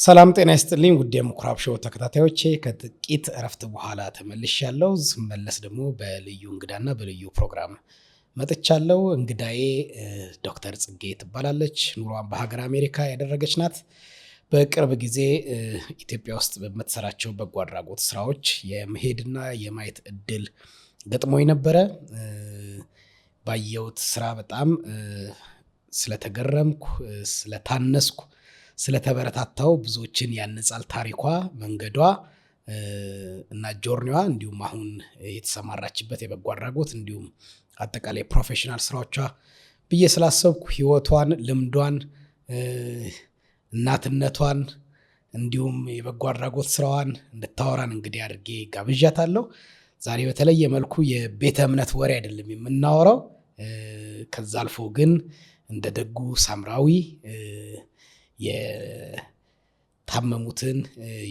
ሰላም ጤና ይስጥልኝ ውድ የምኩራብ ሾው ተከታታዮቼ ከጥቂት እረፍት በኋላ ተመልሻለሁ። ስመለስ ደግሞ በልዩ እንግዳና በልዩ ፕሮግራም መጥቻለሁ። እንግዳዬ ዶክተር ጽጌ ትባላለች። ኑሯን በሀገር አሜሪካ ያደረገች ናት። በቅርብ ጊዜ ኢትዮጵያ ውስጥ በምትሰራቸው በጎ አድራጎት ስራዎች የመሄድና የማየት እድል ገጥሞኝ ነበረ። ባየሁት ስራ በጣም ስለተገረምኩ፣ ስለታነስኩ፣ ስለተበረታታው ብዙዎችን ያነጻል ታሪኳ፣ መንገዷ እና ጆርኒዋ እንዲሁም አሁን የተሰማራችበት የበጎ አድራጎት እንዲሁም አጠቃላይ ፕሮፌሽናል ስራዎቿ ብዬ ስላሰብኩ ህይወቷን፣ ልምዷን፣ እናትነቷን እንዲሁም የበጎ አድራጎት ስራዋን እንድታወራን እንግዲህ አድርጌ ጋብዣታለሁ። ዛሬ በተለየ መልኩ የቤተ እምነት ወሬ አይደለም የምናወራው። ከዛ አልፎ ግን እንደ ደጉ ሳምራዊ የታመሙትን፣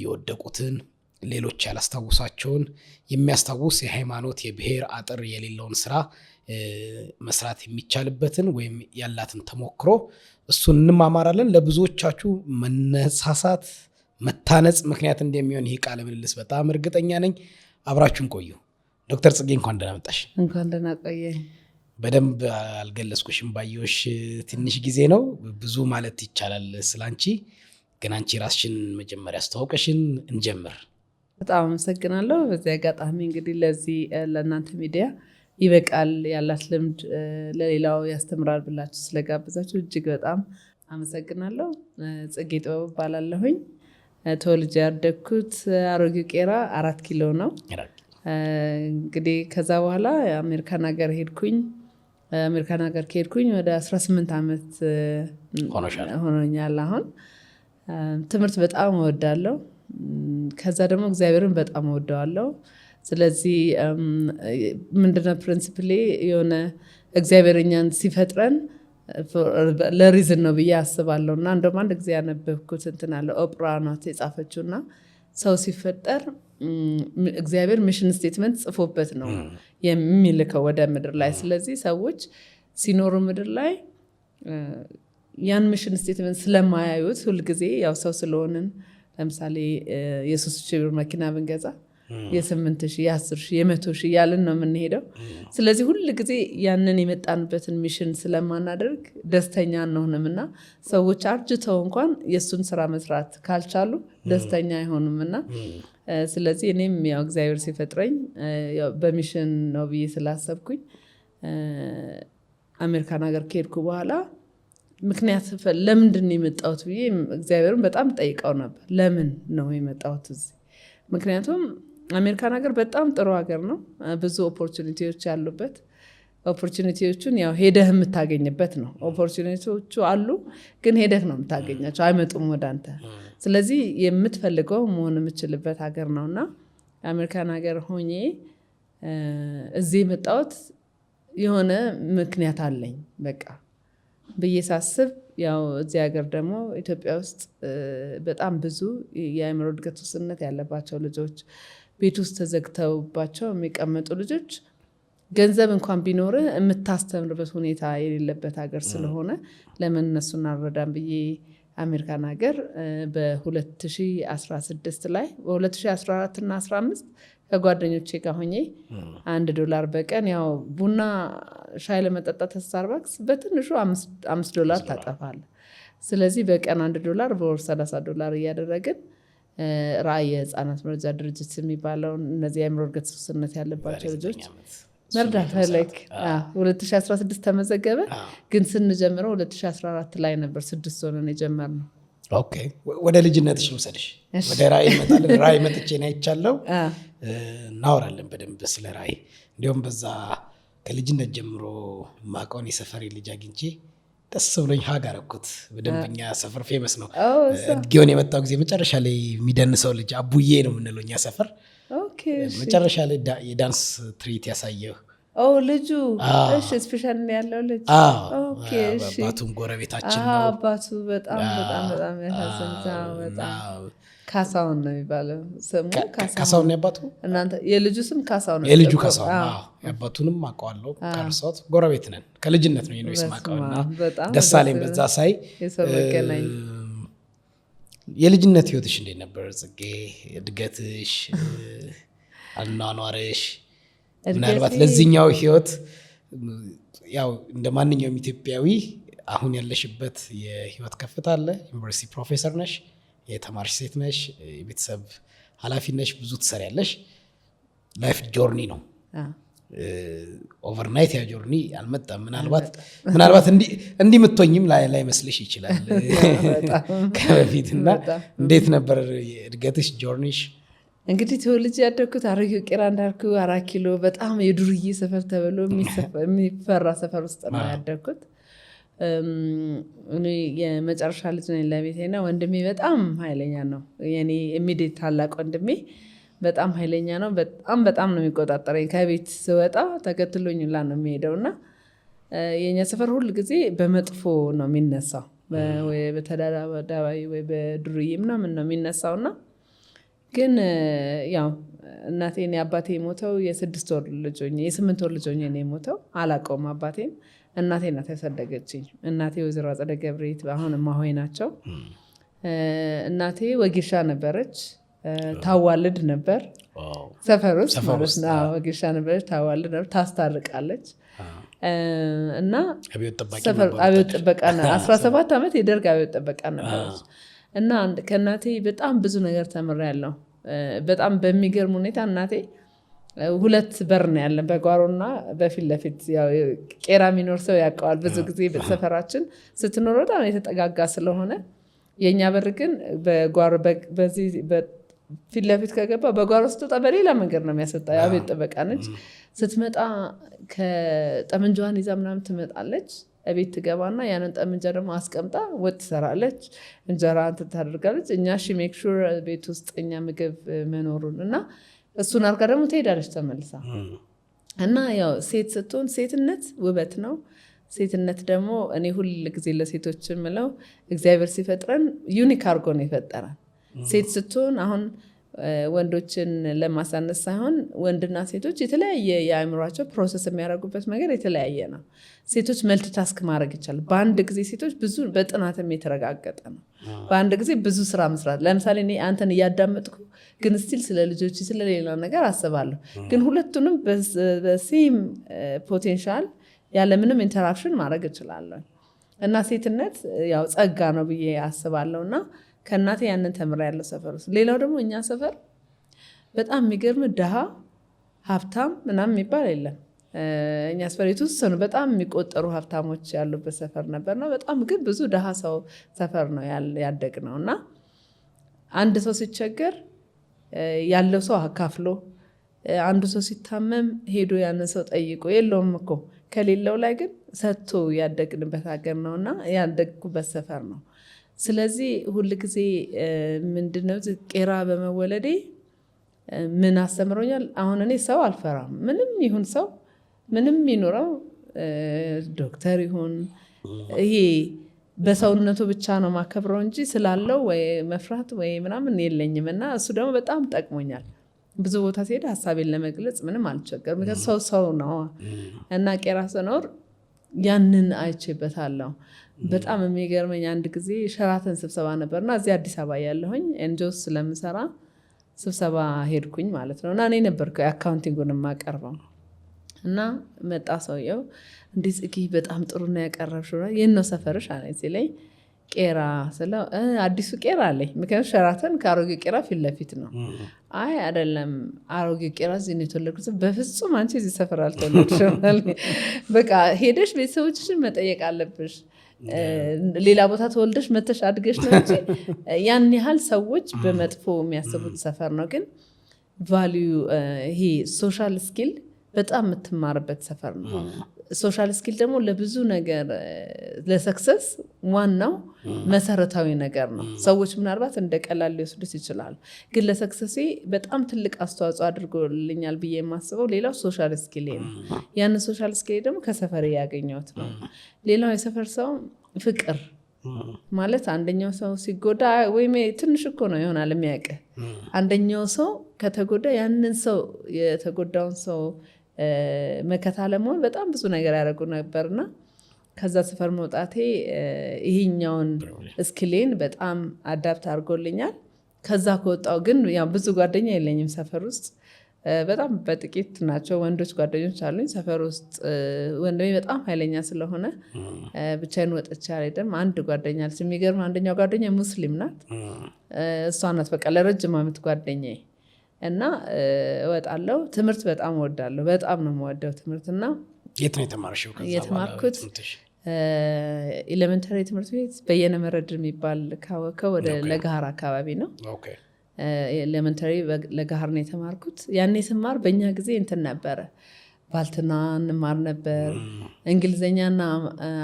የወደቁትን፣ ሌሎች ያላስታውሷቸውን የሚያስታውስ የሃይማኖት የብሔር አጥር የሌለውን ስራ መስራት የሚቻልበትን ወይም ያላትን ተሞክሮ እሱን እንማማራለን። ለብዙዎቻችሁ መነሳሳት፣ መታነጽ ምክንያት እንደሚሆን ይህ ቃለ ምልልስ በጣም እርግጠኛ ነኝ። አብራችሁን ቆዩ። ዶክተር ጽጌ እንኳን ደህና መጣሽ። እንኳን ደህና ቆየኝ። በደንብ አልገለጽኩሽም፣ ባየሁሽ ትንሽ ጊዜ ነው። ብዙ ማለት ይቻላል ስላንቺ፣ ግን አንቺ ራስሽን መጀመሪያ አስተዋውቀሽን እንጀምር። በጣም አመሰግናለሁ። በዚህ አጋጣሚ እንግዲህ ለዚህ ለእናንተ ሚዲያ ይበቃል ያላት ልምድ ለሌላው ያስተምራል ብላችሁ ስለጋበዛችሁ እጅግ በጣም አመሰግናለሁ። ጽጌ ጥበብ እባላለሁኝ። ተወልጄ ያደግኩት አሮጌው ቄራ 4 ኪሎ ነው። እንግዲህ ከዛ በኋላ አሜሪካን ሀገር ሄድኩኝ። አሜሪካን ሀገር ከሄድኩኝ ወደ 18 ዓመት ሆኖኛል። አሁን ትምህርት በጣም እወዳለሁ። ከዛ ደግሞ እግዚአብሔርን በጣም እወደዋለሁ። ስለዚህ ምንድነው ፕሪንሲፕሌ የሆነ እግዚአብሔር እኛን ሲፈጥረን ለሪዝን ነው ብዬ አስባለሁ። እና እንደውም አንድ ጊዜ ያነበብኩት እንትን አለ ኦፕራ ናት የጻፈችው እና ሰው ሲፈጠር እግዚአብሔር ሚሽን ስቴትመንት ጽፎበት ነው የሚልከው ወደ ምድር ላይ። ስለዚህ ሰዎች ሲኖሩ ምድር ላይ ያን ሚሽን ስቴትመንት ስለማያዩት ሁልጊዜ ያው ሰው ስለሆንን ለምሳሌ የ3,000 ብር መኪና ብንገዛ የ8,000 የ10,000 የ100,000 እያልን ነው የምንሄደው። ስለዚህ ሁል ጊዜ ያንን የመጣንበትን ሚሽን ስለማናደርግ ደስተኛ አንሆንም እና ሰዎች አርጅተው እንኳን የእሱን ስራ መስራት ካልቻሉ ደስተኛ አይሆኑም እና ስለዚህ እኔም ያው እግዚአብሔር ሲፈጥረኝ በሚሽን ነው ብዬ ስላሰብኩኝ አሜሪካን ሀገር ከሄድኩ በኋላ ምክንያት ለምንድን ነው የመጣሁት ብዬ እግዚአብሔርን በጣም ጠይቀው ነበር። ለምን ነው የመጣሁት እዚህ? ምክንያቱም አሜሪካን ሀገር በጣም ጥሩ ሀገር ነው፣ ብዙ ኦፖርቹኒቲዎች ያሉበት። ኦፖርቹኒቲዎቹን ያው ሄደህ የምታገኝበት ነው። ኦፖርቹኒቲዎቹ አሉ፣ ግን ሄደህ ነው የምታገኛቸው፣ አይመጡም ወደ አንተ። ስለዚህ የምትፈልገው መሆን የምችልበት ሀገር ነው እና አሜሪካን ሀገር ሆኜ እዚህ የመጣሁት የሆነ ምክንያት አለኝ በቃ ብዬ ሳስብ፣ ያው እዚህ ሀገር ደግሞ ኢትዮጵያ ውስጥ በጣም ብዙ የአእምሮ እድገት ውስንነት ያለባቸው ልጆች፣ ቤት ውስጥ ተዘግተውባቸው የሚቀመጡ ልጆች ገንዘብ እንኳን ቢኖር የምታስተምርበት ሁኔታ የሌለበት ሀገር ስለሆነ ለምን እነሱን አልረዳም ብዬ አሜሪካን ሀገር በ2016 ላይ በ2014 እና 15 ከጓደኞቼ ጋር ሆኜ $1 በቀን ያው ቡና ሻይ ለመጠጣት ስታርባክስ በትንሹ $5 ታጠፋለ። ስለዚህ በቀን $1 በወር $30 እያደረግን ራዕይ የህፃናት መርጃ ድርጅት የሚባለው እነዚህ የአእምሮ እድገት ውስንነት ያለባቸው ልጆች መርዳት ፈለግ 2016 ተመዘገበ። ግን ስንጀምረው 2014 ላይ ነበር 6 ሆነን የጀመርነው። ኦኬ፣ ወደ ልጅነትሽ ልውሰድሽ። ወደ ራዕይ እመጣለን። ራዕይ መጥቼ ነው አይቻለሁ። እናወራለን በደንብ ስለ ራዕይ። እንዲሁም በዛ ከልጅነት ጀምሮ ማቀውን የሰፈሬ ልጅ አግኝቼ ደስ ብሎኝ ሀግ አረኩት። በደንበኛ ሰፈር ፌመስ ነው። ጊዮን የመጣው ጊዜ መጨረሻ ላይ የሚደንሰው ልጅ አቡዬ ነው የምንለው እኛ ሰፈር። መጨረሻ ላይ የዳንስ ትርኢት ያሳየው ልጁ ስፔሻል ያለው ልጅ አባቱም ጎረቤታችን ነው። አባቱ በጣም ያሳዝናል። በጣም ካሳሁን ነው የሚባለው ስሙ። ካሳሁን ነው ያባቱ። እናንተ የልጁ ስም ካሳሁን ነው? የልጁ ካሳሁን። ያባቱንም አውቀዋለሁ፣ ካርሶት ጎረቤት ነን። ከልጅነት ነው የስማቀውና ደስ አለኝ በዛ ሳይ። የልጅነት ህይወትሽ እንዴት ነበር ጽጌ? እድገትሽ፣ አኗኗርሽ ምናልባት ለዚህኛው ህይወት ያው እንደ ማንኛውም ኢትዮጵያዊ አሁን ያለሽበት የህይወት ከፍታ አለ። ዩኒቨርሲቲ ፕሮፌሰር ነሽ፣ የተማርሽ ሴት ነሽ፣ የቤተሰብ ኃላፊ ነሽ፣ ብዙ ትሰሪያለሽ። ላይፍ ጆርኒ ነው። ኦቨርናይት ያ ጆርኒ አልመጣም። ምናልባት እንዲህ የምትሆኝም ላይ መስልሽ ይችላል ከበፊት እና እንዴት ነበር የእድገትሽ ጆርኒሽ? እንግዲህ ተወልጄ ያደግኩት አሮጌው ቄራ እንዳልኩ 4 ኪሎ በጣም የዱርዬ ሰፈር ተብሎ የሚፈራ ሰፈር ውስጥ ነው ያደግኩት። እኔ የመጨረሻ ልጅ ነኝ ለቤቴና ወንድሜ በጣም ኃይለኛ ነው። የኔ ኢሚዲየት ታላቅ ወንድሜ በጣም ኃይለኛ ነው። በጣም ነው የሚቆጣጠረኝ። ከቤት ስወጣ ተከትሎኝ ላ ነው የሚሄደው እና የኛ ሰፈር ሁል ጊዜ በመጥፎ ነው የሚነሳው፣ ወይ በተዳዳባይ ወይ በዱርዬ ምናምን ነው የሚነሳው እና ግን ያው እናቴን አባቴ የሞተው የ8 ወር ልጅ ሆኜ ነው የሞተው። አላውቀውም አባቴን። እናቴ ናት ያሳደገችኝ። እናቴ ወይዘሮ አጸደ ገብሬት አሁን እማሆይ ናቸው። እናቴ ወጌሻ ነበረች፣ ታዋልድ ነበር ሰፈር ውስጥ ማለት ነው። ወጌሻ ነበረች፣ ታዋልድ ነበር፣ ታስታርቃለች እና አብዮት ጥበቃ 17 ዓመት የደርግ አብዮት ጥበቃ ነበረች እና ከእናቴ በጣም ብዙ ነገር ተምሬያለሁ። በጣም በሚገርም ሁኔታ እናቴ 2 በር ነው ያለን፣ በጓሮና በፊት ለፊት። ቄራ የሚኖር ሰው ያውቀዋል። ብዙ ጊዜ በሰፈራችን ስትኖር በጣም የተጠጋጋ ስለሆነ የእኛ በር ግን በጓሮ ፊት ለፊት ከገባ በጓሮ ስትወጣ በሌላ መንገድ ነው የሚያስወጣ። አብዮት ጥበቃ ነች። ስትመጣ ከጠመንጃዋን ይዛ ምናምን ትመጣለች። ቤት ትገባና ያንን ጠመንጃ ደግሞ አስቀምጣ ወጥ ትሰራለች፣ እንጀራ እንትን ታደርጋለች። እኛ ሜክ ሹር ቤት ውስጥ እኛ ምግብ መኖሩን እና እሱን አርጋ ደግሞ ትሄዳለች ተመልሳ። እና ያው ሴት ስትሆን ሴትነት ውበት ነው። ሴትነት ደግሞ እኔ ሁል ጊዜ ለሴቶች የምለው እግዚአብሔር ሲፈጥረን ዩኒክ አርጎ ነው የፈጠረን። ሴት ስትሆን አሁን ወንዶችን ለማሳነስ ሳይሆን ወንድና ሴቶች የተለያየ የአእምሯቸው ፕሮሰስ የሚያደርጉበት ነገር የተለያየ ነው። ሴቶች መልቲታስክ ማድረግ ይቻላል። በአንድ ጊዜ ሴቶች ብዙ በጥናትም የተረጋገጠ ነው። በአንድ ጊዜ ብዙ ስራ መስራት። ለምሳሌ እኔ አንተን እያዳመጥኩ ግን ስቲል ስለ ልጆች ስለሌላ ነገር አስባለሁ። ግን ሁለቱንም በሴም ፖቴንሻል ያለምንም ኢንተራክሽን ማድረግ እችላለሁ። እና ሴትነት ያው ጸጋ ነው ብዬ አስባለሁ እና ከእናቴ ያንን ተምሬያለሁ ሰፈር ውስጥ። ሌላው ደግሞ እኛ ሰፈር በጣም የሚገርም ድሃ ሀብታም ምናምን የሚባል የለም። እኛ ሰፈር የተወሰኑ በጣም የሚቆጠሩ ሀብታሞች ያሉበት ሰፈር ነበርና በጣም ግን ብዙ ድሃ ሰው ሰፈር ነው ያደግነው እና አንድ ሰው ሲቸገር ያለው ሰው አካፍሎ፣ አንዱ ሰው ሲታመም ሄዶ ያንን ሰው ጠይቆ፣ የለውም እኮ ከሌለው ላይ ግን ሰጥቶ ያደግንበት ሀገር ነውና ያደግኩበት ሰፈር ነው። ስለዚህ ሁል ጊዜ ምንድነው ቄራ በመወለዴ ምን አስተምሮኛል? አሁን እኔ ሰው አልፈራም። ምንም ይሁን ሰው ምንም ይኖረው ዶክተር ይሁን ይሄ በሰውነቱ ብቻ ነው ማከብረው እንጂ ስላለው ወይ መፍራት ወይ ምናምን የለኝም እና እሱ ደግሞ በጣም ጠቅሞኛል። ብዙ ቦታ ሲሄድ ሀሳቤን ለመግለጽ ምንም አልቸገርም። ምክንያቱም ሰው ነው እና ቄራ ስኖር ያንን አይቼበታለሁ። በጣም የሚገርመኝ አንድ ጊዜ ሸራተን ስብሰባ ነበርና እዚህ አዲስ አበባ ያለሁኝ ኤንጆስ ስለምሰራ ስብሰባ ሄድኩኝ ማለት ነው እና እኔ ነበርኩ የአካውንቲንጉን የማቀርበው እና መጣ ሰውየው። እንዲህ ጽጌ በጣም ጥሩ ነው ያቀረብሽው፣ የት ነው ሰፈርሽ አለኝ ሲለኝ ቄራ ስለው አዲሱ ቄራ አለኝ። ምክንያቱም ሸራተን ከአሮጌ ቄራ ፊት ለፊት ነው። አይ አይደለም አሮጌ ቄራ እዚህ ነው የተወለድኩት። በፍጹም አንቺ እዚህ ሰፈር አልተወለድሽም፣ በቃ ሄደሽ ቤተሰቦችሽን መጠየቅ አለብሽ፣ ሌላ ቦታ ተወልደሽ መተሽ አድገሽ ነው እንጂ ያን ያህል ሰዎች በመጥፎ የሚያስቡት ሰፈር ነው። ግን ቫሊዩ ይሄ ሶሻል ስኪል በጣም የምትማርበት ሰፈር ነው። ሶሻል ስኪል ደግሞ ለብዙ ነገር ለሰክሰስ ዋናው መሰረታዊ ነገር ነው። ሰዎች ምናልባት እንደ ቀላል ሊወስዱት ይችላሉ፣ ግን ለሰክሰሴ በጣም ትልቅ አስተዋጽኦ አድርጎልኛል ብዬ የማስበው ሌላው ሶሻል ስኪል ነው። ያንን ሶሻል ስኪል ደግሞ ከሰፈር ያገኘሁት ነው። ሌላው የሰፈር ሰው ፍቅር ማለት አንደኛው ሰው ሲጎዳ ወይም ትንሽ እኮ ነው ይሆናል የሚያውቅ፣ አንደኛው ሰው ከተጎዳ ያንን ሰው የተጎዳውን ሰው መከታ ለመሆን በጣም ብዙ ነገር ያደርጉ ነበርና ከዛ ሰፈር መውጣቴ ይሄኛውን ስኪሌን በጣም አዳፕት አድርጎልኛል። ከዛ ከወጣው ግን ያው ብዙ ጓደኛ የለኝም ሰፈር ውስጥ በጣም በጥቂት ናቸው ወንዶች ጓደኞች አሉኝ። ሰፈር ውስጥ ወንድሜ በጣም ኃይለኛ ስለሆነ ብቻዬን ወጥቼ አልሄድም። አንድ ጓደኛ አለች። የሚገርም አንደኛው ጓደኛ ሙስሊም ናት። እሷ ናት በቃ ለረጅም ዓመት ጓደኛዬ እና እወጣለሁ። ትምህርት በጣም እወዳለሁ። በጣም ነው የምወደው ትምህርት። እና የት ነው የተማርሽው? የተማርኩት ኤሌመንተሪ ትምህርት ቤት በየነ መረድ የሚባል ካወቀው ወደ ለጋሃር አካባቢ ነው። ኤሌመንተሪ ለጋሃር ነው የተማርኩት። ያኔ ስማር በእኛ ጊዜ እንትን ነበረ፣ ባልትና እንማር ነበር። እንግሊዝኛና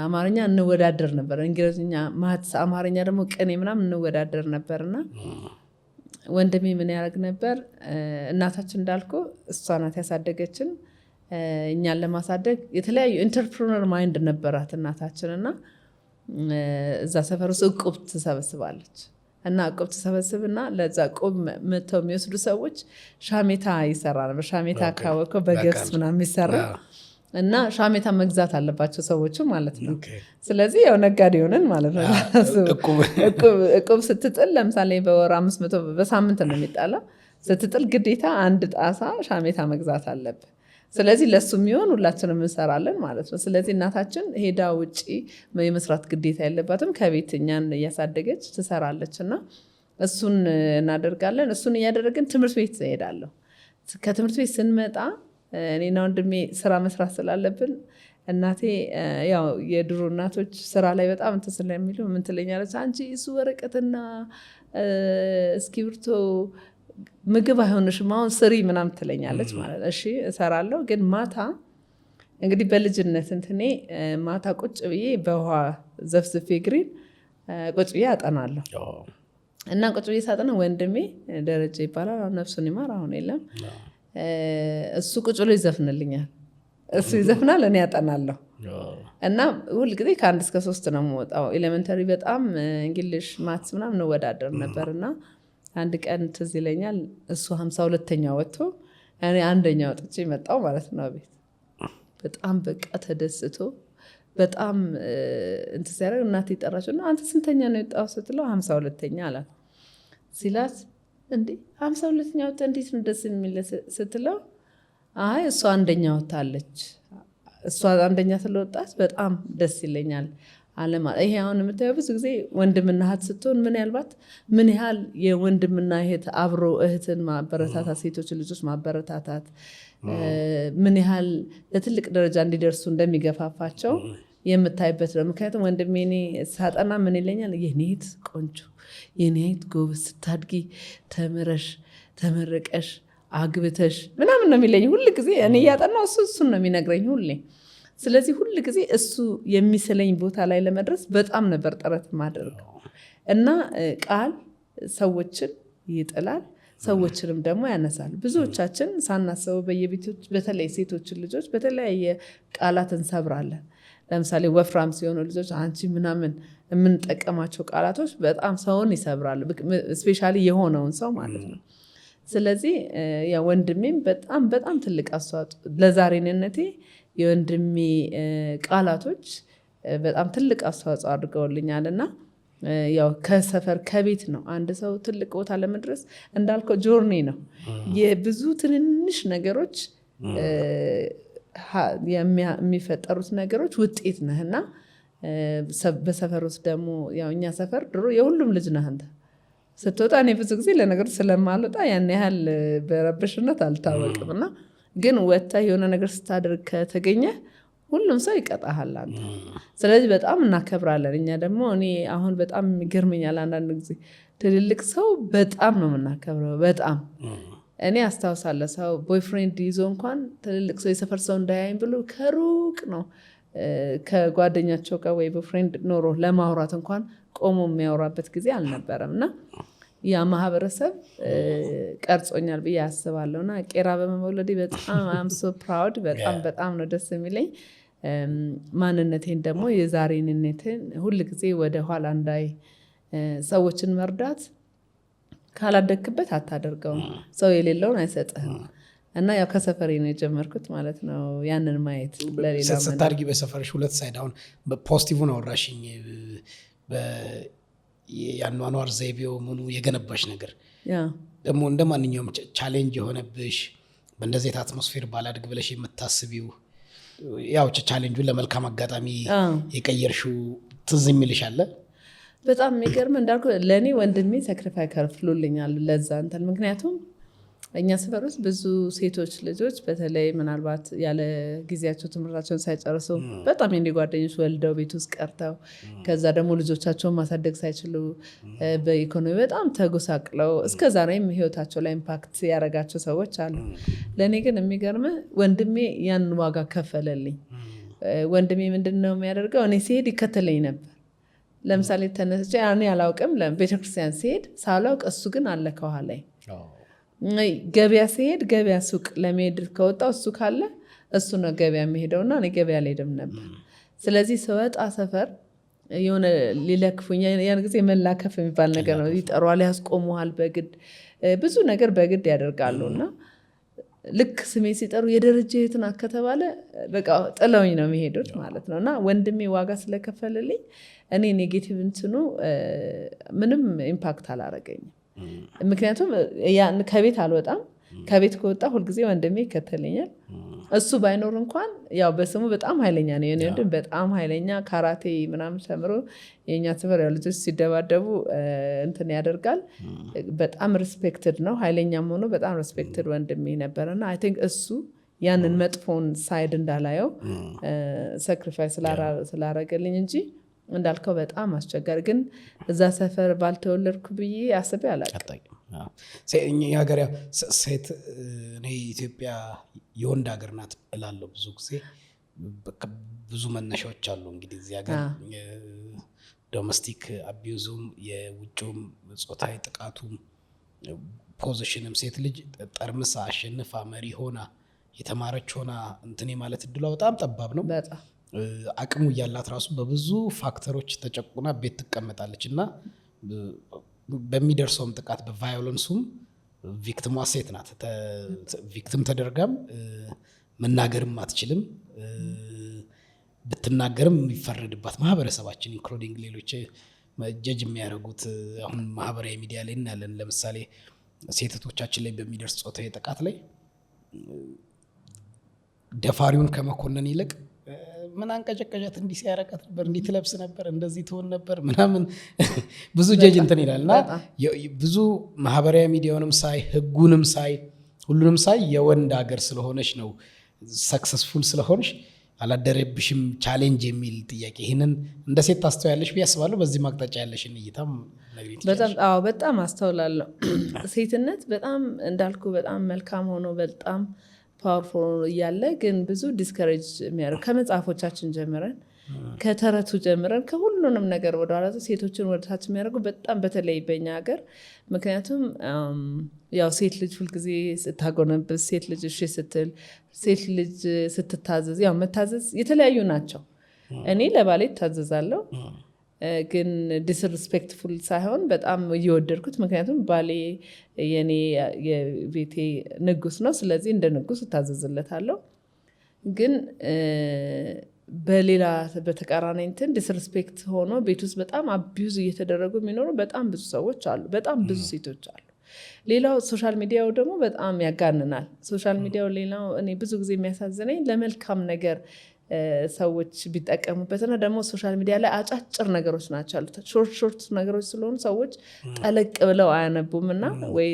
አማርኛ እንወዳደር ነበር። እንግሊዝኛ፣ ማትስ፣ አማርኛ ደግሞ ቅኔ ምናምን እንወዳደር ነበርና ወንድሜ ምን ያደርግ ነበር? እናታችን እንዳልኩ እሷ ናት ያሳደገችን። እኛን ለማሳደግ የተለያዩ ኢንተርፕረነር ማይንድ ነበራት እናታችን እና እዛ ሰፈር ውስጥ እቁብ ትሰበስባለች እና እቁብ ትሰበስብና ለዛ እቁብ መጥተው የሚወስዱ ሰዎች ሻሜታ ይሰራ ነበር። ሻሜታ ካወቀው በገብስ ምናምን የሚሰራ እና ሻሜታ መግዛት አለባቸው ሰዎቹ ማለት ነው። ስለዚህ ያው ነጋዴ ሆነን ማለት ነው። እቁብ ስትጥል ለምሳሌ በወር 500 በሳምንት ነው የሚጣለው። ስትጥል ግዴታ አንድ ጣሳ ሻሜታ መግዛት አለብን። ስለዚህ ለሱ የሚሆን ሁላችንም እንሰራለን ማለት ነው። ስለዚህ እናታችን ሄዳ ውጪ የመስራት ግዴታ የለባትም። ከቤት እኛን እያሳደገች ትሰራለች እና እሱን እናደርጋለን። እሱን እያደረግን ትምህርት ቤት እሄዳለሁ። ከትምህርት ቤት ስንመጣ እኔና ወንድሜ ስራ መስራት ስላለብን እናቴ ያው የድሮ እናቶች ስራ ላይ በጣም እንትን ስለሚሉ ምን ትለኛለች? አንቺ እሱ ወረቀትና እስክሪብቶ ምግብ አይሆንሽም አሁን ስሪ ምናምን ትለኛለች ማለት ነው። እሺ እሰራለሁ። ግን ማታ እንግዲህ በልጅነት እንትኔ ማታ ቁጭ ብዬ በውሃ ዘፍዝፌ ግሪን ቁጭ ብዬ አጠናለሁ እና ቁጭ ብዬ ሳጠና ወንድሜ ደረጃ ይባላል፣ ነፍሱን ይማር አሁን የለም። እሱ ቁጭ ብሎ ይዘፍንልኛል። እሱ ይዘፍናል፣ እኔ ያጠናለሁ እና ሁል ጊዜ ከ1 እስከ 3 ነው የምወጣው። ኤሌመንተሪ በጣም እንግሊሽ ማትስ ምናምን እንወዳደር ነበር እና አንድ ቀን ትዝ ይለኛል እሱ 52ኛ ወጥቶ እኔ አንደኛ ወጥቼ መጣሁ ማለት ነው ቤት። በጣም በቃ ተደስቶ በጣም እንትን ሲያደርግ እናቴ ጠራችው እና አንተ ስንተኛ ነው የወጣው ስትለው 52ኛ አላት። ሲላት እንዴ 52ኛ ወጣ እንዴት ነው ደስ የሚል ስትለው አይ እሷ አንደኛ ወጣለች፣ እሷ አንደኛ ስለወጣች በጣም ደስ ይለኛል አለማ። ይሄ አሁን የምታየው ብዙ ጊዜ ወንድምና እህት ስትሆን ምን ያህል የወንድምና እህት አብሮ እህትን ማበረታታት፣ ሴቶች ልጆች ማበረታታት ምን ያህል ለትልቅ ደረጃ እንዲደርሱ እንደሚገፋፋቸው የምታይበት ነው። ምክንያቱም ወንድሜ እኔ ሳጠና ምን ይለኛል? የኔ እህት ቆንጆ፣ የኔ እህት ጎበዝ፣ ስታድጊ ተምረሽ ተመረቀሽ አግብተሽ ምናምን ነው የሚለኝ ሁል ጊዜ። እኔ እያጠናው እሱን ነው የሚነግረኝ ሁሌ። ስለዚህ ሁል ጊዜ እሱ የሚስለኝ ቦታ ላይ ለመድረስ በጣም ነበር ጥረት ማደርገው እና ቃል ሰዎችን ይጥላል፣ ሰዎችንም ደግሞ ያነሳል። ብዙዎቻችን ሳናስበው በየቤቶች በተለይ ሴቶችን ልጆች በተለያየ ቃላት እንሰብራለን። ለምሳሌ ወፍራም ሲሆኑ ልጆች አንቺ ምናምን የምንጠቀማቸው ቃላቶች በጣም ሰውን ይሰብራሉ፣ ስፔሻሊ የሆነውን ሰው ማለት ነው። ስለዚህ ወንድሜም በጣም በጣም ትልቅ አስተዋጽኦ ለዛሬነቴ የወንድሜ ቃላቶች በጣም ትልቅ አስተዋጽኦ አድርገውልኛል እና ያው ከሰፈር ከቤት ነው አንድ ሰው ትልቅ ቦታ ለመድረስ እንዳልከው ጆርኒ ነው። የብዙ ትንንሽ ነገሮች የሚፈጠሩት ነገሮች ውጤት ነህና በሰፈር ውስጥ ደግሞ ያው እኛ ሰፈር ድሮ የሁሉም ልጅ ነህ አንተ ስትወጣ። እኔ ብዙ ጊዜ ለነገሩ ስለማልወጣ ያን ያህል በረብሽነት አልታወቅም እና ግን ወጥተህ የሆነ ነገር ስታደርግ ከተገኘ ሁሉም ሰው ይቀጣሃል አንተ። ስለዚህ በጣም እናከብራለን። እኛ ደግሞ እኔ አሁን በጣም ይገርመኛል አንዳንድ ጊዜ ትልልቅ ሰው በጣም ነው የምናከብረው። በጣም እኔ አስታውሳለሁ ሰው ቦይፍሬንድ ይዞ እንኳን ትልልቅ ሰው የሰፈር ሰው እንዳያይም ብሎ ከሩቅ ነው ከጓደኛቸው ጋር ወይ ቦይፍሬንድ ኖሮ ለማውራት እንኳን ቆሞ የሚያወራበት ጊዜ አልነበረም እና ያ ማህበረሰብ ቀርጾኛል ብዬ አስባለሁ እና ቄራ በመወለዴ በጣም አም ሶ ፕራውድ። በጣም በጣም ነው ደስ የሚለኝ። ማንነቴን ደግሞ የዛሬንነቴን ሁል ጊዜ ወደ ኋላ እንዳይ ሰዎችን መርዳት ካላደግክበት አታደርገውም። ሰው የሌለውን አይሰጥህም እና ያው ከሰፈሬ ነው የጀመርኩት ማለት ነው ያንን ማየት ለሌላ ስታድጊ በሰፈርሽ ሁለት ሳይድ አሁን ፖዚቲቭን አወራሽኝ የአኗኗር ዘይቤው ምኑ የገነባሽ ነገር ደግሞ እንደ ማንኛውም ቻሌንጅ የሆነብሽ በእንደዚህ አትሞስፌር ባላድግ ብለሽ የምታስቢው ያው ቻሌንጁን ለመልካም አጋጣሚ የቀየርሽው ትዝ የሚልሽ አለ? በጣም የሚገርም እንዳልኩ ለእኔ ወንድሜ ሳክሪፋይ ከፍሎልኛል ለዛ እንትን ምክንያቱም እኛ ሰፈር ውስጥ ብዙ ሴቶች ልጆች በተለይ ምናልባት ያለ ጊዜያቸው ትምህርታቸውን ሳይጨርሱ በጣም የኔ ጓደኞች ወልደው ቤት ውስጥ ቀርተው ከዛ ደግሞ ልጆቻቸውን ማሳደግ ሳይችሉ በኢኮኖሚ በጣም ተጎሳቅለው እስከ ዛሬም ህይወታቸው ላይ ኢምፓክት ያደረጋቸው ሰዎች አሉ። ለእኔ ግን የሚገርም ወንድሜ ያን ዋጋ ከፈለልኝ። ወንድሜ ምንድን ነው የሚያደርገው? እኔ ሲሄድ ይከተለኝ ነበር። ለምሳሌ ተነስቼ እኔ አላውቅም ቤተክርስቲያን ሲሄድ ሳላውቅ እሱ ግን አለ ከኋላዬ። ገበያ ሲሄድ ገበያ ሱቅ ለመሄድ ከወጣው እሱ ካለ እሱ ነው ገበያ የሚሄደውና እኔ ገበያ አልሄድም ነበር። ስለዚህ ስወጣ ሰፈር የሆነ ሊለክፉኝ ያን ጊዜ መላከፍ የሚባል ነገር ነው። ይጠሯል፣ ያስቆሙሃል፣ በግድ ብዙ ነገር በግድ ያደርጋሉና ልክ ስሜ ሲጠሩ የደረጀ የትን ከተባለ በቃ ጥለውኝ ነው የሚሄዱት ማለት ነውና ወንድሜ ዋጋ ስለከፈልልኝ እኔ ኔጌቲቭ እንትኑ ምንም ኢምፓክት አላረገኝም። ምክንያቱም ከቤት አልወጣም። ከቤት ከወጣ ሁልጊዜ ወንድሜ ይከተለኛል። እሱ ባይኖር እንኳን ያው በስሙ በጣም ኃይለኛ ነው የኔ ወንድም፣ በጣም ኃይለኛ ካራቴ ምናምን ተምሮ የኛ ሰፈር ያው ልጆች ሲደባደቡ እንትን ያደርጋል። በጣም ሪስፔክትድ ነው፣ ኃይለኛም ሆኖ በጣም ሪስፔክትድ ወንድሜ ነበርና አይ ቲንክ እሱ ያንን መጥፎን ሳይድ እንዳላየው ሳክሪፋይስ ስላረገልኝ እንጂ እንዳልከው በጣም አስቸጋሪ ግን እዛ ሰፈር ባልተወለድኩ ብዬ አስቤ አላውቅም። ሀገር ሴት እኔ ኢትዮጵያ የወንድ ሀገር ናት እላለሁ ብዙ ጊዜ። ብዙ መነሻዎች አሉ እንግዲህ እዚህ ሀገር ዶሜስቲክ አቢዩዙም የውጭውም ጾታዊ ጥቃቱም ፖዚሽንም ሴት ልጅ ጠርምሳ አሸንፋ መሪ ሆና የተማረች ሆና እንትን ማለት እድሏ በጣም ጠባብ ነው። አቅሙ እያላት ራሱ በብዙ ፋክተሮች ተጨቁና ቤት ትቀመጣለች እና በሚደርሰውም ጥቃት በቫዮለንሱም ቪክቲሟ ሴት ናት። ቪክቲም ተደርጋም መናገርም አትችልም። ብትናገርም የሚፈረድባት ማህበረሰባችን ኢንክሉዲንግ ሌሎች ጀጅ የሚያደርጉት አሁን ማህበራዊ ሚዲያ ላይ እናያለን። ለምሳሌ ሴቶቻችን ላይ በሚደርስ ጾታዊ ጥቃት ላይ ደፋሪውን ከመኮነን ይልቅ ምን አንቀጨቀጨት እንዲህ ሲያረቃት ነበር፣ እንዲህ ትለብስ ነበር፣ እንደዚህ ትሆን ነበር ምናምን ብዙ ጀጅ እንትን ይላልና ብዙ ማህበራዊ ሚዲያውንም ሳይ ህጉንም ሳይ ሁሉንም ሳይ የወንድ ሀገር ስለሆነች ነው ሰክሰስፉል ስለሆነች አላደረብሽም ቻሌንጅ የሚል ጥያቄ ይሄንን እንደ ሴት ታስተውያለሽ ብዬ አስባለሁ። በዚህ ማቅጣጫ ያለሽን እይታም በጣም አስተውላለሁ። ሴትነት በጣም እንዳልኩ በጣም መልካም ሆኖ በጣም ፓወርፉል እያለ ግን ብዙ ዲስከሬጅ የሚያደርግ ከመጽሐፎቻችን ጀምረን ከተረቱ ጀምረን ከሁሉንም ነገር ወደኋላ ሴቶችን ወደታች የሚያደርጉ በጣም በተለይ በኛ ሀገር። ምክንያቱም ያው ሴት ልጅ ሁልጊዜ ስታጎነብስ፣ ሴት ልጅ እሺ ስትል፣ ሴት ልጅ ስትታዘዝ፣ ያው መታዘዝ የተለያዩ ናቸው። እኔ ለባሌ ታዘዛለሁ ግን ዲስሪስፔክትፉል ሳይሆን በጣም እየወደድኩት። ምክንያቱም ባሌ የኔ የቤቴ ንጉስ ነው። ስለዚህ እንደ ንጉስ እታዘዝለታለሁ። ግን በሌላ በተቃራኒ እንትን ዲስሪስፔክት ሆኖ ቤት ውስጥ በጣም አቢዩዝ እየተደረጉ የሚኖሩ በጣም ብዙ ሰዎች አሉ። በጣም ብዙ ሴቶች አሉ። ሌላው ሶሻል ሚዲያው ደግሞ በጣም ያጋንናል። ሶሻል ሚዲያው ሌላው እኔ ብዙ ጊዜ የሚያሳዝነኝ ለመልካም ነገር ሰዎች ቢጠቀሙበትና ደግሞ ሶሻል ሚዲያ ላይ አጫጭር ነገሮች ናቸው አሉት። ሾርት ነገሮች ስለሆኑ ሰዎች ጠለቅ ብለው አያነቡም እና ወይ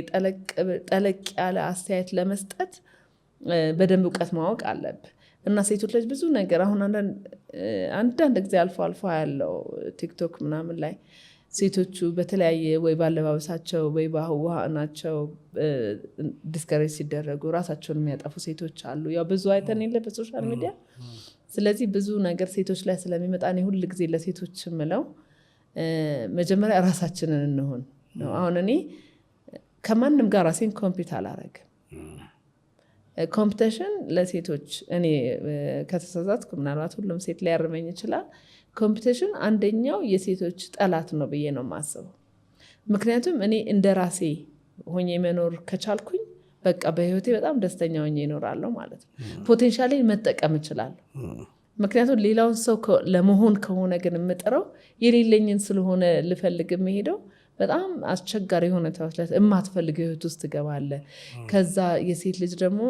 ጠለቅ ያለ አስተያየት ለመስጠት በደንብ እውቀት ማወቅ አለብህ። እና ሴቶች ላይ ብዙ ነገር አሁን አንዳንድ ጊዜ አልፎ አልፎ ያለው ቲክቶክ ምናምን ላይ ሴቶቹ በተለያየ ወይ ባለባበሳቸው ወይ ባህዋናቸው ዲስከሬጅ ሲደረጉ ራሳቸውን የሚያጠፉ ሴቶች አሉ። ያው ብዙ አይተን የለ በሶሻል ሚዲያ። ስለዚህ ብዙ ነገር ሴቶች ላይ ስለሚመጣ እኔ ሁል ጊዜ ለሴቶች ምለው መጀመሪያ ራሳችንን እንሆን ነው። አሁን እኔ ከማንም ጋር ራሴን ኮምፒት አላረግም። ኮምፒቲሽን ለሴቶች እኔ ከተሳሳትኩ ምናልባት ሁሉም ሴት ሊያርመኝ ይችላል። ኮምፒቲሽን አንደኛው የሴቶች ጠላት ነው ብዬ ነው የማስበው። ምክንያቱም እኔ እንደ ራሴ ሆኜ መኖር ከቻልኩኝ በቃ በህይወቴ በጣም ደስተኛ ሆኜ እኖራለሁ ማለት ነው። ፖቴንሻሊ መጠቀም እችላለሁ። ምክንያቱም ሌላውን ሰው ለመሆን ከሆነ ግን የምጥረው የሌለኝን ስለሆነ ልፈልግ የምሄደው በጣም አስቸጋሪ ሁኔታዎች ላይ የማትፈልገው ህይወት ውስጥ ትገባለህ። ከዛ የሴት ልጅ ደግሞ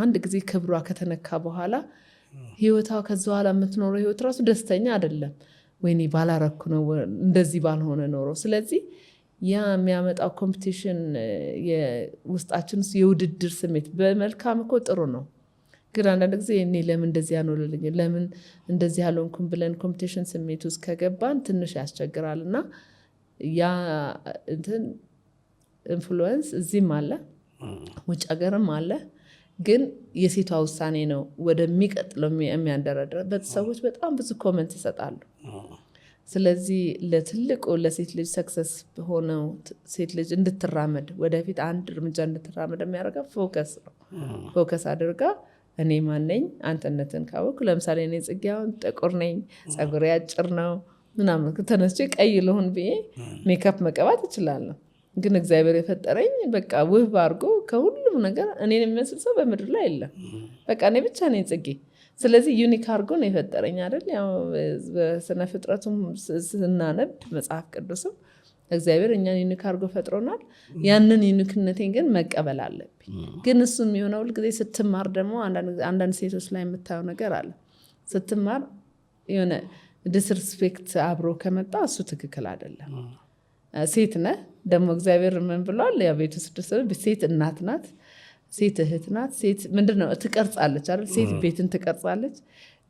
አንድ ጊዜ ክብሯ ከተነካ በኋላ ህይወቷ ከዛ በኋላ የምትኖረው ህይወት ራሱ ደስተኛ አይደለም። ወይኔ ባላረኩ ነው እንደዚህ ባልሆነ ኖሮ። ስለዚህ ያ የሚያመጣው ኮምፒቲሽን ውስጣችን የውድድር ስሜት በመልካም እኮ ጥሩ ነው፣ ግን አንዳንድ ጊዜ እኔ ለምን እንደዚህ ያኖልልኝ ለምን እንደዚህ ያልሆንኩም ብለን ኮምፒቲሽን ስሜት ውስጥ ከገባን ትንሽ ያስቸግራል። እና ያ እንትን ኢንፍሉዌንስ እዚህም አለ ውጭ ሀገርም አለ፣ ግን የሴቷ ውሳኔ ነው ወደሚቀጥለው የሚያንደረድረበት። ሰዎች በጣም ብዙ ኮመንት ይሰጣሉ። ስለዚህ ለትልቁ ለሴት ልጅ ሰክሰስ ሆነው ሴት ልጅ እንድትራመድ ወደፊት አንድ እርምጃ እንድትራመድ የሚያደርጋ ፎከስ ነው። ፎከስ አድርጋ እኔ ማነኝ አንተነትን ካወቅኩ፣ ለምሳሌ እኔ ጽጌውን ጥቁር ነኝ፣ ጸጉሬ አጭር ነው ምናምን ተነስቼ ቀይ ልሆን ብዬ ሜካፕ መቀባት እችላለሁ። ግን እግዚአብሔር የፈጠረኝ በቃ ውብ አድርጎ ከሁሉም ነገር እኔን የሚመስል ሰው በምድር ላይ የለም። በቃ እኔ ብቻ ነኝ ጽጌ። ስለዚህ ዩኒክ አድርጎ ነው የፈጠረኝ አይደል? ያው በስነ ፍጥረቱም ስናነብ መጽሐፍ ቅዱስም እግዚአብሔር እኛን ዩኒክ አድርጎ ፈጥሮናል። ያንን ዩኒክነቴን ግን መቀበል አለብኝ። ግን እሱ የሚሆነው ሁልጊዜ ስትማር ደግሞ አንዳንድ ሴቶች ላይ የምታየው ነገር አለ። ስትማር የሆነ ዲስሪስፔክት አብሮ ከመጣ እሱ ትክክል አይደለም። ሴት ነህ ደግሞ እግዚአብሔር ምን ብሏል? ያ ቤት ውስጥ ሴት እናት ናት፣ ሴት እህት ናት። ሴት ምንድነው ትቀርጻለች አይደል? ሴት ቤትን ትቀርጻለች።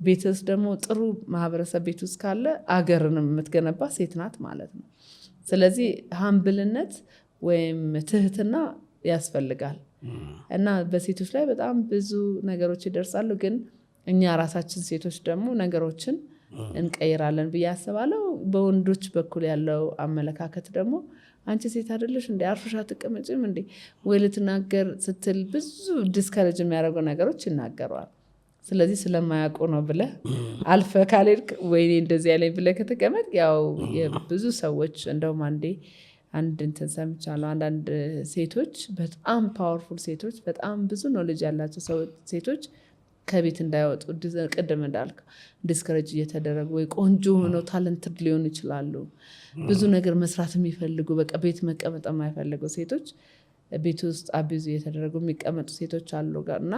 ቤት ውስጥ ደግሞ ጥሩ ማህበረሰብ ቤት ውስጥ ካለ አገርንም የምትገነባ ሴት ናት ማለት ነው። ስለዚህ ሀምብልነት ወይም ትህትና ያስፈልጋል። እና በሴቶች ላይ በጣም ብዙ ነገሮች ይደርሳሉ። ግን እኛ ራሳችን ሴቶች ደግሞ ነገሮችን እንቀይራለን ብዬ አስባለሁ። በወንዶች በኩል ያለው አመለካከት ደግሞ አንቺ ሴት አይደለሽ እንዴ አርፈሽ አትቀመጪም እንዴ ወይ ልትናገር ስትል ብዙ ዲስከሬጅ የሚያደርጉ ነገሮች ይናገረዋል። ስለዚህ ስለማያውቁ ነው ብለህ አልፈህ ካልሄድክ ወይኔ እንደዚህ ያለኝ ብለህ ከተቀመጥ ያው ብዙ ሰዎች እንደውም አንድ እንትን ሰምቻለሁ። አንዳንድ ሴቶች በጣም ፓወርፉል ሴቶች በጣም ብዙ ኖሌጅ ያላቸው ሴቶች ከቤት እንዳይወጡ ቅድም እንዳልክ ዲስከሬጅ እየተደረጉ ወይ ቆንጆ ሆነው ታለንትድ ሊሆኑ ይችላሉ። ብዙ ነገር መስራት የሚፈልጉ በቃ ቤት መቀመጥ የማይፈልጉ ሴቶች ቤት ውስጥ አቢዙ እየተደረጉ የሚቀመጡ ሴቶች አሉ ጋር እና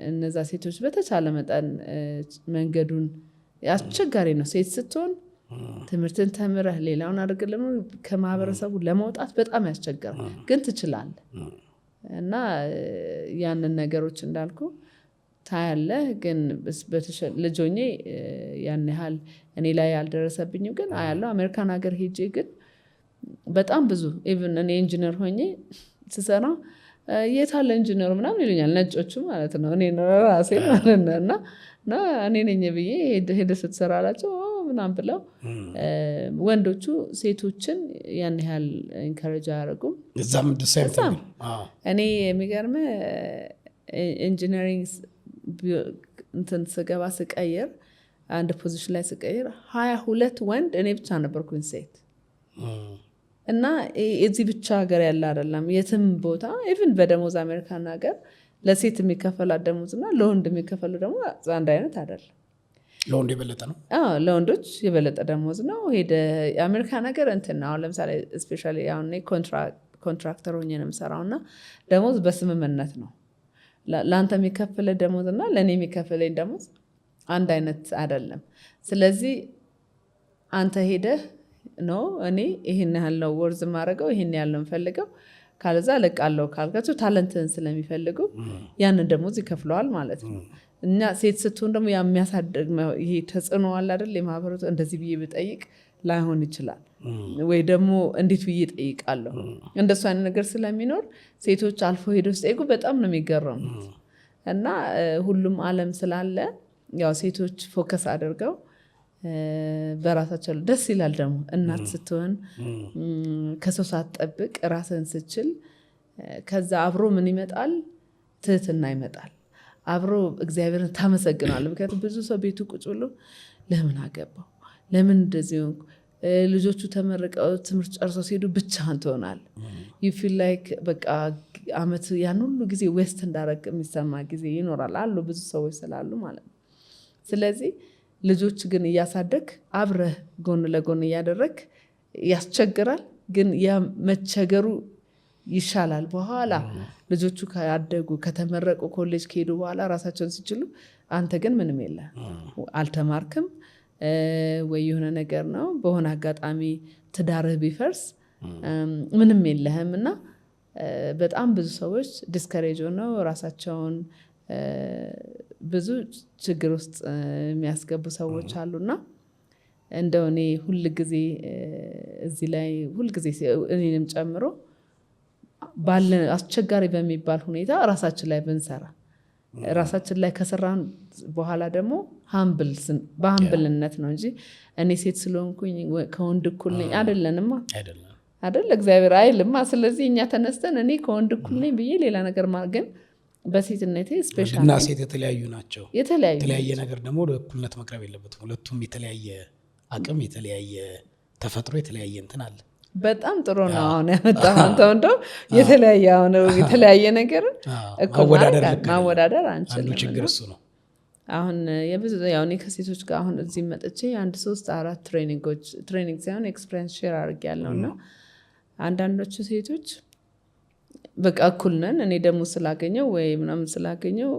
እነዛ ሴቶች በተቻለ መጠን መንገዱን አስቸጋሪ ነው። ሴት ስትሆን ትምህርትን ተምረህ ሌላውን አድርግልን ከማህበረሰቡ ለመውጣት በጣም ያስቸግራል፣ ግን ትችላለህ። እና ያንን ነገሮች እንዳልኩ ታያለህ። ግን ልጅ ሆኜ ያን ያህል እኔ ላይ ያልደረሰብኝም፣ ግን አያለሁ። አሜሪካን ሀገር ሄጄ ግን በጣም ብዙ ኢቭን እኔ ኢንጂነር ሆኜ ስሰራ የታለ ኢንጂነሩ ምናምን ይሉኛል፣ ነጮቹ ማለት ነው። እኔ ራሴ ማለት ነው እና እኔ ነኝ ብዬ ሄደ ስትሰራ አላቸው ምናምን ብለው ወንዶቹ ሴቶችን ያን ያህል ኢንካሬጅ አያደርጉም። እኔ የሚገርም ኢንጂነሪንግ እንትን ስገባ ስቀይር አንድ ፖዚሽን ላይ ስቀይር 22 ወንድ እኔ ብቻ ነበርኩኝ ሴት። እና እዚህ ብቻ ሀገር ያለ አይደለም፣ የትም ቦታ ኢቭን በደሞዝ አሜሪካን ሀገር ለሴት የሚከፈላት ደሞዝ እና ለወንድ የሚከፈሉ ደግሞ አንድ አይነት አይደለም። ለወንድ የበለጠ ነው። ለወንዶች የበለጠ ደሞዝ ነው። ሄደ የአሜሪካን ሀገር እንትን ነው። አሁን ለምሳሌ ስፔሻሊ አሁን ኮንትራክተር ሆኜ ነው የምሰራው እና ደሞዝ በስምምነት ነው። ለአንተ የሚከፍለ ደሞዝ እና ለእኔ የሚከፍለኝ ደሞዝ አንድ አይነት አይደለም። ስለዚህ አንተ ሄደህ ነው እኔ ይህን ያህል ነው ወርዝ ማድረገው ይህን ያህል ነው የምፈልገው ካለዛ ለቃለው ካልካቸው ታለንትን ስለሚፈልጉ ያንን ደሞዝ ይከፍለዋል ማለት ነው። እኛ ሴት ስትሆን ደግሞ የሚያሳድግ ይሄ ተጽዕኖ አለ አይደል? የማህበረቱ እንደዚህ ብዬ ብጠይቅ ላይሆን ይችላል ወይ ደግሞ እንዴት ብዬ ጠይቃለሁ። እንደሱ አይነት ነገር ስለሚኖር ሴቶች አልፎ ሄደው ሲጠይቁ በጣም ነው የሚገረሙት። እና ሁሉም ዓለም ስላለ ያው ሴቶች ፎከስ አድርገው በራሳቸው ደስ ይላል። ደግሞ እናት ስትሆን ከሰው ሳትጠብቅ ራስን ስችል ከዛ አብሮ ምን ይመጣል? ትህትና ይመጣል። አብሮ እግዚአብሔርን ታመሰግናለህ። ምክንያቱም ብዙ ሰው ቤቱ ቁጭ ብሎ ለምን አገባው ለምን እንደዚህ ልጆቹ ተመርቀው ትምህርት ጨርሰው ሲሄዱ ብቻህን ትሆናለህ። you feel like በቃ አመት ያን ሁሉ ጊዜ ዌስት እንዳረግ የሚሰማ ጊዜ ይኖራል አሉ ብዙ ሰዎች ስላሉ ማለት ነው። ስለዚህ ልጆች ግን እያሳደግ አብረህ ጎን ለጎን እያደረግ ያስቸግራል፣ ግን ያ መቸገሩ ይሻላል። በኋላ ልጆቹ ካደጉ ከተመረቁ ኮሌጅ ከሄዱ በኋላ ራሳቸውን ሲችሉ አንተ ግን ምንም የለ አልተማርክም ወይ የሆነ ነገር ነው በሆነ አጋጣሚ ትዳርህ ቢፈርስ ምንም የለህም እና በጣም ብዙ ሰዎች ዲስከሬጅ ሆነው ራሳቸውን ብዙ ችግር ውስጥ የሚያስገቡ ሰዎች አሉና እንደው እኔ ሁል ጊዜ እዚህ ላይ ሁል ጊዜ እኔንም ጨምሮ ባለ አስቸጋሪ በሚባል ሁኔታ ራሳችን ላይ ብንሰራ ራሳችን ላይ ከሰራን በኋላ ደግሞ በሀምብልነት ነው እንጂ እኔ ሴት ስለሆንኩኝ ከወንድ እኩል ነኝ አይደለንማ አይደል እግዚአብሔር አይልማ። ስለዚህ እኛ ተነስተን እኔ ከወንድ እኩል ነኝ ብዬ ሌላ ነገር ግን በሴትነቴ ስፔሻል እና ሴት የተለያዩ ናቸው። የተለያየ ነገር ደግሞ ወደ እኩልነት መቅረብ የለበትም። ሁለቱም የተለያየ አቅም፣ የተለያየ ተፈጥሮ፣ የተለያየ እንትን አለ። በጣም ጥሩ ነው አሁን ያመጣው አንተ እንደው የተለያየ ነው የተለያየ ነገር ማወዳደር አንችልም። አንዱ ችግር እሱ ነው። አሁን የብዙ ያው እኔ ከሴቶች ጋር አሁን እዚህ መጥቼ 1-3-4 ትሬኒንግ ሳይሆን ኤክስፒሪየንስ ሼር አድርጌያለሁና አንዳንዶቹ ሴቶች በቃ እኩል ነን እኔ ደግሞ ስላገኘው ወይ ምናምን ስላገኘው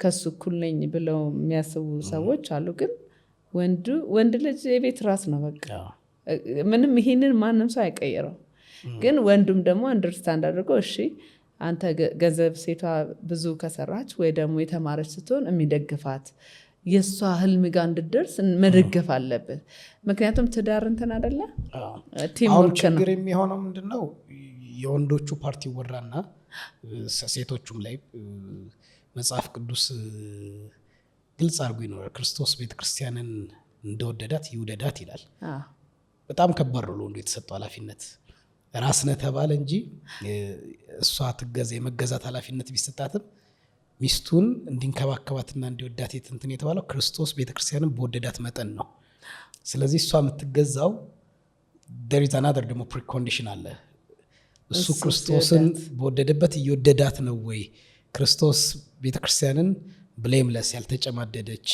ከሱ እኩል ነኝ ብለው የሚያስቡ ሰዎች አሉ። ግን ወንድ ልጅ የቤት ራስ ነው በቃ ምንም ይሄንን ማንም ሰው አይቀይረው። ግን ወንዱም ደግሞ አንደርስታንድ አድርጎ እሺ አንተ ገንዘብ ሴቷ ብዙ ከሰራች ወይ ደግሞ የተማረች ስትሆን የሚደግፋት የእሷ ህልም ጋር እንድደርስ መደገፍ አለበት። ምክንያቱም ትዳር እንትን አይደለ ቲም ወርክ ነው። ችግር የሚሆነው ምንድነው የወንዶቹ ፓርቲ ወራና ሴቶቹም ላይ መጽሐፍ ቅዱስ ግልጽ አድርጎ ይኖራል። ክርስቶስ ቤተክርስቲያንን እንደወደዳት ይውደዳት ይላል። በጣም ከባድ ነው ለወንዱ የተሰጠው ኃላፊነት። ራስነ ተባለ እንጂ እሷ ትገዛ የመገዛት ኃላፊነት ቢሰጣትም ሚስቱን እንዲንከባከባትና እንዲወዳት እንትን የተባለው ክርስቶስ ቤተክርስቲያንን በወደዳት መጠን ነው። ስለዚህ እሷ የምትገዛው there is another ደግሞ precondition አለ። እሱ ክርስቶስን በወደደበት እየወደዳት ነው ወይ? ክርስቶስ ቤተክርስቲያንን ብሌምለስ ያልተጨማደደች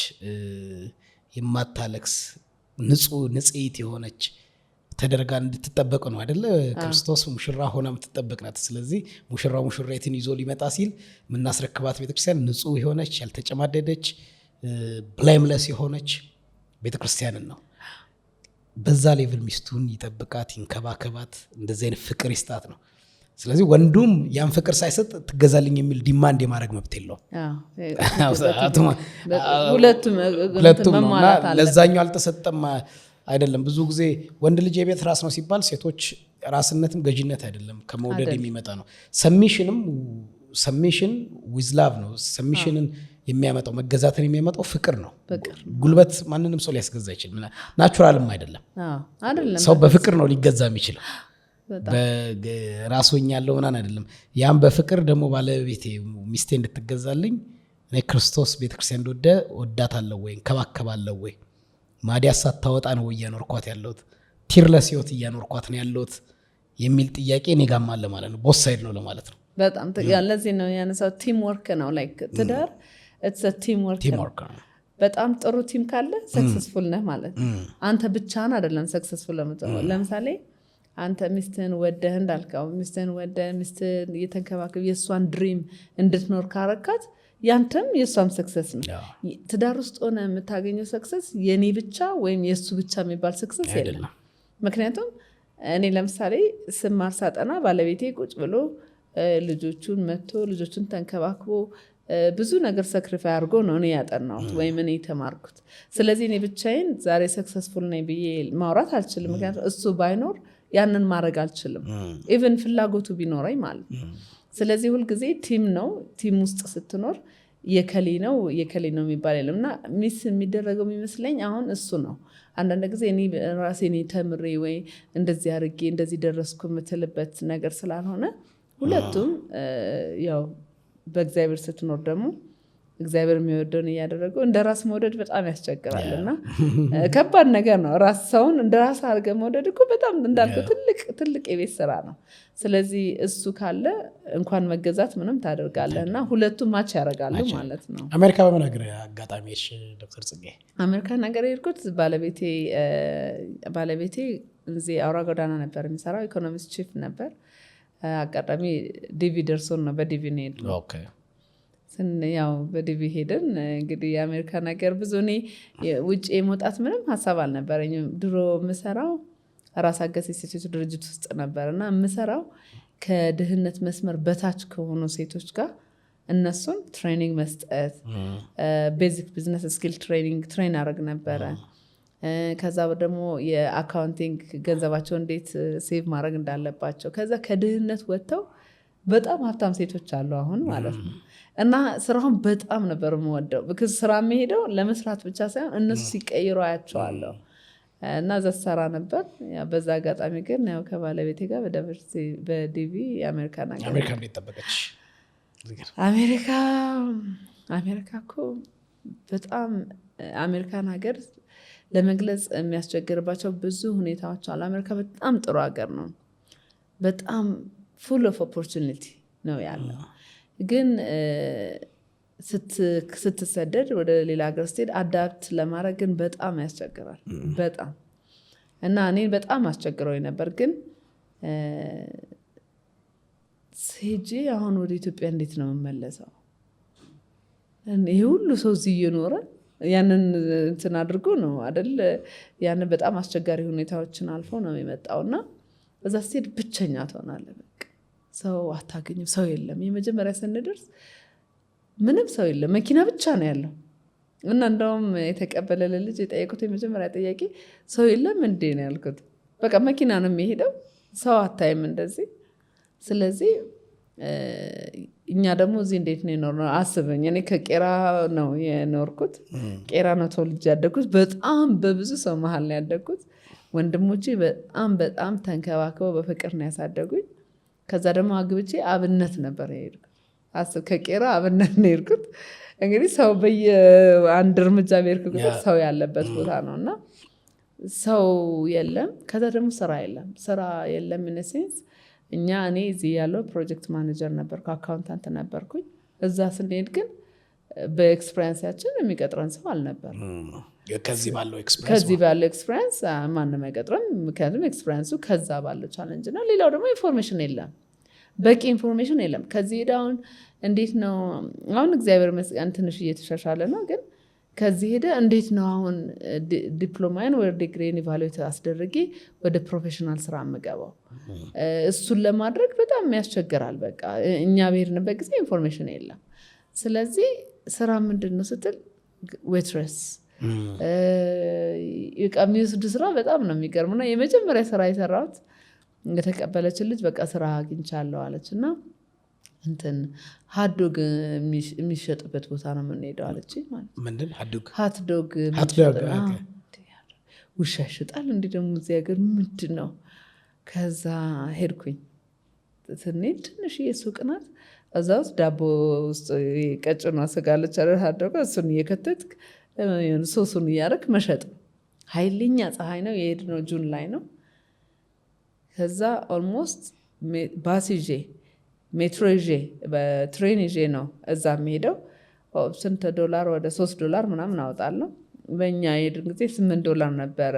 የማታለክስ ንጽሕት የሆነች ተደርጋ እንድትጠበቅ ነው አይደለ? ክርስቶስ ሙሽራ ሆና የምትጠበቅ ናት። ስለዚህ ሙሽራይትን ይዞ ሊመጣ ሲል የምናስረክባት ቤተክርስቲያን ንጹህ የሆነች ያልተጨማደደች ብሌምለስ የሆነች ቤተክርስቲያንን ነው። በዛ ሌቭል ሚስቱን ይጠብቃት፣ ይንከባከባት፣ እንደዚህ አይነት ፍቅር ይስጣት ነው። ስለዚህ ወንዱም ያን ፍቅር ሳይሰጥ ትገዛልኝ የሚል ዲማንድ የማድረግ መብት የለውም። ሁለቱም ነው። ለዛኛው አልተሰጠም አይደለም። ብዙ ጊዜ ወንድ ልጅ የቤት ራስ ነው ሲባል ሴቶች ራስነትም ገዥነት አይደለም ከመውደድ የሚመጣ ነው። ሰሚሽን ዊዝ ላቭ ነው። ሰሚሽንን የሚያመጣው መገዛትን የሚያመጣው ፍቅር ነው። ጉልበት ማንንም ሰው ሊያስገዛ አይችልም። ናቹራልም አይደለም። ሰው በፍቅር ነው ሊገዛ የሚችለው። በራስወኛ ያለው ምናን አይደለም። ያም በፍቅር ደግሞ ባለቤቴ ሚስቴ እንድትገዛልኝ እኔ ክርስቶስ ቤተክርስቲያን እንደወደ ወዳታለሁ ወይ እንከባከባለሁ ወይ ማዲያስ ሳታወጣ ነው እያኖርኳት ያለሁት ቲርለስ ህይወት እያኖርኳት ነው ያለሁት የሚል ጥያቄ እኔ ጋርም አለ ማለት ነው። ቦት ሳይድ ነው ለማለት ነው። በጣም ለዚህ ነው ያነሳው። ቲም ወርክ ነው። ላይክ ትዳር it's a team work ነው። በጣም ጥሩ ቲም ካለ ሰክሰስፉል ነህ ማለት ነው። አንተ ብቻህን አይደለም ሰክሰስፉል ለምትሆነው። ለምሳሌ አንተ ሚስትህን ወደህ እንዳልከው ሚስትህን ወደህ ሚስትህን እየተንከባከብ የእሷን ድሪም እንድትኖር ካረካት ያንተም የእሷም ሰክሰስ ነው። ትዳር ውስጥ ሆነ የምታገኘው ሰክሰስ የኔ ብቻ ወይም የእሱ ብቻ የሚባል ሰክሰስ የለም። ምክንያቱም እኔ ለምሳሌ ስማር ሳጠና ባለቤቴ ቁጭ ብሎ ልጆቹን መጥቶ ልጆቹን ተንከባክቦ ብዙ ነገር ሰክሪፋይ አድርጎ ነው እኔ ያጠናሁት ወይም እኔ የተማርኩት። ስለዚህ እኔ ብቻዬን ዛሬ ሰክሰስፉል ነኝ ብዬ ማውራት አልችልም። ምክንያቱም እሱ ባይኖር ያንን ማድረግ አልችልም፣ ኢቨን ፍላጎቱ ቢኖረኝ ማለት ነው። ስለዚህ ሁልጊዜ ቲም ነው። ቲም ውስጥ ስትኖር የከሌ ነው የሚባል የለም እና ሚስ የሚደረገው የሚመስለኝ አሁን እሱ ነው። አንዳንድ ጊዜ እኔ ራሴን ተምሬ ወይ እንደዚህ አድርጌ እንደዚህ ደረስኩ የምትልበት ነገር ስላልሆነ ሁለቱም ያው በእግዚአብሔር ስትኖር ደግሞ እግዚአብሔር የሚወደውን እያደረጉ እንደ ራስ መውደድ በጣም ያስቸግራል እና ከባድ ነገር ነው። ራስ ሰውን እንደ ራስ አድርገህ መውደድ እኮ በጣም እንዳልከው ትልቅ የቤት ስራ ነው። ስለዚህ እሱ ካለ እንኳን መገዛት ምንም ታደርጋለህ እና ሁለቱም ማች ያደርጋሉ ማለት ነው። አሜሪካ በምን ነገር አጋጣሚሽ ዶክተር ጽጌ? አሜሪካ ነገር የሄድኩት ባለቤቴ እዚህ አውራ ጎዳና ነበር የሚሰራው፣ ኢኮኖሚክስ ቺፍ ነበር። አጋጣሚ ዲቪ ደርሶን ነው በዲቪ ነው የሄድነው። ያው በዲቪ ሄድን። እንግዲህ የአሜሪካ ነገር ብዙ እኔ ውጭ የመውጣት ምንም ሀሳብ አልነበረኝም። ድሮ የምሰራው ራስ አገዝ የሴቶች ድርጅት ውስጥ ነበር እና የምሰራው ከድህነት መስመር በታች ከሆኑ ሴቶች ጋር እነሱን ትሬኒንግ መስጠት፣ ቤዚክ ቢዝነስ ስኪል ትሬን አደረግ ነበረ። ከዛ ደግሞ የአካውንቲንግ ገንዘባቸው እንዴት ሴቭ ማድረግ እንዳለባቸው። ከዛ ከድህነት ወጥተው በጣም ሀብታም ሴቶች አሉ አሁን ማለት ነው። እና ስራውን በጣም ነበር የምወደው። ብክዝ ስራ የሚሄደው ለመስራት ብቻ ሳይሆን እነሱ ሲቀይሩ አያቸዋለሁ እና እዛ ሰራ ነበር። በዛ አጋጣሚ ግን ያው ከባለቤቴ ጋር በዲቪ የአሜሪካ ነገር አሜሪካ እንዴት ጠበቀች? አሜሪካ እኮ በጣም አሜሪካን ሀገር ለመግለጽ የሚያስቸግርባቸው ብዙ ሁኔታዎች አሉ። አሜሪካ በጣም ጥሩ ሀገር ነው። በጣም ፉል ኦፍ ኦፖርቹኒቲ ነው ያለው። ግን ስትሰደድ ወደ ሌላ ሀገር ስትሄድ አዳፕት ለማድረግ ግን በጣም ያስቸግራል። በጣም እና እኔ በጣም አስቸግረው ነበር። ግን ሄጄ አሁን ወደ ኢትዮጵያ እንዴት ነው የምመለሰው? ይሄ ሁሉ ሰው እዚህ እየኖረ ያንን እንትን አድርጎ ነው አይደል? ያንን በጣም አስቸጋሪ ሁኔታዎችን አልፎ ነው የመጣውና እዛ ስትሄድ ብቸኛ ትሆናለህ። በቃ ሰው አታገኝም፣ ሰው የለም። የመጀመሪያ ስንደርስ ምንም ሰው የለም፣ መኪና ብቻ ነው ያለው። እና እንደውም የተቀበለ ልጅ የጠየቁት የመጀመሪያ ጥያቄ ሰው የለም እንዴ ነው ያልኩት። በቃ መኪና ነው የሚሄደው፣ ሰው አታይም እንደዚህ። ስለዚህ እኛ ደግሞ እዚህ እንዴት ነው የኖርነው? አስበኝ፣ እኔ ከቄራ ነው የኖርኩት። ቄራ ነው ተወልጄ ያደግኩት። በጣም በብዙ ሰው መሀል ነው ያደግኩት። ወንድሞቼ በጣም ተንከባክበው በፍቅር ነው ያሳደጉኝ። ከዛ ደግሞ አግብቼ አብነት ነበር የሄድኩት። አስብ፣ ከቄራ አብነት ነው የሄድኩት። እንግዲህ ሰው በየአንድ እርምጃ በሄድኩ ቁጥር ሰው ያለበት ቦታ ነው እና ሰው የለም። ከዛ ደግሞ ስራ የለም ኢነሴንስ እኔ እዚህ ያለው ፕሮጀክት ማኔጀር ነበርኩ፣ አካውንታንት ነበርኩኝ። እዛ ስንሄድ ግን በኤክስፔሪንሳችን የሚቀጥረን ሰው አልነበር። ከዚህ ባለው ኤክስፔሪንስ ማንም አይቀጥረን፣ ምክንያቱም ኤክስፔሪንሱ ከዛ ባለው ቻለንጅ ነው። ሌላው ደግሞ ኢንፎርሜሽን የለም፣ በቂ ኢንፎርሜሽን የለም። ከዚህ ሄደ አሁን እንዴት ነው አሁን እግዚአብሔር ይመስገን ትንሽ እየተሻሻለ ነው። ግን ከዚህ ሄደ እንዴት ነው አሁን ዲፕሎማን ወደ ዲግሪን ኢቫሉዌት አስደርጌ ወደ ፕሮፌሽናል ስራ የምገባው? እሱን ለማድረግ በጣም ያስቸግራል። በቃ እኛ ብሄድንበት ጊዜ ኢንፎርሜሽን የለም። ስለዚህ ስራ ምንድን ነው ስትል ዌትረስ የሚወስድ ስራ በጣም ነው የሚገርምና የመጀመሪያ ስራ የሰራሁት የተቀበለችን ልጅ በቃ ስራ አግኝቻለሁ አለች እና እንትን ሀትዶግ የሚሸጥበት ቦታ ነው የምንሄደው አለች። ሀትዶግ ውሻ ይሸጣል እንዲህ ደግሞ እዚህ ሀገር ምንድን ነው? ከዛ ሄድኩኝ። ስንሄድ ትንሽዬ ሱቅ ናት። እዛ ውስጥ ዳቦ ውስጥ ቀጭኗ ስጋለች ሀትዶግ፣ እሱን እየከተትክ ሶሱን እያደረክ መሸጥ ነው። ኃይለኛ ፀሐይ ነው የሄድነው፣ ጁን ላይ ነው። ከዛ ኦልሞስት ባስ ይዤ ሜትሮ ይዤ በትሬን ይዤ ነው እዛ የሚሄደው። ስንት ዶላር? ወደ $3 ምናምን አወጣለሁ። በእኛ የሄድን ጊዜ $8 ነበረ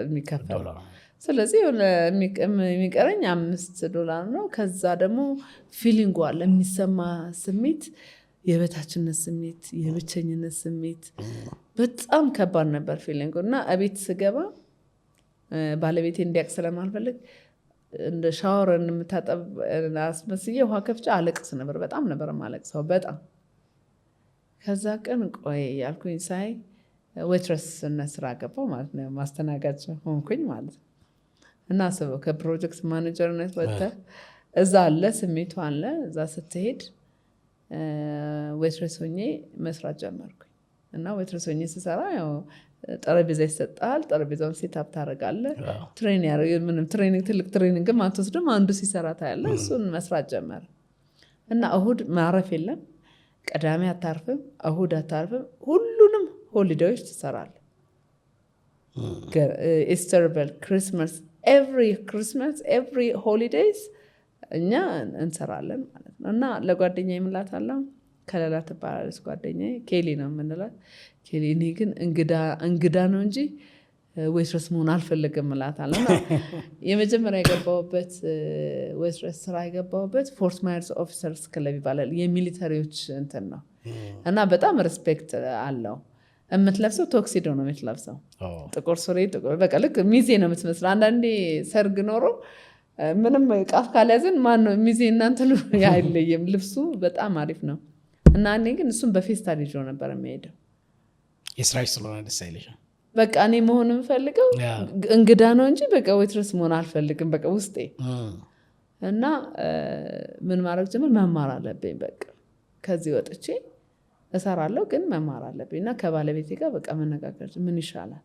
የሚከፈለው። ስለዚህ የሚቀረኝ $5 ነው። ከዛ ደግሞ ፊሊንጉ አለ፣ የሚሰማ ስሜት፣ የበታችነት ስሜት፣ የብቸኝነት ስሜት በጣም ከባድ ነበር ፊሊንጉ። እና እቤት ስገባ ባለቤቴ እንዲያውቅ ስለማልፈልግ እንደ ሻወር የምታጠብ አስመስዬ ውሃ ከፍቼ አለቅስ ነበር። በጣም ነበር ማለቅሰው በጣም። ከዛ ቀን ቆይ ያልኩኝ ሳይ ዌትረስነት ስራ ገባሁ ማለት ነው፣ ማስተናጋጅ ሆንኩኝ ማለት ነው። እና አስበው ከፕሮጀክት ማኔጀርነት ወጥተህ እዛ አለ ስሜቱ አለ። እዛ ስትሄድ ዌትረስ ሆኜ መስራት ጀመርኩኝ። እና ዌትረስ ሆኜ ስሰራ ያው ጠረጴዛ ይሰጣል። ጠረጴዛውን ሴታፕ ታደርጋለህ። ትሬኒንግ ትልቅ ትሬኒንግም አትወስድም፣ አንዱ ሲሰራ ታያለህ። እሱን መስራት ጀመረ እና እሁድ ማረፍ የለም። ቅዳሜ አታርፍም፣ እሁድ አታርፍም። ሁሉንም ሆሊዴዎች ትሰራለህ። ኢስተር በል ክሪስማስ፣ ኤቭሪ ሆሊዴይስ እኛ እንሰራለን ማለት ነው። እና ለጓደኛ የምላታለሁ ከለላ ትባላለች ጓደኛዬ፣ ኬሊ ነው የምንላት። ኬሊ እኔ ግን እንግዳ ነው እንጂ ዌትረስ መሆን አልፈለግም እላታለሁ። እና የመጀመሪያ የገባሁበት ዌትረስ ስራ የገባሁበት ፎርት ማየርስ ኦፊሰርስ ክለብ ይባላል። የሚሊተሪዎች እንትን ነው እና በጣም ሪስፔክት አለው። የምትለብሰው ቶክሲዶ ነው የምትለብሰው፣ ጥቁር ሱሪ፣ ጥቁር በቃ ልክ ሚዜ ነው የምትመስለው። አንዳንዴ ሰርግ ኖሮ ምንም ቃፍ ካልያዝን ማን ነው ሚዜ እናንተ አይለየም። ልብሱ በጣም አሪፍ ነው እና እኔ ግን እሱም በፌስታል ይዞ ነበር የሚሄደው። የስራሽ ስለሆነ ደስ አይልሽም? በቃ እኔ መሆን የምፈልገው እንግዳ ነው እንጂ በቃ ዌትረስ መሆን አልፈልግም በቃ ውስጤ። እና ምን ማድረግ ጀመር፣ መማር አለብኝ። በቃ ከዚህ ወጥቼ እሰራለሁ ግን መማር አለብኝ። እና ከባለቤቴ ጋር በቃ መነጋገር ምን ይሻላል፣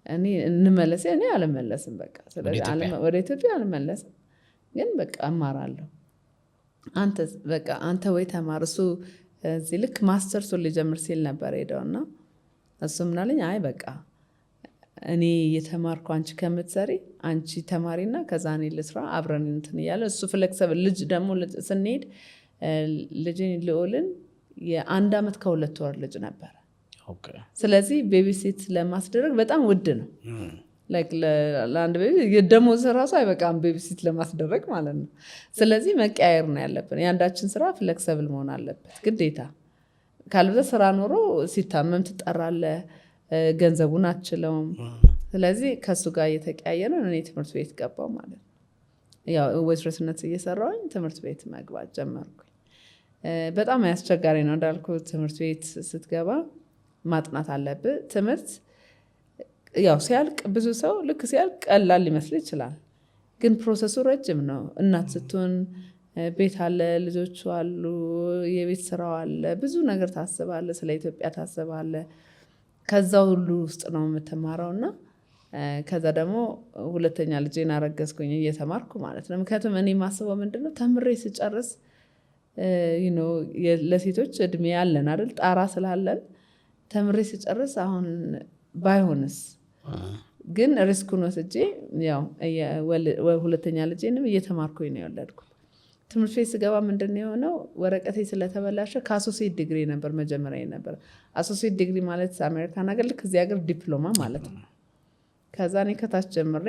እኔ እንመለስ፣ እኔ አልመለስም በቃ ስለዚህ ወደ ኢትዮጵያ አልመለስም፣ ግን በቃ እማራለሁ። አንተ ወይ ተማር። እሱ እዚህ ልክ ማስተርሱን ሊጀምር ሲል ነበር ሄደውና እሱ ምናለኝ፣ አይ በቃ እኔ የተማርኩ አንቺ ከምትሰሪ አንቺ ተማሪና ከዛ እኔ ልስራ አብረን እንትን እያለ እሱ ፍሌክሰብል ልጅ ደግሞ ስንሄድ ልጅን ልኦልን የ1 ዓመት ከ2 ወር ልጅ ነበረ። ስለዚህ ቤቢሲት ለማስደረግ በጣም ውድ ነው። ለአንድ ቤቢ ደሞዝ ራሱ አይበቃም ቤቢሲት ለማስደረግ ማለት ነው። ስለዚህ መቀያየር ነው ያለብን። የአንዳችን ስራ ፍሌክሰብል መሆን አለበት ግዴታ። ካልበዛ ስራ ኖሮ ሲታመም ትጠራለህ፣ ገንዘቡን አትችለውም። ስለዚህ ከሱ ጋር እየተቀያየርን እኔ ትምህርት ቤት ገባው ማለት ነው። ያው ዌትረስነት እየሰራሁኝ ትምህርት ቤት መግባት ጀመርኩኝ። በጣም አስቸጋሪ ነው እንዳልኩ። ትምህርት ቤት ስትገባ ማጥናት አለብህ። ትምህርት ያው ሲያልቅ ብዙ ሰው ልክ ሲያልቅ ቀላል ሊመስል ይችላል፣ ግን ፕሮሰሱ ረጅም ነው። እናት ስትሆን ቤት አለ፣ ልጆቹ አሉ፣ የቤት ስራው አለ፣ ብዙ ነገር ታስባለ፣ ስለ ኢትዮጵያ ታስባለ። ከዛ ሁሉ ውስጥ ነው የምትማረው። እና ከዛ ደግሞ ሁለተኛ ልጄን አረገዝኩኝ እየተማርኩ ማለት ነው። ምክንያቱም እኔ ማስበው ምንድነው ተምሬ ስጨርስ ለሴቶች እድሜ ያለን አይደል ጣራ ስላለን ተምሬ ስጨርስ አሁን ባይሆንስ፣ ግን ሪስኩን ወስጄ ያው ሁለተኛ ልጄንም እየተማርኩኝ ነው የወለድኩ። ትምህርት ቤት ስገባ ምንድን ነው የሆነው፣ ወረቀቴ ስለተበላሸ ከአሶሴት ዲግሪ ነበር መጀመሪያ ነበር። አሶሴት ዲግሪ ማለት አሜሪካን ሀገር ልክ እዚህ ሀገር ዲፕሎማ ማለት ነው። ከዛ እኔ ከታች ጀምሬ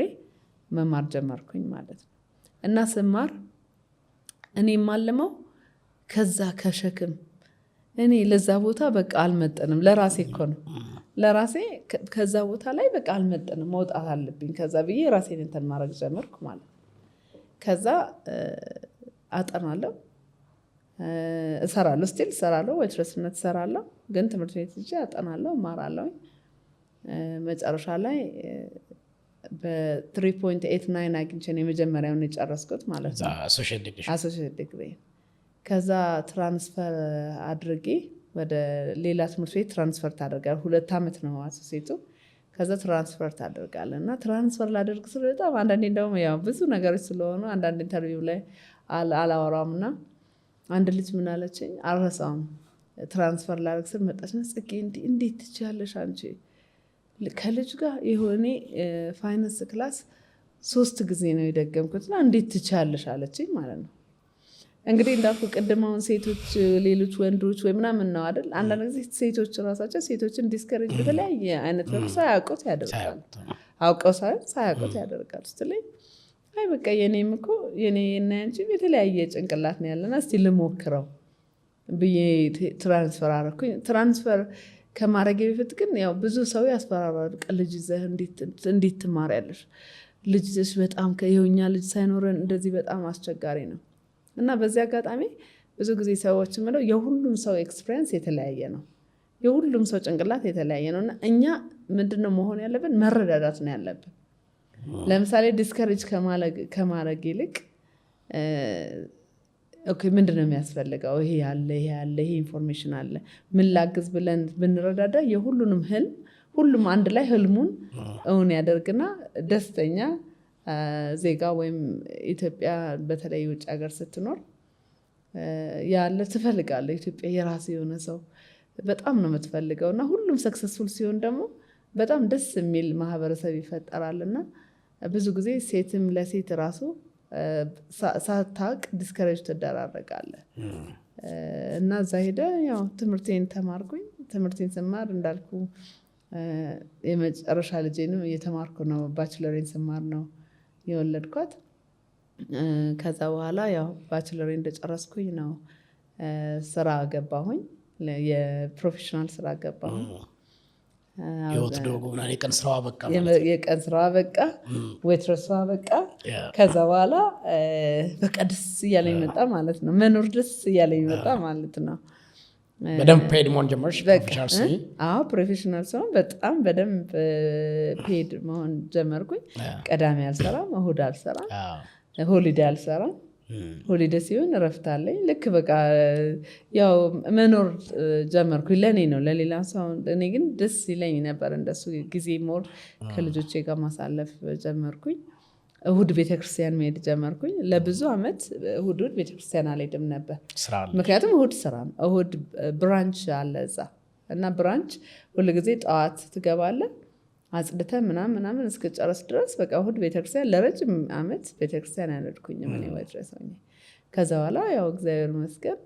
መማር ጀመርኩኝ ማለት ነው። እና ስማር እኔ የማልመው ከዛ ከሸክም እኔ ለዛ ቦታ በቃ አልመጠንም። ለራሴ እኮ ነው ለራሴ ከዛ ቦታ ላይ በቃ አልመጠንም፣ መውጣት አለብኝ ከዛ ብዬ ራሴን እንትን ማድረግ ጀመርኩ ማለት ነው። ከዛ አጠናለሁ፣ እሰራለሁ፣ ስቲል እሰራለሁ፣ ዌትረስነት እሰራለሁ፣ ግን ትምህርት ቤት ሄጄ አጠናለሁ፣ እማራለሁ። መጨረሻ ላይ በ3.89 አግኝቼ ነው የመጀመሪያውን የጨረስኩት ማለት ነው፣ አሶሺየት ዲግሪ። ከዛ ትራንስፈር አድርጌ ወደ ሌላ ትምህርት ቤት ትራንስፈር ታደርጋለህ። 2 ዓመት ነው አሶሲየቱ። ከዛ ትራንስፈር ታደርጋለህ። እና ትራንስፈር ላደርግ ስለ በጣም አንዳንዴ እንደውም ያው ብዙ ነገሮች ስለሆኑ አንዳንድ ኢንተርቪው ላይ አላወራም። እና አንድ ልጅ ምን አለችኝ አልረሳውም። ትራንስፈር ላደርግ ስል መጣችና ጽጌ እንዴት ትችያለሽ አንቺ ከልጅ ጋር የሆነ ፋይናንስ ክላስ 3 ጊዜ ነው የደገምኩትና እንዴት ትችያለሽ አለችኝ ማለት ነው። እንግዲህ እንዳልኩ ቅድማውን ሴቶች ሌሎች ወንዶች ወይ ምናምን ነው አይደል? አንዳንድ ጊዜ ሴቶች ራሳቸው ሴቶችን ዲስከሬጅ በተለያየ አይነት መልኩ ሳያውቁት ያደርጋሉ። አውቀው ሳያውቁት ያደርጋሉ ስትለኝ አይ በቃ የኔም እኮ የኔ እና ያንቺ የተለያየ ጭንቅላት ነው ያለና እስቲ ልሞክረው ብዬ ትራንስፈር አደረኩኝ። ትራንስፈር ከማድረጌ በፊት ግን ያው ብዙ ሰው ያስፈራራል። ልጅ ይዘህ እንዴት ትማሪያለሽ? ልጅ ይዘሽ በጣም የኛ ልጅ ሳይኖረን እንደዚህ በጣም አስቸጋሪ ነው። እና በዚህ አጋጣሚ ብዙ ጊዜ ሰዎች ምለው የሁሉም ሰው ኤክስፒሪየንስ የተለያየ ነው፣ የሁሉም ሰው ጭንቅላት የተለያየ ነው። እና እኛ ምንድነው መሆን ያለብን መረዳዳት ነው ያለብን። ለምሳሌ ዲስከሬጅ ከማድረግ ይልቅ ኦኬ ምንድነው የሚያስፈልገው፣ ይሄ ያለ ይሄ ኢንፎርሜሽን አለ ምን ላግዝ ብለን ብንረዳዳ የሁሉንም ህልም ሁሉም አንድ ላይ ህልሙን እውን ያደርግና ደስተኛ ዜጋ ወይም ኢትዮጵያ በተለይ ውጭ ሀገር ስትኖር ያለ ትፈልጋለህ። ኢትዮጵያ የራስ የሆነ ሰው በጣም ነው የምትፈልገው እና ሁሉም ሰክሰስፉል ሲሆን ደግሞ በጣም ደስ የሚል ማህበረሰብ ይፈጠራልና ብዙ ጊዜ ሴትም ለሴት ራሱ ሳታውቅ ዲስከሬጅ ትደራረጋለህ እና እዛ ሄደ ያው ትምህርቴን ተማርኩኝ። ትምህርቴን ስማር እንዳልኩ የመጨረሻ ልጄንም እየተማርኩ ነው። ባችለሬን ስማር ነው የወለድኳት። ከዛ በኋላ ያው ባችለሬን እንደጨረስኩኝ ነው ስራ ገባሁኝ። የፕሮፌሽናል ስራ ገባሁኝ። ህይወት ደጎና የቀን ስራዋ በቃ የቀን ስራዋ በቃ ዌትረሷ በቃ ከዛ በኋላ በቃ ደስ እያለኝ መጣ ማለት ነው። መኖር ደስ እያለኝ መጣ ማለት ነው። በደንብ ፔድ መሆን ጀመርሽ? ፕሮፌሽናል ሲሆን በጣም በደንብ ፔድ መሆን ጀመርኩኝ። ቀዳሚ አልሰራም፣ እሁድ አልሰራም፣ ሆሊዴ አልሰራም። ሆሊዴ ሲሆን እረፍት አለኝ። ልክ በቃ ያው መኖር ጀመርኩኝ። ለእኔ ነው ለሌላ ሰው እኔ ግን ደስ ይለኝ ነበር እንደሱ ጊዜ ሞር ከልጆቼ ጋር ማሳለፍ ጀመርኩኝ። እሁድ ቤተክርስቲያን መሄድ ጀመርኩኝ። ለብዙ አመት እሁድ ቤተክርስቲያን አልሄድም ነበር፣ ምክንያቱም እሁድ ስራ ነው። እሁድ ብራንች አለ እዛ እና ብራንች ሁልጊዜ ጠዋት ትገባለህ አጽድተህ ምናምን እስክጨረስ ድረስ በቃ እሁድ ቤተክርስቲያን ለረጅም አመት ቤተክርስቲያን ያልሄድኩኝ ምን ይወድረስ ነው። ከዛ በኋላ ያው እግዚአብሔር ይመስገን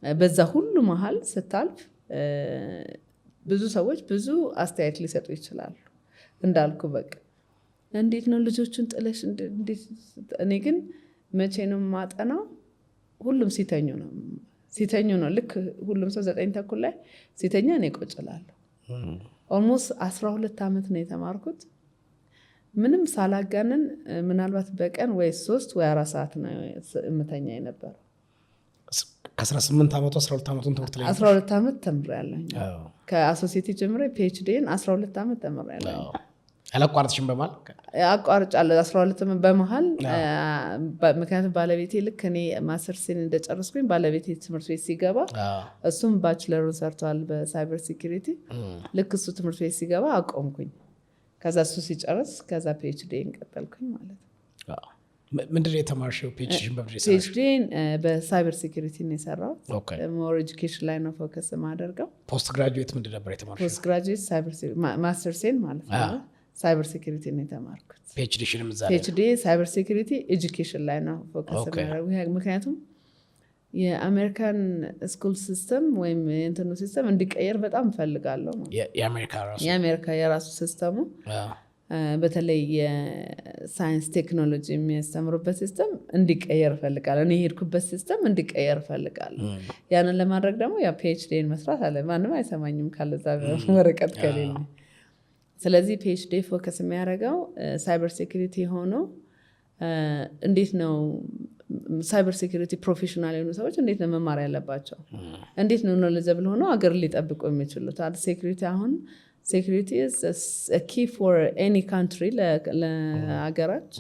በዛ ሁሉ መሀል ስታልፍ ብዙ ሰዎች ብዙ አስተያየት ሊሰጡ ይችላሉ። እንዳልኩ በቃ እንዴት ነው ልጆቹን ጥለሽ እንዴት? እኔ ግን መቼ ነው ማጠናው? ሁሉም ሲተኙ ነው ልክ ሁሉም ሰው 9:30 ላይ ሲተኛ እኔ ቁጭ እላለሁ። ኦልሞስት 12 አመት ነው የተማርኩት። ምንም ሳላጋንን ምናልባት በቀን ወይ 3 ወይ 4 ሰዓት ነው የምተኛ የነበረው። ከ18 አመቱ 12 አመቱን ትምህርት ላይ 12 አመት ተምሬያለሁ። ከአሶሲኤቲ ጀምሬ ፒኤችዲን 12 አመት ተምሬያለሁ። አላቋርጥሽም? በመሃል አቋርጫለሁ 12 በመሃል። ምክንያቱም ባለቤቴ ልክ እኔ ማስተርሴን እንደጨረስኩኝ ባለቤቴ ትምህርት ቤት ሲገባ እሱም ባችለሩን ሰርቷል በሳይበር ሴኩሪቲ። ልክ እሱ ትምህርት ቤት ሲገባ አቆምኩኝ። ከዛ እሱ ሲጨርስ ከዛ ፒኤችዲን ቀጠልኩኝ ማለት ነው። ምንድን ነው የተማርሽው? ፒኤችዲን በሳይበር ሴኩሪቲ ነው የሰራሁት። ሞር ኤጁኬሽን ላይ ነው ፎከስ የማደርገው። ፖስት ግራጁዌት ምንድን ነበር የተማርሽው? ፖስት ግራጁዌት ሳይበር ማስተርሴን ማለት ነው ሳይበር ሴኩሪቲ ነው የተማርኩት። ፒኤችዲ ሳይበር ሴኩሪቲ ኤጁኬሽን ላይ ነው ፎከስ የማደርገው። ምክንያቱም የአሜሪካን ስኩል ሲስተም ወይም የእንትኑ ሲስተም እንዲቀየር በጣም እፈልጋለሁ። የአሜሪካ የራሱ ሲስተሙ በተለይ የሳይንስ ቴክኖሎጂ የሚያስተምሩበት ሲስተም እንዲቀየር እፈልጋለሁ። እኔ የሄድኩበት ሲስተም እንዲቀየር እፈልጋለሁ። ያንን ለማድረግ ደግሞ ያ ፒኤችዲን መስራት አለ። ማንም አይሰማኝም ካለዛ ወረቀት ከሌለ። ስለዚህ ፒኤችዲ ፎከስ የሚያደርገው ሳይበር ሴኩሪቲ ሆኖ እንዴት ነው ሳይበር ሴኩሪቲ ፕሮፌሽናል የሆኑ ሰዎች እንዴት ነው መማር ያለባቸው፣ እንዴት ነው ኖሌጀብል ሆኖ አገር ሊጠብቁ የሚችሉት። ሴኩሪቲ አሁን ሴኩሪቲ is a key for any country ለሀገራች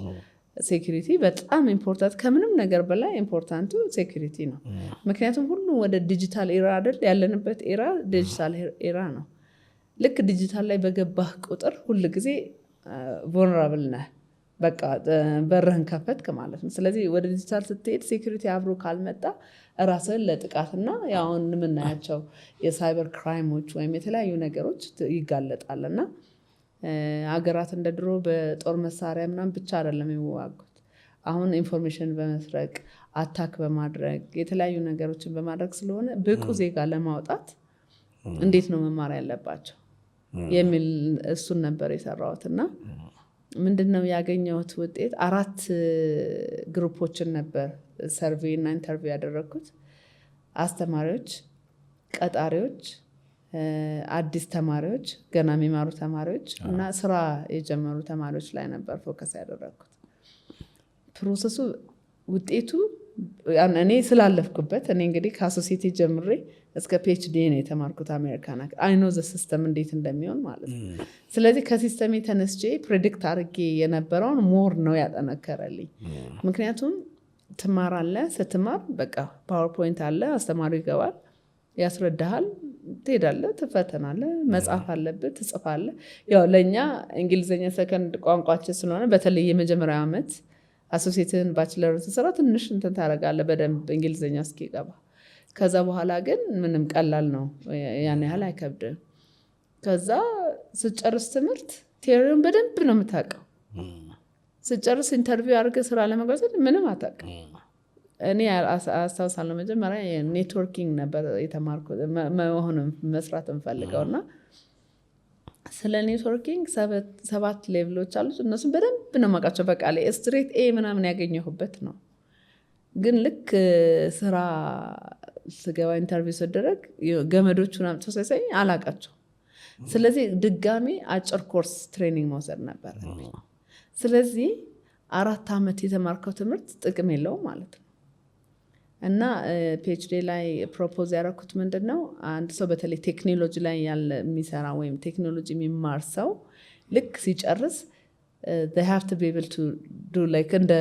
ሴኩሪቲ በጣም ኢምፖርታንት፣ ከምንም ነገር በላይ ኢምፖርታንቱ ሴኩሪቲ ነው። ምክንያቱም ሁሉ ወደ ዲጂታል ኤራ አይደል ያለንበት፣ ኤራ ዲጂታል ኤራ ነው። ልክ ዲጂታል ላይ በገባህ ቁጥር ሁል ጊዜ ቮልነራብል ነህ፣ በቃ በርህን ከፈትክ ማለት ነው። ስለዚህ ወደ ዲጂታል ስትሄድ ሴኩሪቲ አብሮ ካልመጣ ራስህን ለጥቃትና ያውን የምናያቸው የሳይበር ክራይሞች ወይም የተለያዩ ነገሮች ይጋለጣል። እና ሀገራት እንደ ድሮ በጦር መሳሪያ ምናምን ብቻ አይደለም የሚዋጉት። አሁን ኢንፎርሜሽን በመስረቅ አታክ በማድረግ የተለያዩ ነገሮችን በማድረግ ስለሆነ ብቁ ዜጋ ለማውጣት እንዴት ነው መማር ያለባቸው የሚል እሱን ነበር የሰራሁት። እና ምንድነው ያገኘሁት ውጤት? 4 ግሩፖችን ነበር ሰርቬይ እና ኢንተርቪው ያደረግኩት። አስተማሪዎች፣ ቀጣሪዎች፣ አዲስ ተማሪዎች፣ ገና የሚማሩ ተማሪዎች እና ስራ የጀመሩ ተማሪዎች ላይ ነበር ፎከስ ያደረግኩት። ፕሮሰሱ ውጤቱ እኔ ስላለፍኩበት እኔ እንግዲህ ከአሶሲኤቲ ጀምሬ እስከ ፒኤችዲ ነው የተማርኩት አሜሪካን ሀገር። አይ ኖ ዘ ሲስተም እንዴት እንደሚሆን ማለት ነው። ስለዚህ ከሲስተሜ ተነስቼ ፕሬዲክት አድርጌ የነበረውን ሞር ነው ያጠነከረልኝ። ምክንያቱም ትማራለህ፣ ስትማር በቃ ፓወርፖይንት አለ፣ አስተማሪው ይገባል፣ ያስረዳሃል፣ ትሄዳለህ፣ ትፈተናለህ፣ መጻፍ አለብህ፣ ትጽፋለህ። ያው ለእኛ እንግሊዝኛ ሰከንድ ቋንቋችን ስለሆነ በተለይ የመጀመሪያ ዓመት አሶሲየትን ባችለር ስትሰራ ትንሽ እንትን ታደርጋለህ በደንብ እንግሊዝኛ እስኪገባ። ከዛ በኋላ ግን ምንም ቀላል ነው፣ ያን ያህል አይከብድም። ከዛ ስጨርስ ትምህርት ቴዎሪውን በደንብ ነው የምታውቀው። ስጨርስ ኢንተርቪው አድርገህ ስራ ለመግባት ምንም አታውቅም። እኔ አስታውሳለሁ መጀመሪያ ኔትወርኪንግ ነበር የተማርኩት መሆንም መስራት እንፈልገው እና ስለ ኔትወርኪንግ 7 ሌቭሎች አሉት። እነሱም በደንብ ነው የማውቃቸው። በቃ ላይ ስትሬት ኤ ምናምን ያገኘሁበት ነው። ግን ልክ ስራ ስገባ ኢንተርቪው ስደረግ ገመዶቹን አምጥቶ ሳይሰኝ አላውቃቸው። ስለዚህ ድጋሚ አጭር ኮርስ ትሬኒንግ መውሰድ ነበር። ስለዚህ 4 ዓመት የተማርከው ትምህርት ጥቅም የለውም ማለት ነው። እና ፒኤችዲ ላይ ፕሮፖዝ ያደረኩት ምንድን ነው፣ አንድ ሰው በተለይ ቴክኖሎጂ ላይ ያለ የሚሰራ ወይም ቴክኖሎጂ የሚማር ሰው ልክ ሲጨርስ they have to be able to do like እንደ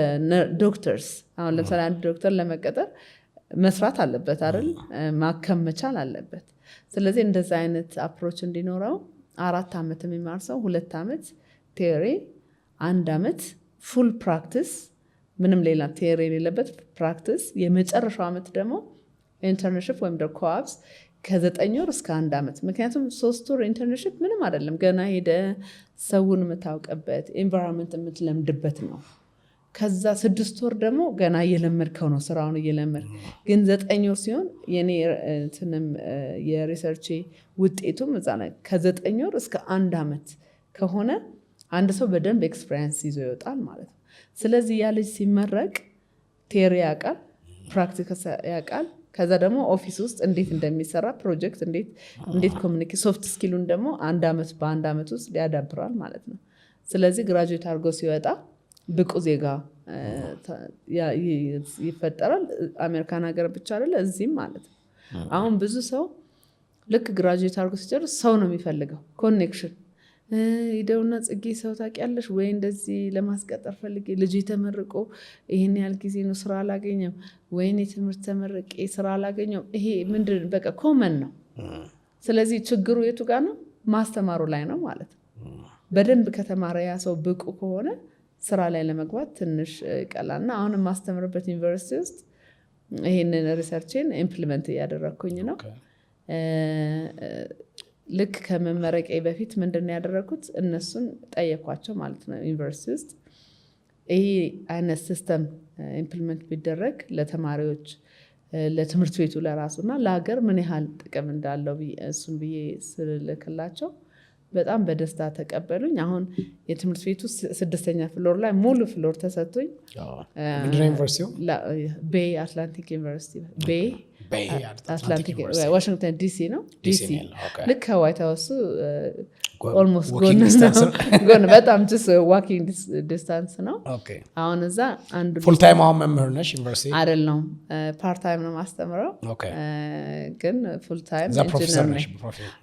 ዶክተርስ። አሁን ለምሳሌ አንድ ዶክተር ለመቀጠር መስራት አለበት አይደል፣ ማከም መቻል አለበት። ስለዚህ እንደዛ አይነት አፕሮች እንዲኖረው 4 ዓመት የሚማር ሰው 2 ዓመት ቴዎሪ፣ 1 ዓመት ፉል ፕራክቲስ፣ ምንም ሌላ ቴዎሪ የሌለበት ፕራክቲስ፣ የመጨረሻው ዓመት ደግሞ ኢንተርንሺፕ ወይም ደግሞ ኮአፕስ ከ9 ወር እስከ 1 ዓመት። ምክንያቱም 3 ወር ኢንተርንሺፕ ምንም አይደለም፣ ገና ሄደ ሰውን የምታውቅበት ኤንቫይሮንመንት የምትለምድበት ነው። ከዛ 6 ወር ደግሞ ገና እየለመድከው ነው ስራውን እየለመድ። ግን 9 ወር ሲሆን የኔ የሪሰርች ውጤቱም እዛ ላይ ከ9 ወር እስከ 1 ዓመት ከሆነ አንድ ሰው በደንብ ኤክስፔሪንስ ይዞ ይወጣል ማለት ነው። ስለዚህ ያ ልጅ ሲመረቅ ቴዎሪ ያውቃል፣ ፕራክቲካል ያውቃል። ከዛ ደግሞ ኦፊስ ውስጥ እንዴት እንደሚሰራ ፕሮጀክት እንዴት ኮሚኒኬት ሶፍት ስኪሉን ደግሞ በ1 ዓመት ውስጥ ያዳብራል ማለት ነው። ስለዚህ ግራጁዌት አድርጎ ሲወጣ ብቁ ዜጋ ይፈጠራል። አሜሪካን ሀገር ብቻ አይደለ እዚህም ማለት ነው። አሁን ብዙ ሰው ልክ ግራጁዌት አድርጎ ሲጨርስ ሰው ነው የሚፈልገው፣ ኮኔክሽን ይደውና ጽጌ ሰው ታውቂያለሽ ወይ እንደዚህ ለማስቀጠር ፈልጌ ልጅ ተመርቆ ይሄን ያህል ጊዜ ነው ስራ አላገኘም፣ ወይኔ ትምህርት ተመርቄ ስራ አላገኘም። ይሄ ምንድን በቃ ኮመን ነው። ስለዚህ ችግሩ የቱ ጋር ነው? ማስተማሩ ላይ ነው ማለት ነው። በደንብ ከተማረ ያ ሰው ብቁ ከሆነ ስራ ላይ ለመግባት ትንሽ ቀላልና አሁን የማስተምርበት ዩኒቨርሲቲ ውስጥ ይሄንን ሪሰርችን ኢምፕሊመንት እያደረግኩኝ ነው። ልክ ከመመረቂያ በፊት ምንድነው ያደረኩት? እነሱን ጠየኳቸው ማለት ነው። ዩኒቨርሲቲ ውስጥ ይሄ አይነት ሲስተም ኢምፕሊመንት ቢደረግ ለተማሪዎች፣ ለትምህርት ቤቱ ለራሱና ለሀገር ምን ያህል ጥቅም እንዳለው እሱን ብዬ ስልክላቸው በጣም በደስታ ተቀበሉኝ። አሁን የትምህርት ቤቱ 6ኛ ፍሎር ላይ ሙሉ ፍሎር ተሰጥቶኝ ቤይ አትላንቲክ ዩኒቨርሲቲ ቤይ አትላንቲክ ዋሽንግተን ዲሲ ነው። ዲሲ ልክ ከዋይት ሀውስ ኦልሞስት ጎን በጣም ጅስ ዋኪንግ ዲስታንስ ነው። አሁን እዛ አንዱ ፉል ታይም አሁን መምህር ነሽ ዩኒቨርሲቲ? አይደለም ፓርት ታይም ነው ማስተምረው፣ ግን ፉል ታይም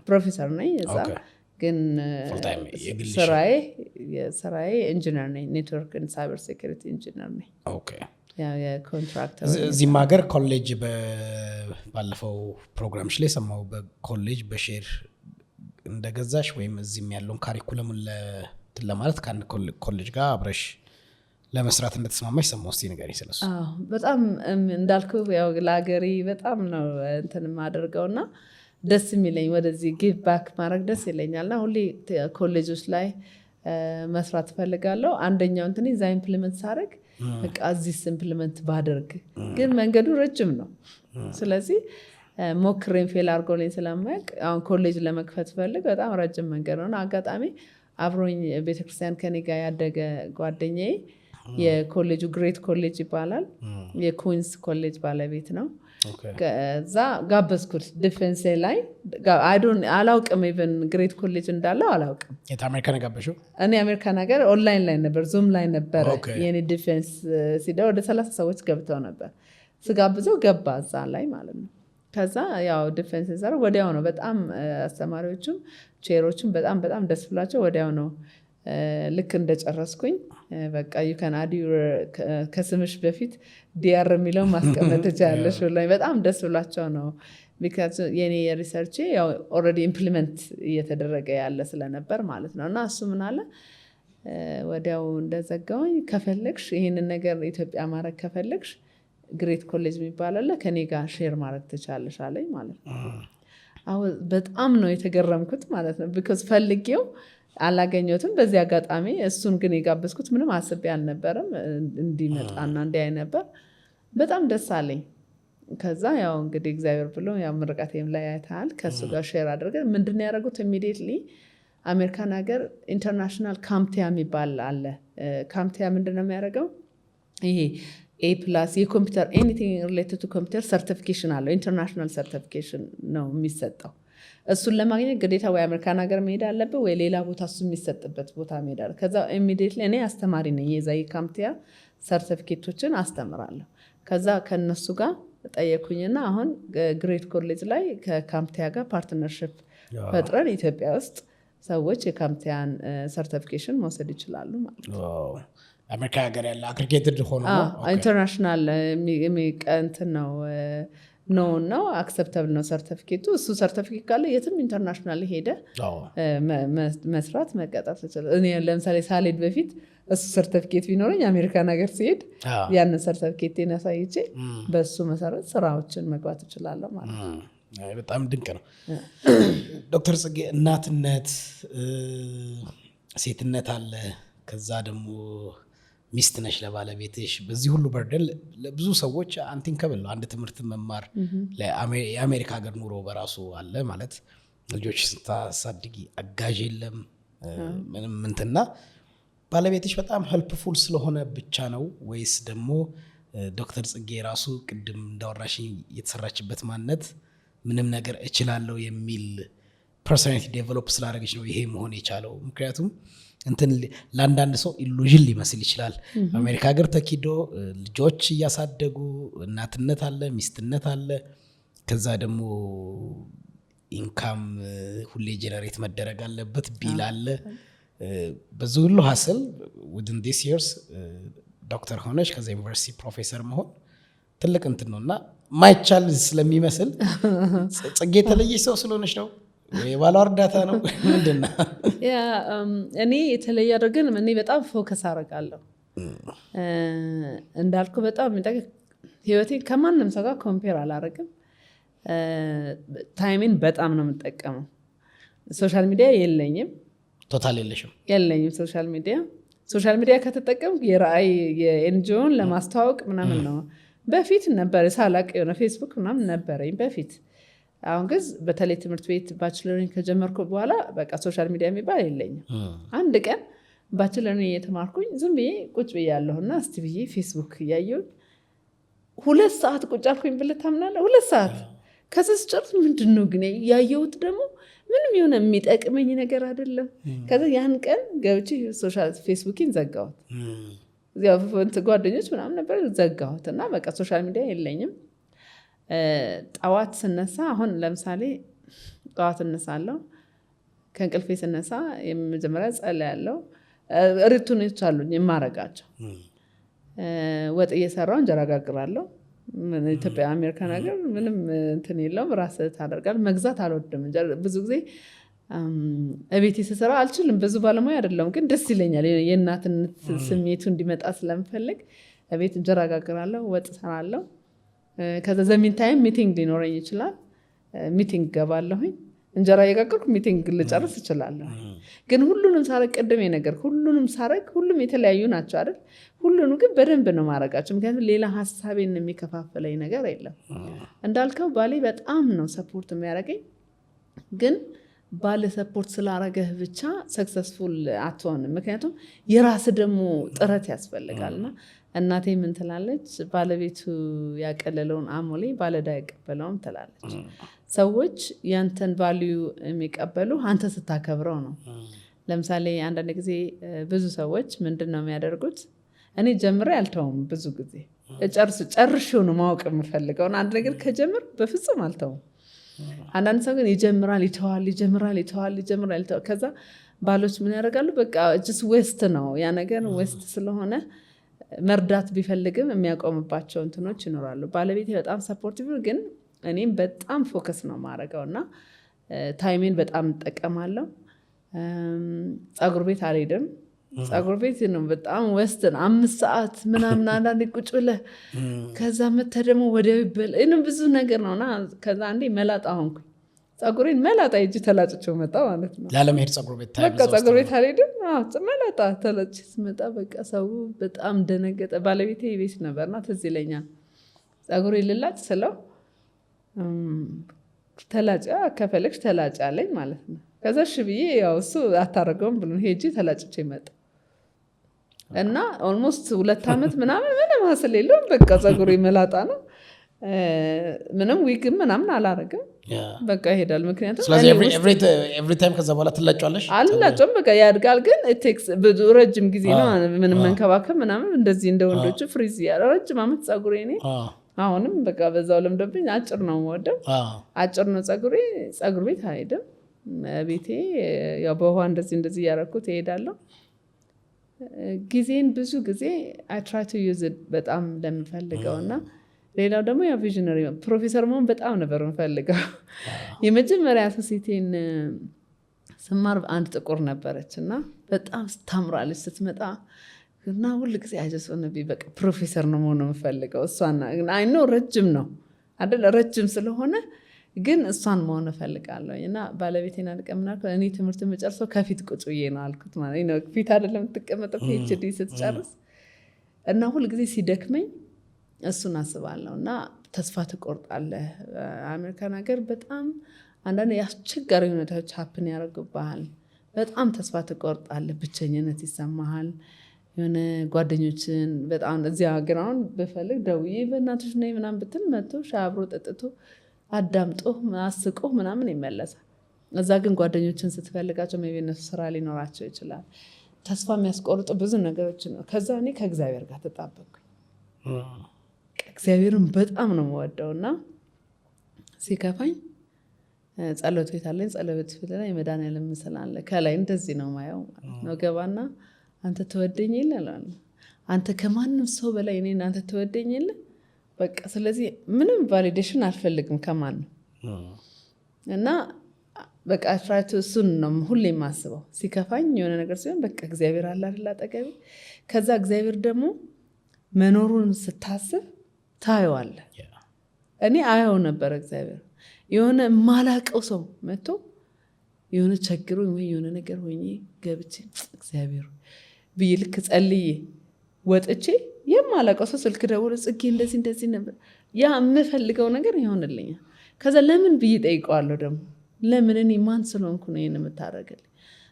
ፕሮፌሰር ነኝ እዛ። ግን ስራዬ ኢንጂነር ነኝ፣ ኔትወርክ ኤንድ ሳይበር ሴኩሪቲ ኢንጂነር ነኝ። የኮንትራክተር እዚህም ሀገር ኮሌጅ ባለፈው ፕሮግራምሽ ላይ ሰማሁ፣ በኮሌጅ በሼር እንደገዛሽ ወይም እዚህም ያለውን ካሪኩለም ለማለት ከአንድ ኮሌጅ ጋር አብረሽ ለመስራት እንደተስማማሽ ሰማሁ። እስኪ ንገሪኝ ስለሱ። በጣም እንዳልኩ ያው ለሀገሬ በጣም ነው እንትን የማደርገውና ደስ የሚለኝ ወደዚህ ጊቭ ባክ ማድረግ ደስ ይለኛልና ሁሌ ኮሌጆች ላይ መስራት ፈልጋለሁ። አንደኛው እንትን እዛ ኢምፕሊመንት ሳደርግ በቃ እዚህ ኢምፕሊመንት ባደርግ፣ ግን መንገዱ ረጅም ነው። ስለዚህ ሞክሬን ፌል አድርጎልኝ ስለማያውቅ አሁን ኮሌጅ ለመክፈት ፈልግ በጣም ረጅም መንገድ ነው። አጋጣሚ አብሮኝ ቤተክርስቲያን ከኔ ጋር ያደገ ጓደኛዬ የኮሌጁ ግሬት ኮሌጅ ይባላል፣ የኩዊንስ ኮሌጅ ባለቤት ነው። ከዛ ጋበዝኩት ዲፌንስ ላይ አላውቅም፣ ኢቨን ግሬት ኮሌጅ እንዳለው አላውቅም። የት አሜሪካን ጋበሽው? እኔ አሜሪካን ሀገር ኦንላይን ላይ ነበር፣ ዙም ላይ ነበር የኔ ዲፌንስ ሲዳ ወደ 30 ሰዎች ገብተው ነበር። ስጋብዘው ገባ እዛ ላይ ማለት ነው። ከዛ ያው ዲፌንስ ሰራ ወዲያው ነው። በጣም አስተማሪዎቹም ቼሮቹም በጣም በጣም ደስ ብላቸው ወዲያው ነው ልክ እንደጨረስኩኝ በቃ ዩካን አዲ ከስምሽ በፊት ዲአር የሚለው ማስቀመጥ ትችላለሽ ላይ በጣም ደስ ብላቸው ነው። ቢካዝ የኔ የሪሰርች ያው ኦልሬዲ ኢምፕሊመንት እየተደረገ ያለ ስለነበር ማለት ነው። እና እሱ ምን አለ ወዲያው እንደዘጋውኝ ከፈለግሽ ይሄንን ነገር ኢትዮጵያ ማድረግ ከፈለግሽ ግሬት ኮሌጅ የሚባል አለ ከኔ ጋር ሼር ማድረግ ትችላለሽ አለኝ ማለት ነው። በጣም ነው የተገረምኩት ማለት ነው። ቢኮዝ ፈልጌው አላገኘሁትም። በዚህ አጋጣሚ እሱን ግን የጋበዝኩት ምንም አስቤ አልነበረም እንዲመጣና እንዲያይ ነበር። በጣም ደስ አለኝ። ከዛ ያው እንግዲህ እግዚአብሔር ብሎ ያው ምርቃቴም ላይ አይተሃል ከሱ ጋር ሼር አድርገን ምንድን ያደረጉት ኢሚዲየትሊ አሜሪካን ሀገር ኢንተርናሽናል ካምቲያ የሚባል አለ። ካምቲያ ምንድነው የሚያደርገው? ይሄ ኤ ፕላስ የኮምፒውተር ኤኒቲንግ ሪሌትድ ቱ ኮምፒውተር ሰርቲፊኬሽን አለው። ኢንተርናሽናል ሰርቲፊኬሽን ነው የሚሰጠው። እሱን ለማግኘት ግዴታ ወይ አሜሪካን ሀገር መሄድ አለብህ ወይ ሌላ ቦታ እሱ የሚሰጥበት ቦታ መሄድ አለ። ከዛ ኢሚዲየትሊ እኔ አስተማሪ ነኝ፣ የዛ የካምቲያ ሰርቲፊኬቶችን አስተምራለሁ። ከዛ ከነሱ ጋር ጠየኩኝና አሁን ግሬት ኮሌጅ ላይ ከካምቲያ ጋር ፓርትነርሽፕ ፈጥረን ኢትዮጵያ ውስጥ ሰዎች የካምቲያን ሰርቲፊኬሽን መውሰድ ይችላሉ ማለት ነው። አሜሪካ ሀገር ያለ አግሪጌትድ ሆኖ ኢንተርናሽናል የሚቀንትን ነው አክሰፕተብል ነው ሰርቲፊኬቱ። እሱ ሰርቲፊኬት ካለ የትም ኢንተርናሽናል ሄደ መስራት መቀጠር ትችላለህ። እኔ ለምሳሌ ሳልሄድ በፊት እሱ ሰርቲፊኬት ቢኖረኝ አሜሪካን ሀገር ሲሄድ ያንን ሰርቲፊኬቴን አሳይቼ በእሱ መሰረት ስራዎችን መግባት እችላለሁ ማለት ነው። በጣም ድንቅ ነው። ዶክተር ጽጌ እናትነት፣ ሴትነት አለ፣ ከዛ ደግሞ ሚስት ነሽ ለባለቤትሽ። በዚህ ሁሉ በርደን ለብዙ ሰዎች አንቲንከብል ነው። አንድ ትምህርት መማር የአሜሪካ ሀገር ኑሮ በራሱ አለ ማለት ልጆች ስታሳድጊ አጋዥ የለም ምንም እንትና ባለቤትሽ በጣም ሄልፕፉል ስለሆነ ብቻ ነው ወይስ ደግሞ ዶክተር ጽጌ ራሱ ቅድም እንዳወራሽኝ የተሰራችበት ማንነት ምንም ነገር እችላለሁ የሚል ፐርሶናሊቲ ዴቨሎፕ ስላደረገች ነው ይሄ መሆን የቻለው? ምክንያቱም እንትን ለአንዳንድ ሰው ኢሉዥን ሊመስል ይችላል። አሜሪካ ሀገር ተኪዶ ልጆች እያሳደጉ እናትነት አለ፣ ሚስትነት አለ፣ ከዛ ደግሞ ኢንካም ሁሌ ጀነሬት መደረግ አለበት፣ ቢል አለ። በዚህ ሁሉ ሀስል within this years ዶክተር ሆነች ከዛ ዩኒቨርሲቲ ፕሮፌሰር መሆን ትልቅ እንትን ነው እና ማይቻል ስለሚመስል ጽጌ የተለየች ሰው ስለሆነች ነው የባሏ እርዳታ ነው ምንድን ነው? እኔ የተለየ አድርገን እኔ በጣም ፎከስ አደርጋለሁ እንዳልኩ በጣም ህይወቴን ከማንም ሰው ጋር ኮምፔር አላደርግም። ታይሜን በጣም ነው የምጠቀመው። ሶሻል ሚዲያ የለኝም። ቶታል የለሽም? የለኝም ሶሻል ሚዲያ ከተጠቀም የራእይ የኤንጂኦን ለማስተዋወቅ ምናምን ነው። በፊት ነበር ሳላቅ የሆነ ፌስቡክ ምናምን ነበረኝ በፊት። አሁን ግን በተለይ ትምህርት ቤት ባችለሪን ከጀመርኩ በኋላ በቃ ሶሻል ሚዲያ የሚባል የለኝም። አንድ ቀን ባችለሪን እየተማርኩኝ ዝም ብዬ ቁጭ ብያለሁና እስቲ ብዬ ፌስቡክ እያየሁኝ 2 ሰዓት ቁጭ አልኩኝ ብለህ ታምናለህ? 2 ሰዓት ከዛ ስጨርስ ምንድን ነው ግን ያየሁት ደግሞ ምንም የሆነ የሚጠቅመኝ ነገር አይደለም። ከዛ ያን ቀን ገብቼ ሶሻል ፌስቡክን ዘጋሁት። ጓደኞች ምናምን ነበር ዘጋሁት እና በቃ ሶሻል ሚዲያ የለኝም። ጠዋት ስነሳ አሁን ለምሳሌ ጠዋት እነሳለሁ። ከእንቅልፌ ስነሳ የመጀመሪያ ጸልያለሁ። ሪቱኖች አሉኝ የማረጋቸው። ወጥ እየሰራሁ እንጀራ ጋግራለሁ። ኢትዮጵያ አሜሪካ ነገር ምንም እንትን የለውም። ራስህ ታደርጋለህ። መግዛት አልወድም። ብዙ ጊዜ እቤቴ ስሰራ አልችልም። ብዙ ባለሙያ አይደለም ግን ደስ ይለኛል። የእናትነት ስሜቱ እንዲመጣ ስለምፈልግ እቤት እንጀራ ጋግራለሁ፣ ወጥ ሰራለሁ። ከዛ ዘሚን ታይም ሚቲንግ ሊኖረኝ ይችላል። ሚቲንግ ገባለሁኝ። እንጀራ እየጋገርኩ ሚቲንግ ልጨርስ እችላለሁ። ግን ሁሉንም ሳረግ ቅድም ነገር ሁሉንም ሳረግ ሁሉም የተለያዩ ናቸው አይደል? ሁሉንም ግን በደንብ ነው ማረጋቸው። ምክንያቱም ሌላ ሀሳቤን የሚከፋፈለኝ ነገር የለም። እንዳልከው ባሌ በጣም ነው ሰፖርት የሚያደርገኝ። ግን ባለ ሰፖርት ስላረገህ ብቻ ሰክሰስፉል አትሆንም። ምክንያቱም የራስ ደግሞ ጥረት ያስፈልጋልና እናቴ ምን ትላለች? ባለቤቱ ያቀለለውን አሞሌ ባለዳ ያቀበለውም ትላለች። ሰዎች ያንተን ቫልዩ የሚቀበሉ አንተ ስታከብረው ነው። ለምሳሌ አንዳንድ ጊዜ ብዙ ሰዎች ምንድን ነው የሚያደርጉት? እኔ ጀምሬ አልተውም። ብዙ ጊዜ ጨርሼው ነው ማወቅ የምፈልገውን አንድ ነገር ከጀምር በፍጹም አልተውም። አንዳንድ ሰው ግን ይጀምራል፣ ይተዋል። ከዛ ባሎች ምን ያደርጋሉ? በቃ ጅስ ዌስት ነው ያ ነገር ዌስት ስለሆነ መርዳት ቢፈልግም የሚያቆምባቸው እንትኖች ይኖራሉ። ባለቤቴ በጣም ሰፖርቲቭ ግን እኔም በጣም ፎከስ ነው ማድረገው እና ታይሜን በጣም እጠቀማለሁ። ፀጉር ቤት አልሄድም። ፀጉር ቤት ነው በጣም ወስትን 5 ሰዓት ምናምን አንዳንዴ ቁጭ ብለህ ከዛ መተህ ደግሞ ወዲያው ይበላል ብዙ ነገር ነውና ከዛ አንዴ መላጣ ሆንኩኝ። ፀጉሬን መላጣ ሂጅ ተላጭቼው መጣ ማለት ነው። ላለመሄድ ፀጉር ቤት በቃ ፀጉር ቤት አልሄድም። መላጣ ተላጭቼ ስመጣ በቃ ሰው በጣም ደነገጠ። ባለቤቴ ቤት ነበርና ትዝ ይለኛል ፀጉሬን ልላጭ ስለው ተላጭ ከፈለግሽ ተላጭ አለኝ ማለት ነው። ከዛ እሺ ብዬ ያው እሱ አታረገውም ብሎ ሄጄ ተላጭቼ መጣ እና ኦልሞስት 2 ዓመት ምናምን ምንም ሀስል የለውም። በቃ ፀጉሬ መላጣ ነው። ምንም ዊግም ምናምን አላረግም። በቃ ይሄዳል። ምክንያቱም ስለዚህ ኤቭሪ ታይም ከዛ በኋላ ትላጫለሽ? አልላጨውም። በቃ ያድጋል። ግን ቴክስ ብዙ ረጅም ጊዜ ነው ምንም መንከባከብ ምናምን እንደዚህ እንደ ወንዶቹ ፍሪዝ ረጅም ዓመት ፀጉሬ እኔ አሁንም በቃ በዛው ለምደብኝ። አጭር ነው የምወደው። አጭር ነው ፀጉሬ። ፀጉር ቤት አልሄድም። ቤቴ ያው በውሃ እንደዚህ እያደረኩት እሄዳለሁ። ጊዜን ብዙ ጊዜ I try to use it በጣም ለምፈልገው እና ሌላው ደግሞ ያ ቪዥነሪ ፕሮፌሰር መሆን በጣም ነበር የምፈልገው። የመጀመሪያ ሶሲቴን ስማር አንድ ጥቁር ነበረች እና በጣም ታምራለች ስትመጣ እና ሁሉ ጊዜ አይጀስ ሆነብኝ በቃ ፕሮፌሰር ነው መሆን የምፈልገው። እሷና አይ ኖ ረጅም ነው አይደል? ረጅም ስለሆነ ግን እሷን መሆን እፈልጋለሁ እና ባለቤቴን አልቀምናል እኔ ትምህርት መጨረሰው ከፊት ቁጭ ብዬ ነው አልኩት። ማለት ነው ፊት አይደለም የምትቀመጠው PhD ስትጨርስ እና ሁሉ ጊዜ ሲደክመኝ እሱን አስባለሁ እና ተስፋ ትቆርጣለህ። አሜሪካን ሀገር በጣም አንዳንድ ያስቸጋሪ ሁኔታዎች ሀፕን ያደርጉብሃል። በጣም ተስፋ ትቆርጣለህ። ብቸኝነት ይሰማሃል። የሆነ ጓደኞችን በጣም እዚያ ሀገር አሁን ብፈልግ ደውዬ በእናትሽ ነይ ምናምን ብትል መጥቶ ሻይ አብሮ ጠጥቶ አዳምጦህ አስቆህ ምናምን ይመለሳል። እዛ ግን ጓደኞችን ስትፈልጋቸው ሜይ ቢ እነሱ ስራ ሊኖራቸው ይችላል። ተስፋ የሚያስቆርጡ ብዙ ነገሮች ነው። ከዛ እኔ ከእግዚአብሔር ጋር ተጣበቅኩኝ። እግዚአብሔርን በጣም ነው የምወደው እና ሲከፋኝ ጸሎት ቤት አለኝ። ጸሎት ቤት ላይ የመድኃኒዓለም ምስል አለ። ከላይ እንደዚህ ነው ማየው ማለት ነው። ገባና አንተ ትወደኝ የለ አንተ ከማንም ሰው በላይ እኔ አንተ ትወደኝ የለ በቃ ስለዚህ ምንም ቫሊዴሽን አልፈልግም ከማንም እና በቃ አፍራቱ እሱን ነው ሁሌ የማስበው። ሲከፋኝ የሆነ ነገር ሲሆን በቃ እግዚአብሔር አለ አይደል አጠገቤ። ከዛ እግዚአብሔር ደግሞ መኖሩን ስታስብ ታየዋለህ። እኔ አየው ነበር እግዚአብሔር የሆነ ማላቀው ሰው መጥቶ የሆነ ቸግሮኝ ወይ የሆነ ነገር ሆኜ ገብቼ እግዚአብሔር ብዬ ልክ ጸልዬ ወጥቼ የማላቀው ሰው ስልክ ደውሎ ጽጌ እንደዚህ ነበር ያ የምፈልገው ነገር ይሆንልኛል። ከዛ ለምን ብዬ ጠይቀዋለሁ ደግሞ ለምን እኔ ማን ስለሆንኩ ነው ይሄን የምታደርግልኝ?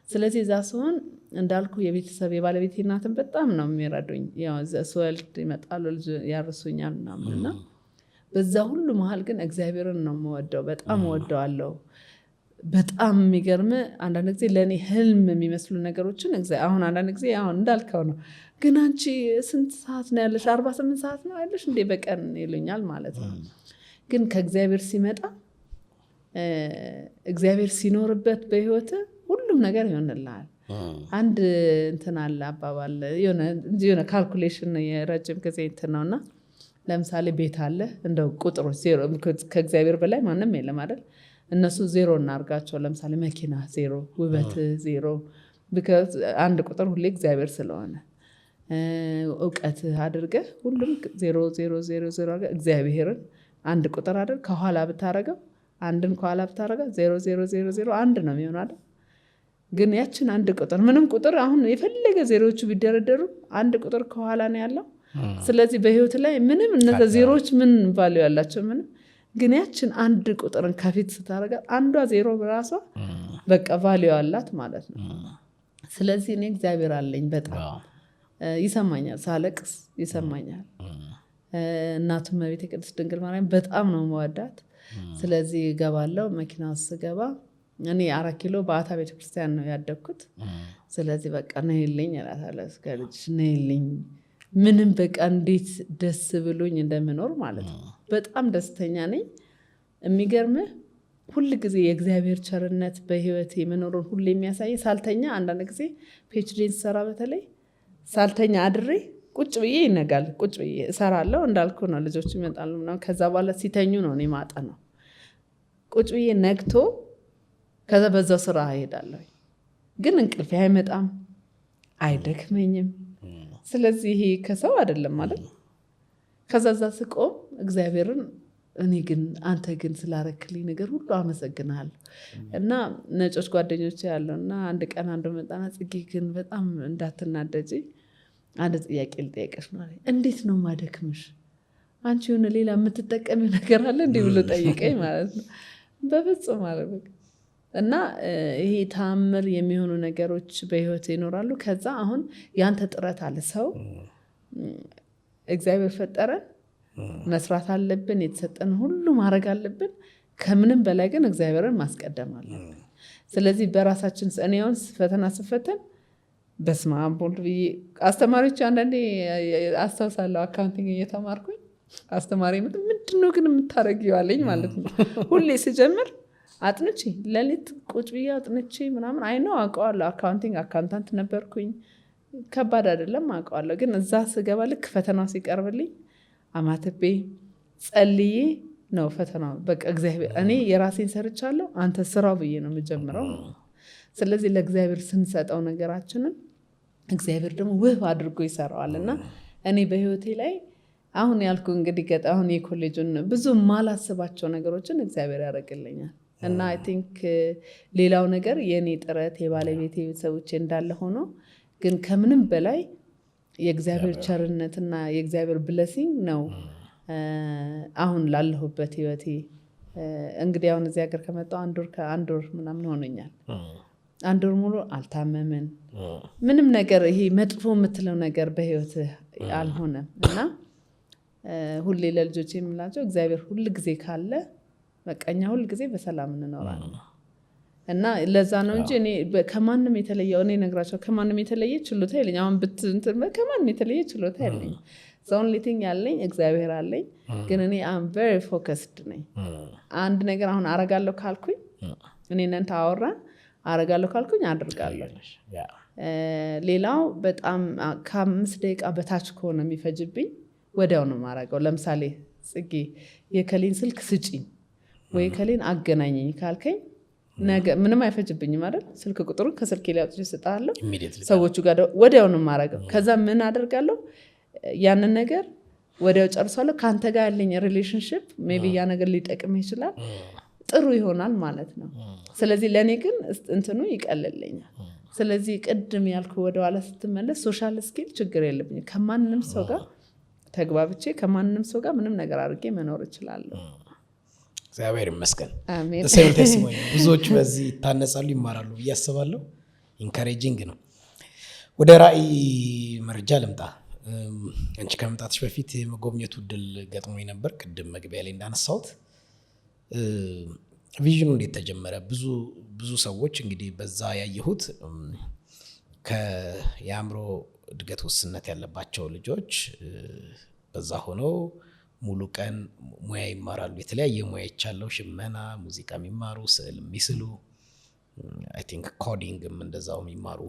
ስለዚህ እዛ ሲሆን እንዳልኩ የቤተሰብ የባለቤቴ እናትን በጣም ነው የሚረዱኝ። ያው ስወልድ ይመጣሉ ልጅ ያርሱኛል ምናምንና በዛ ሁሉ መሀል ግን እግዚአብሔርን ነው የምወደው። በጣም እወደዋለሁ። በጣም የሚገርም አንዳንድ ጊዜ ለእኔ ህልም የሚመስሉ ነገሮችን አሁን አንዳንድ ጊዜ አሁን እንዳልከው ነው ግን አንቺ ስንት ሰዓት ነው ያለሽ? 48 ሰዓት ነው ያለሽ እንዴ በቀን ይሉኛል ማለት ነው። ግን ከእግዚአብሔር ሲመጣ እግዚአብሔር ሲኖርበት በህይወት ሁሉም ነገር ይሆንልሃል። አንድ እንትን አለ አባባል የሆነ ካልኩሌሽን የረጅም ጊዜ እንትን ነውና ለምሳሌ ቤት አለ እንደው ቁጥሮች ዜሮ ከእግዚአብሔር በላይ ማንም የለም አይደል? እነሱ ዜሮ እናርጋቸው። ለምሳሌ መኪና ዜሮ፣ ውበት ዜሮ። አንድ ቁጥር ሁሌ እግዚአብሔር ስለሆነ እውቀት አድርገህ ሁሉም 0 እግዚአብሔርን አንድ ቁጥር አድርግ። ከኋላ ብታረገው አንድን ከኋላ ብታረገው 0 አንድ ነው የሚሆነው አይደል? ግን ያችን አንድ ቁጥር ምንም ቁጥር አሁን የፈለገ ዜሮቹ ቢደረደሩ አንድ ቁጥር ከኋላ ነው ያለው። ስለዚህ በህይወት ላይ ምንም እነዚህ ዜሮች ምን ቫልዩ ያላቸው ምንም፣ ግን ያችን አንድ ቁጥርን ከፊት ስታረጋት አንዷ ዜሮ በራሷ በቃ ቫልዩ አላት ማለት ነው። ስለዚህ እኔ እግዚአብሔር አለኝ። በጣም ይሰማኛል፣ ሳለቅስ ይሰማኛል። እናቱም እመቤቴ ቅድስት ድንግል ማርያም በጣም ነው የምወዳት። ስለዚህ እገባለሁ። መኪና ውስጥ ስገባ እኔ 4 ኪሎ በአታ ቤተክርስቲያን ነው ያደግኩት። ስለዚህ በቃ ነይልኝ እላታለሁ። እስከልጅ ነይልኝ ምንም በቃ እንዴት ደስ ብሎኝ እንደምኖር ማለት ነው። በጣም ደስተኛ ነኝ። የሚገርምህ ሁል ጊዜ የእግዚአብሔር ቸርነት በህይወቴ መኖሩን ሁሉ የሚያሳይ ሳልተኛ አንዳንድ ጊዜ PhD ሰራ በተለይ ሳልተኛ አድሬ ቁጭ ብዬ ይነጋል። ቁጭ ብዬ እሰራለሁ እንዳልኩ ነው። ልጆቹ ይመጣሉ ምናምን ከዛ በኋላ ሲተኙ ነው እኔ ማጣ ነው። ቁጭ ብዬ ነግቶ ከዛ በዛው ስራ እሄዳለሁ። ግን እንቅልፌ አይመጣም። አይደክመኝም። ስለዚህ ይሄ ከሰው አይደለም ማለት ከዛዛ ስቆም እግዚአብሔርን እኔ ግን አንተ ግን ስላረክልኝ ነገር ሁሉ አመሰግናለሁ። እና ነጮች ጓደኞች ያለው እና አንድ ቀን አንዱ መጣና ጽጌ ግን በጣም እንዳትናደጂ አንድ ጥያቄ ልጠይቅሽ ማለት እንዴት ነው ማደክምሽ? አንቺ የሆነ ሌላ የምትጠቀሚው ነገር አለ እንዲህ ብሎ ጠይቀኝ ማለት ነው። በፍጹም ማለት ነው። እና ይሄ ተአምር የሚሆኑ ነገሮች በህይወት ይኖራሉ። ከዛ አሁን ያንተ ጥረት አለ። ሰው እግዚአብሔር ፈጠረን፣ መስራት አለብን፣ የተሰጠን ሁሉ ማድረግ አለብን። ከምንም በላይ ግን እግዚአብሔርን ማስቀደም አለብን። ስለዚህ በራሳችን እኔ አሁን ፈተና ስፈተን በስመ አብ ወልድ ብዬ አስተማሪዎች አንዳንዴ አስታውሳለሁ አካውንቲንግ እየተማርኩኝ አስተማሪ ምንድነው ግን የምታደርጊው አለኝ ማለት ነው። ሁሌ ስጀምር አጥንቼ ለሊት ቁጭ ብዬ አጥንቼ ምናምን አይነው አውቀዋለሁ። አካውንታንት ነበርኩኝ። ከባድ አይደለም አውቀዋለሁ። ግን እዛ ስገባ ልክ ፈተናው ሲቀርብልኝ አማትቤ ጸልዬ ነው ፈተናው። በቃ እግዚአብሔር እኔ የራሴን ሰርቻለሁ አንተ ስራው ብዬ ነው የምጀምረው። ስለዚህ ለእግዚአብሔር ስንሰጠው ነገራችንን እግዚአብሔር ደግሞ ውብ አድርጎ ይሰራዋል። እና እኔ በህይወቴ ላይ አሁን ያልኩ እንግዲህ አሁን የኮሌጁን ብዙ ማላስባቸው ነገሮችን እግዚአብሔር ያደርግልኛል። እና አይ ቲንክ ሌላው ነገር የኔ ጥረት የባለቤቴ ቤተሰቦቼ እንዳለ ሆኖ ግን ከምንም በላይ የእግዚአብሔር ቸርነትና የእግዚአብሔር ብለሲንግ ነው አሁን ላለሁበት ህይወቴ። እንግዲህ አሁን እዚህ ሀገር ከመጣሁ አንድ ወር ምናምን ሆነኛል። አንድ ወር ሙሉ አልታመምን ምንም ነገር ይሄ መጥፎ የምትለው ነገር በህይወት አልሆነም። እና ሁሌ ለልጆቼ የምላቸው እግዚአብሔር ሁል ጊዜ ካለ በቃኛ ሁል ጊዜ በሰላም እንኖራለን። እና ለዛ ነው እንጂ እኔ ከማንም የተለየ እኔ ነግራቸው ከማንም የተለየ ችሎታ የለኝ። አሁን ከማንም የተለየ ችሎታ የለኝ። ዛውን ሊቲንግ ያለኝ እግዚአብሔር አለኝ። ግን እኔ አም ቬሪ ፎከስድ ነኝ። አንድ ነገር አሁን አረጋለሁ ካልኩኝ እኔ ነን ታወራን አረጋለሁ ካልኩኝ አድርጋለሁ። ሌላው በጣም ከ5 ደቂቃ በታች ከሆነ የሚፈጅብኝ ወዲያው ነው ማረጋው። ለምሳሌ ጽጌ የከሌን ስልክ ስጪኝ ወይ ከሌን አገናኘኝ ካልከኝ ነገ ምንም አይፈጅብኝም አይደል? ስልክ ቁጥሩን ከስልኬ ላይ አውጥቼ እሰጥሃለሁ። ሰዎቹ ጋር ወዲያው ነው ማረጋው። ከዛ ምን አደርጋለሁ? ያንን ነገር ወዲያው ጨርሳለሁ። ካንተ ጋር ያለኝ ሪሌሽንሺፕ ሜቢ ያ ነገር ሊጠቅም ይችላል፣ ጥሩ ይሆናል ማለት ነው። ስለዚህ ለኔ ግን እንትኑ ይቀልልኛል። ስለዚህ ቅድም ያልኩ ወደ ኋላ ስትመለስ ሶሻል ስኪል ችግር የለብኝም። ከማንንም ሰው ጋር ተግባብቼ ከማንንም ሰው ጋር ምንም ነገር አድርጌ መኖር እችላለሁ። እግዚአብሔር ይመስገን። አሜን። ተሰይተሲሞኝ ብዙዎች በዚህ ይታነጻሉ ይማራሉ ብዬ አስባለሁ። ኢንካሬጂንግ ነው። ወደ ራዕይ መረጃ ልምጣ። አንቺ ከመምጣትሽ በፊት የመጎብኘቱ እድል ገጥሞኝ ነበር። ቅድም መግቢያ ላይ እንዳነሳሁት ቪዥኑ እንዴት ተጀመረ? ብዙ ሰዎች እንግዲህ በዛ ያየሁት የአእምሮ እድገት ውስንነት ያለባቸው ልጆች በዛ ሆነው ሙሉ ቀን ሙያ ይማራሉ። የተለያየ ሙያ ይቻለው፣ ሽመና፣ ሙዚቃ የሚማሩ፣ ስዕል የሚስሉ፣ አይ ቲንክ ኮዲንግም እንደዛው የሚማሩ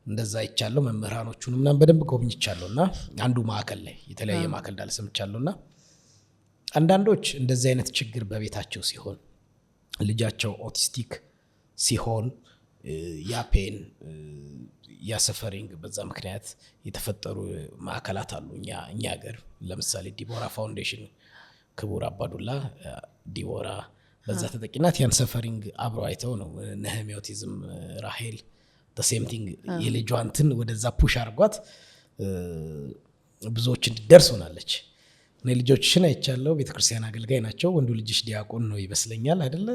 እንደዛ ይቻለው። መምህራኖቹን ምናምን በደንብ ጎብኝቻለሁና አንዱ ማዕከል ላይ የተለያየ ማዕከል እንዳለ ሰምቻለሁና አንዳንዶች እንደዚህ አይነት ችግር በቤታቸው ሲሆን ልጃቸው ኦቲስቲክ ሲሆን ያ ፔን ያ ሰፈሪንግ በዛ ምክንያት የተፈጠሩ ማዕከላት አሉ እኛ ሀገር። ለምሳሌ ዲቦራ ፋውንዴሽን ክቡር አባዱላ ዲቦራ በዛ ተጠቂናት ያን ሰፈሪንግ አብረው አይተው ነው ነህሚ ኦቲዝም ራሄል ሴምቲንግ የልጇንትን ወደዛ ፑሽ አርጓት ብዙዎች እንድደርስ ሆናለች። እኔ ልጆችሽን አይቻለሁ፣ ቤተክርስቲያን አገልጋይ ናቸው። ወንዱ ልጅሽ ዲያቆን ነው ይመስለኛል አይደለ?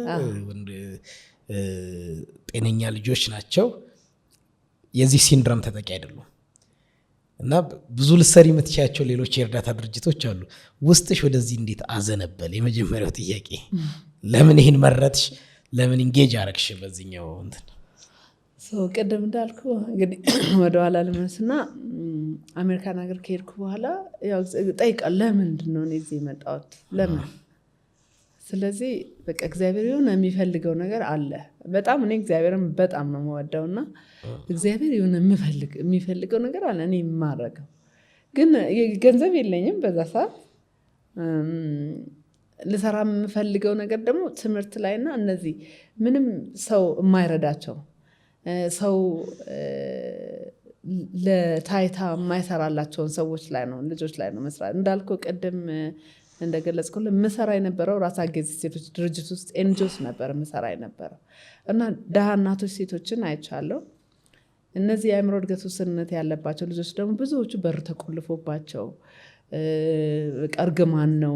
ጤነኛ ልጆች ናቸው። የዚህ ሲንድሮም ተጠቂ አይደሉም። እና ብዙ ልሰሪ የምትችያቸው ሌሎች የእርዳታ ድርጅቶች አሉ። ውስጥሽ ወደዚህ እንዴት አዘነበል? የመጀመሪያው ጥያቄ ለምን ይህን መረጥሽ? ለምን ኢንጌጅ አረግሽ በዚህኛው እንትን? ቅድም እንዳልኩ እንግዲህ ወደኋላ ልመለስና አሜሪካን ሀገር ከሄድኩ በኋላ ጠይቃለሁ ለምንድን ነው እዚህ የመጣሁት? ለምን? ስለዚህ በቃ እግዚአብሔር የሆነ የሚፈልገው ነገር አለ። በጣም እኔ እግዚአብሔርን በጣም ነው የምወደውና እግዚአብሔር የሆነ የሚፈልገው ነገር አለ እኔ የማረገው። ግን ገንዘብ የለኝም በዛ ሰዓት። ልሰራ የምፈልገው ነገር ደግሞ ትምህርት ላይና እነዚህ ምንም ሰው የማይረዳቸው ሰው ለታይታ የማይሰራላቸውን ሰዎች ላይ ነው ልጆች ላይ ነው መስራት። እንዳልኩ ቅድም እንደገለጽኩልህ ምሰራ የነበረው ራስ አገዝ ሴቶች ድርጅት ውስጥ ኤንጂኦስ ነበር ምሰራ የነበረው እና ደሃ እናቶች ሴቶችን አይቻለሁ። እነዚህ የአእምሮ እድገት ውስንነት ያለባቸው ልጆች ደግሞ ብዙዎቹ በር ተቆልፎባቸው እርግማን ነው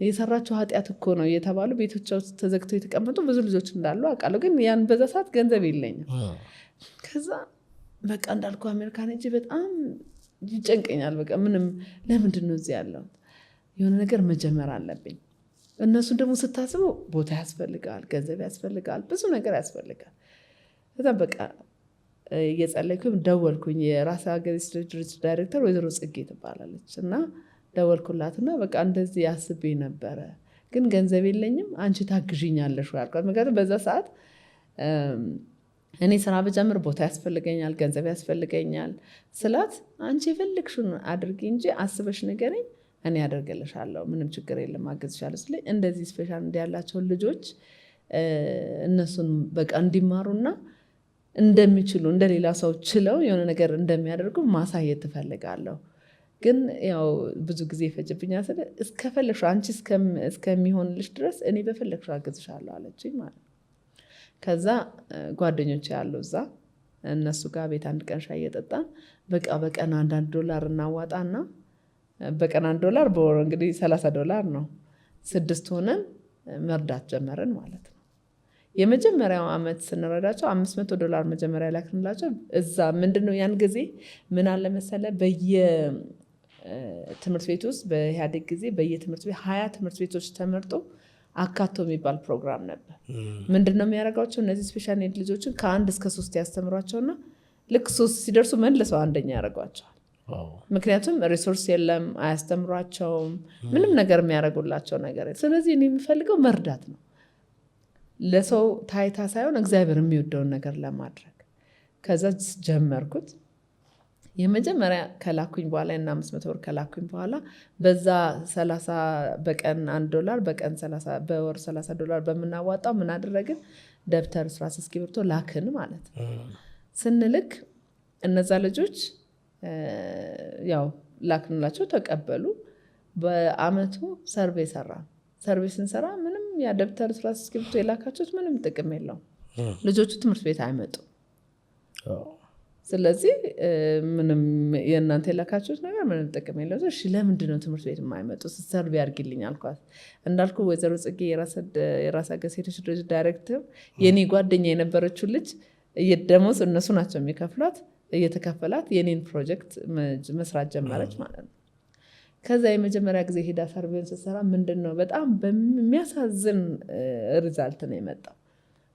የሰራቸው ኃጢአት እኮ ነው እየተባሉ ቤቶቻቸው ውስጥ ተዘግተው የተቀመጡ ብዙ ልጆች እንዳሉ አውቃለሁ። ግን ያን በዛ ሰዓት ገንዘብ የለኝም። ከዛ በቃ እንዳልኩ አሜሪካን ሄጄ በጣም ይጨንቀኛል። በቃ ምንም ለምንድን ነው እዚህ ያለው የሆነ ነገር መጀመር አለብኝ። እነሱን ደግሞ ስታስበው ቦታ ያስፈልጋል፣ ገንዘብ ያስፈልጋል፣ ብዙ ነገር ያስፈልጋል። ከዛ በቃ እየጸለይኩኝ ደወልኩኝ። የራስ አገዝ ድርጅት ዳይሬክተር ወይዘሮ ጽጌ ትባላለች እና ደወልኩላትና በቃ እንደዚህ አስቤ ነበረ ግን ገንዘብ የለኝም አንቺ ታግዥኛለሽ አልኳት። ምክንያቱም በዛ ሰዓት እኔ ስራ ብጀምር ቦታ ያስፈልገኛል፣ ገንዘብ ያስፈልገኛል ስላት አንቺ የፈለግሽውን አድርጊ እንጂ አስበሽ ንገረኝ እኔ አደርግልሻለሁ፣ ምንም ችግር የለም አግዝሻለሁ ስለኝ እንደዚህ ስፔሻል እንዲያላቸውን ልጆች እነሱን በቃ እንዲማሩና እንደሚችሉ እንደሌላ ሰው ችለው የሆነ ነገር እንደሚያደርጉ ማሳየት ትፈልጋለሁ። ግን ያው ብዙ ጊዜ ይፈጅብኛል ስለ እስከፈለግሽው አንቺ እስከሚሆንልሽ ድረስ እኔ በፈለግሽው አግዝሻለሁ አለችኝ ማለት ነው። ከዛ ጓደኞች ያሉ እዛ እነሱ ጋር ቤት አንድ ቀን ሻይ እየጠጣን በቃ በቀን $1 እናዋጣና በቀን $1 በወር እንግዲህ $30 ነው 6 ሆነን መርዳት ጀመርን ማለት ነው። የመጀመሪያው ዓመት ስንረዳቸው $500 መጀመሪያ ላክንላቸው። እዛ ምንድነው ያን ጊዜ ምን አለ መሰለ በየትምህርት ቤት ውስጥ በኢህአዴግ ጊዜ በየትምህርት ቤት 20 ትምህርት ቤቶች ተመርጦ አካቶ የሚባል ፕሮግራም ነበር። ምንድነው የሚያደርጋቸው እነዚህ ስፔሻል ኔድ ልጆችን ከ1 እስከ 3 ያስተምሯቸውና ልክ 3 ሲደርሱ መልሰው አንደኛ ያደርጓቸዋል። ምክንያቱም ሪሶርስ የለም፣ አያስተምሯቸውም፣ ምንም ነገር የሚያደርጉላቸው ነገር የለም። ስለዚህ እኔ የሚፈልገው መርዳት ነው፣ ለሰው ታይታ ሳይሆን እግዚአብሔር የሚወደውን ነገር ለማድረግ። ከዛ ጀመርኩት። የመጀመሪያ ከላኩኝ በኋላ እና $500 ከላኩኝ በኋላ በዛ 30 በቀን $1 በቀን 30 በወር $30 በምናዋጣው ምን አደረግን? ደብተር፣ እስራስ፣ እስክሪብቶ ላክን ማለት ነው። ስንልክ እነዛ ልጆች ያው ላክንላቸው ተቀበሉ። በአመቱ ሰርቬይ ሰራ። ሰርቬይ ስንሰራ ምንም ያ ደብተር፣ እስራስ፣ እስክሪብቶ የላካችሁት ምንም ጥቅም የለውም። ልጆቹ ትምህርት ቤት አይመጡም። ስለዚህ ምንም የእናንተ የላካችሁት ነገር ምንም ጥቅም የለውም። እሺ ለምንድን ነው ትምህርት ቤት የማይመጡት? ሰርቬይ አድርጊልኝ አልኳት። እንዳልኩ ወይዘሮ ጽጌ የራስ አገዝ ሴቶች ድርጅት ዳይሬክተር የኔ ጓደኛ የነበረችው ልጅ ደሞዝ እነሱ ናቸው የሚከፍሏት፣ እየተከፈላት የኔን ፕሮጀክት መስራት ጀመረች ማለት ነው። ከዛ የመጀመሪያ ጊዜ ሄዳ ሰርቬይን ስትሰራ ምንድነው በጣም በሚያሳዝን ሪዛልት ነው የመጣው።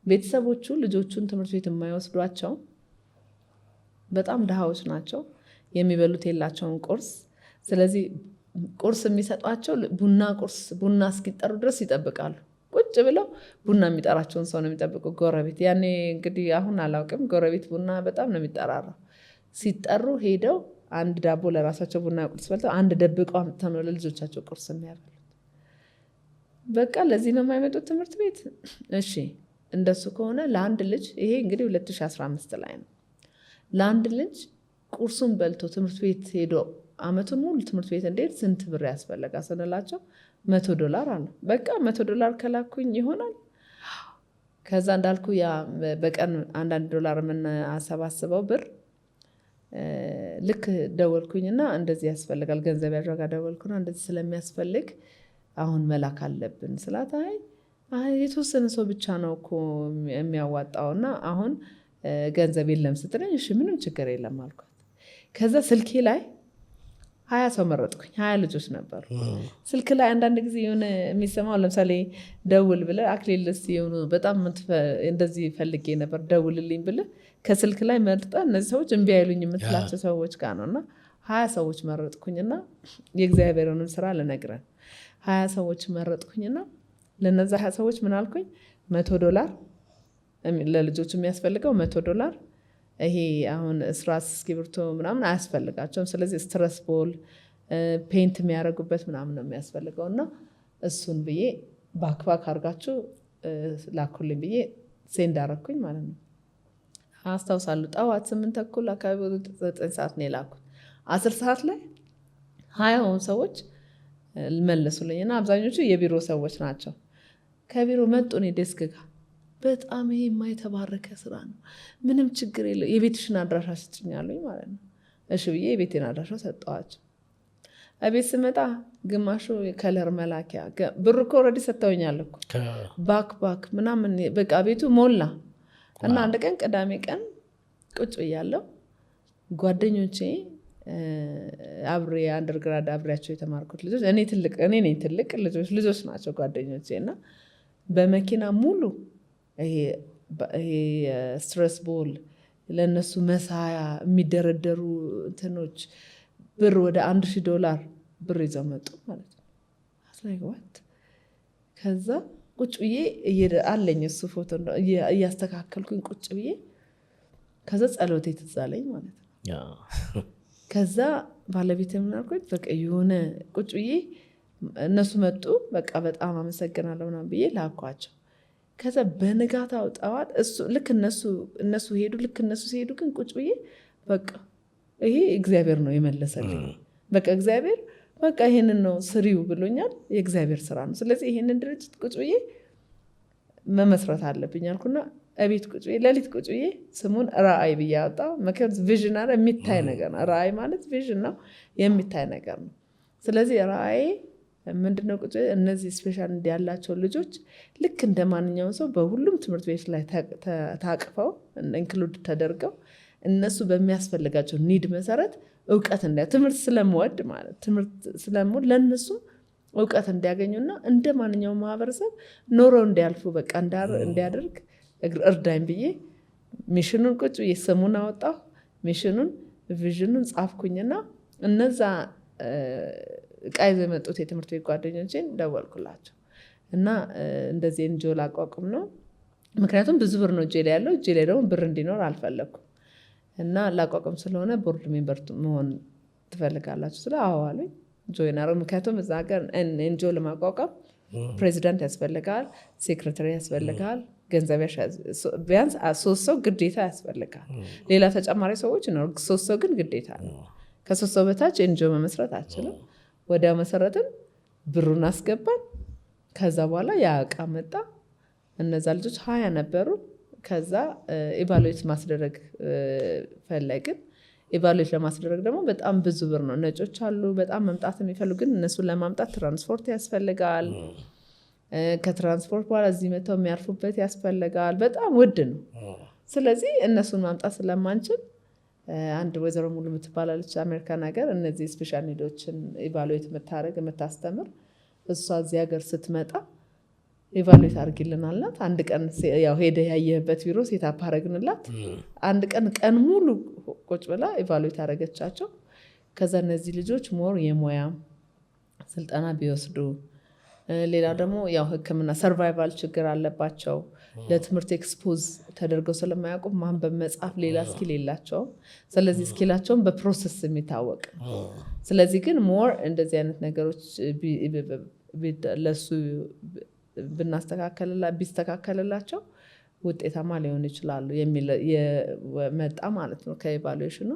ቤተሰቦቹ ልጆቹን ትምህርት ቤት የማይወስዷቸው በጣም ድሃዎች ናቸው። የሚበሉት የላቸውን ቁርስ። ስለዚህ ቁርስ የሚሰጧቸው ቡና እስኪጠሩ ድረስ ይጠብቃሉ። ቁጭ ብለው ቡና የሚጠራቸውን ሰው ነው የሚጠብቁ። ጎረቤት ያኔ እንግዲህ አሁን አላውቅም፣ ጎረቤት ቡና በጣም ነው የሚጠራራው። ሲጠሩ ሄደው አንድ ዳቦ ለራሳቸው ቡና ቁርስ በልተው አንድ ደብቀው አምጥተው ነው ለልጆቻቸው ቁርስ የሚያበሉት። በቃ ለዚህ ነው የማይመጡት ትምህርት ቤት። እሺ እንደሱ ከሆነ ለአንድ ልጅ ይሄ እንግዲህ 2015 ላይ ነው። ለአንድ ልጅ ቁርሱን በልቶ ትምህርት ቤት ሄዶ አመቱን ሙሉ ትምህርት ቤት እንዴት ስንት ብር ያስፈልጋ ስንላቸው $100 አለ። በቃ $100 ከላኩኝ ይሆናል። ከዛ እንዳልኩ ያ በቀን $1 የምናሰባስበው ብር ልክ ደወልኩኝና እንደዚህ ያስፈልጋል ገንዘብ ያዣጋ ደወልኩና እንደዚህ ስለሚያስፈልግ አሁን መላክ አለብን ስላት አይ የተወሰነ ሰው ብቻ ነው እኮ የሚያዋጣውና አሁን ገንዘብ የለም ስትለኝ እሺ ምንም ችግር የለም አልኳት። ከዛ ስልኬ ላይ 20 ሰው መረጥኩኝ። 20 ልጆች ነበሩ። ስልክ ላይ አንዳንድ ጊዜ የሆነ የሚሰማው ለምሳሌ ደውል ብለህ አክሊልስ የሆኑ በጣም እንደዚህ ፈልጌ ነበር ደውልልኝ ብለህ ከስልክ ላይ መርጠህ እነዚህ ሰዎች እምቢ አይሉኝ የምትላቸው ሰዎች ጋር ነውና 20 ሰዎች መረጥኩኝና የእግዚአብሔርንም ስራ ልነግረን 20 ሰዎች መረጥኩኝና ለነዛ 20 ሰዎች ምን አልኩኝ? $100 ለልጆች የሚያስፈልገው $100። ይሄ አሁን እስራስ እስክሪብቶ ምናምን አያስፈልጋቸውም። ስለዚህ ስትረስ ቦል ፔንት የሚያደርጉበት ምናምን ነው የሚያስፈልገው እና እሱን ብዬ ባክባክ አድርጋችሁ ላኩልኝ ብዬ ሴንድ አደረኩኝ ማለት ነው። አስታውሳለሁ። ጠዋት 8:30 አካባቢ 9 ሰዓት ነው የላኩት። 10 ሰዓት ላይ 20 ሰዎች መለሱልኝ እና አብዛኞቹ የቢሮ ሰዎች ናቸው። ከቢሮ መጡ እኔ ዴስክ ጋር በጣም ይሄ የማይተባረከ ስራ ነው፣ ምንም ችግር የለው፣ የቤትሽን አድራሻ ስጭኛሉኝ ማለት ነው። እሺ ብዬ የቤቴን አድራሻ ሰጠዋቸው። እቤት ስመጣ ግማሹ ከለር መላኪያ ብር እኮ ኦልሬዲ ሰጥተውኛል እኮ ባክ ምናምን በቃ ቤቱ ሞላ እና አንድ ቀን ቅዳሜ ቀን ቁጭ ብያለሁ። ጓደኞቼ አብሬ አንደርግራድ አብሬያቸው የተማርኩት ልጆች እኔ ነኝ ትልቅ ልጆች ናቸው ጓደኞቼ እና በመኪና ሙሉ ይሄ ስትረስ ቦል ለእነሱ መሳያ የሚደረደሩ እንትኖች ብር ወደ $1,000 ብር ይዘው መጡ ማለት ነው። አስላይዋት ከዛ ቁጭ ብዬ አለኝ እሱ ፎቶ እያስተካከልኩኝ ቁጭ ብዬ ከዛ ጸሎቴ ትዝ አለኝ ማለት ነው። ከዛ ባለቤት የምናልኩኝ በቃ የሆነ ቁጭ ብዬ እነሱ መጡ በቃ በጣም አመሰግናለሁ ምናምን ብዬ ላኳቸው። ከዛ በንጋታው ጠዋት ልክ እነሱ ሄዱ። ልክ እነሱ ሲሄዱ ግን ቁጭ ብዬ በቃ ይሄ እግዚአብሔር ነው የመለሰልኝ። በቃ እግዚአብሔር በቃ ይሄንን ነው ስሪው ብሎኛል። የእግዚአብሔር ስራ ነው። ስለዚህ ይሄንን ድርጅት ቁጭ ብዬ መመስረት አለብኝ አልኩና እቤት ቁጭ ብዬ ሌሊት ቁጭ ብዬ ስሙን ራእይ ብዬ አወጣሁ። ምክንያቱም ቪዥን አለ የሚታይ ነገር ነው። ራእይ ማለት ቪዥን ነው፣ የሚታይ ነገር ነው። ስለዚህ ራእይ ምንድነው? ቁጭ እነዚህ ስፔሻል ኒድ ያላቸው ልጆች ልክ እንደ ማንኛውም ሰው በሁሉም ትምህርት ቤት ላይ ታቅፈው ኢንክሉድ ተደርገው እነሱ በሚያስፈልጋቸው ኒድ መሰረት እውቀት ትምህርት ስለምወድ ማለት ትምህርት ስለምወድ ለእነሱም እውቀት እንዲያገኙና እንደ ማንኛውም ማህበረሰብ ኖረው እንዲያልፉ በቃ እንዲያደርግ እርዳኝ ብዬ ሚሽኑን ቁጭ ብዬ ስሙን አወጣሁ። ሚሽኑን ቪዥኑን ጻፍኩኝና እነዛ እቃ ይዘው የመጡት የትምህርት ቤት ጓደኞቼን ደወልኩላቸው እና እንደዚህ ኤንጂኦ ላቋቁም ነው። ምክንያቱም ብዙ ብር ነው እጄ ላይ ያለው፣ እጄ ላይ ደግሞ ብር እንዲኖር አልፈለኩም እና ላቋቁም ስለሆነ ቦርድ ሜምበር መሆን ትፈልጋላችሁ ስለ አዎ አሉኝ። ጆይን አደረኩ። ምክንያቱም እዛ ሀገር ኤንጂኦ ለማቋቋም ፕሬዚዳንት ያስፈልጋል፣ ሴክሬታሪ ያስፈልጋል፣ ገንዘብ ቢያንስ 3 ሰው ግዴታ ያስፈልጋል። ሌላ ተጨማሪ ሰዎች ነው፣ 3 ሰው ግን ግዴታ ነው። ከ3 ሰው በታች ኤንጂኦ መመስረት አችልም። ወዲያው መሰረትን ብሩን አስገባን። ከዛ በኋላ ያ እቃ መጣ። እነዛ ልጆች 20 ነበሩ። ከዛ ኢቫሉዌት ማስደረግ ፈለግን። ኢቫሉዌት ለማስደረግ ደግሞ በጣም ብዙ ብር ነው። ነጮች አሉ በጣም መምጣት የሚፈልጉ፣ ግን እነሱን ለማምጣት ትራንስፖርት ያስፈልጋል። ከትራንስፖርት በኋላ እዚህ መጥተው የሚያርፉበት ያስፈልጋል። በጣም ውድ ነው። ስለዚህ እነሱን ማምጣት ስለማንችል አንድ ወይዘሮ ሙሉ የምትባላለች አሜሪካን ሀገር እነዚህ ስፔሻል ኒዶችን ኢቫሉዌት የምታስተምር እሷ እዚህ ሀገር ስትመጣ ኢቫሉዌት አድርጊልናላት። አንድ ቀን ያው ሄደ ያየህበት ቢሮ ሴታፕ አደረግንላት። አንድ ቀን ሙሉ ቁጭ ብላ ኢቫሉዌት አደረገቻቸው። ከዛ እነዚህ ልጆች ሞር የሙያ ስልጠና ቢወስዱ፣ ሌላ ደግሞ ያው ሕክምና ሰርቫይቫል ችግር አለባቸው። ለትምህርት ኤክስፖዝ ተደርገው ስለማያውቁ ማንበብ መጻፍ ሌላ ስኪል የላቸውም። ስለዚህ ስኪላቸውን በፕሮሰስ የሚታወቅ ስለዚህ ግን ሞር እንደዚህ አይነት ነገሮች ለሱ ቢስተካከልላቸው ውጤታማ ሊሆኑ ይችላሉ የሚል መጣ ማለት ነው ከኢቫሉዌሽኑ።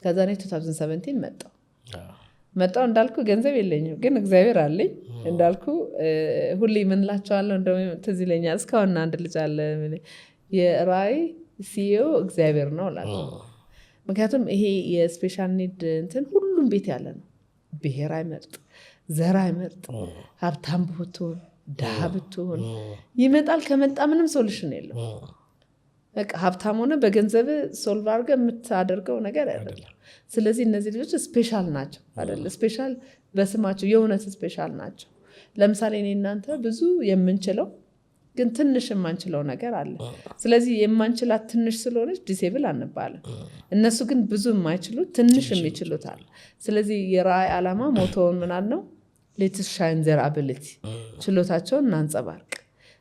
ከዛ እኔ 2017 መጣው እንዳልኩ ገንዘብ የለኝም፣ ግን እግዚአብሔር አለኝ እንዳልኩ። ሁሌ ምንላቸዋለሁ እንደውም ትዝ ይለኛል። እስካሁን አንድ ልጅ አለ የራእይ ሲኢኦ እግዚአብሔር ነው እላለሁ። ምክንያቱም ይሄ የስፔሻል ኒድ እንትን ሁሉም ቤት ያለ ነው። ብሔር አይመርጥ፣ ዘር አይመርጥ፣ ሀብታም ብትሆን ድሃ ብትሆን ይመጣል። ከመጣ ምንም ሶሉሽን የለው። በቃ ሀብታም ሆነ በገንዘብ ሶልቭ አድርገህ የምታደርገው ነገር አይደለም። ስለዚህ እነዚህ ልጆች ስፔሻል ናቸው አይደለ? ስፔሻል በስማቸው የእውነት ስፔሻል ናቸው። ለምሳሌ እኔ እናንተ ብዙ የምንችለው ግን ትንሽ የማንችለው ነገር አለ። ስለዚህ የማንችላት ትንሽ ስለሆነች ዲሴብል አንባልም። እነሱ ግን ብዙ የማይችሉት ትንሽ የሚችሉት አለ። ስለዚህ የራእይ ዓላማ ሞቶውን ምናል ነው ሌትስ ሻይን ዘር አቢሊቲ፣ ችሎታቸውን እናንጸባርቅ።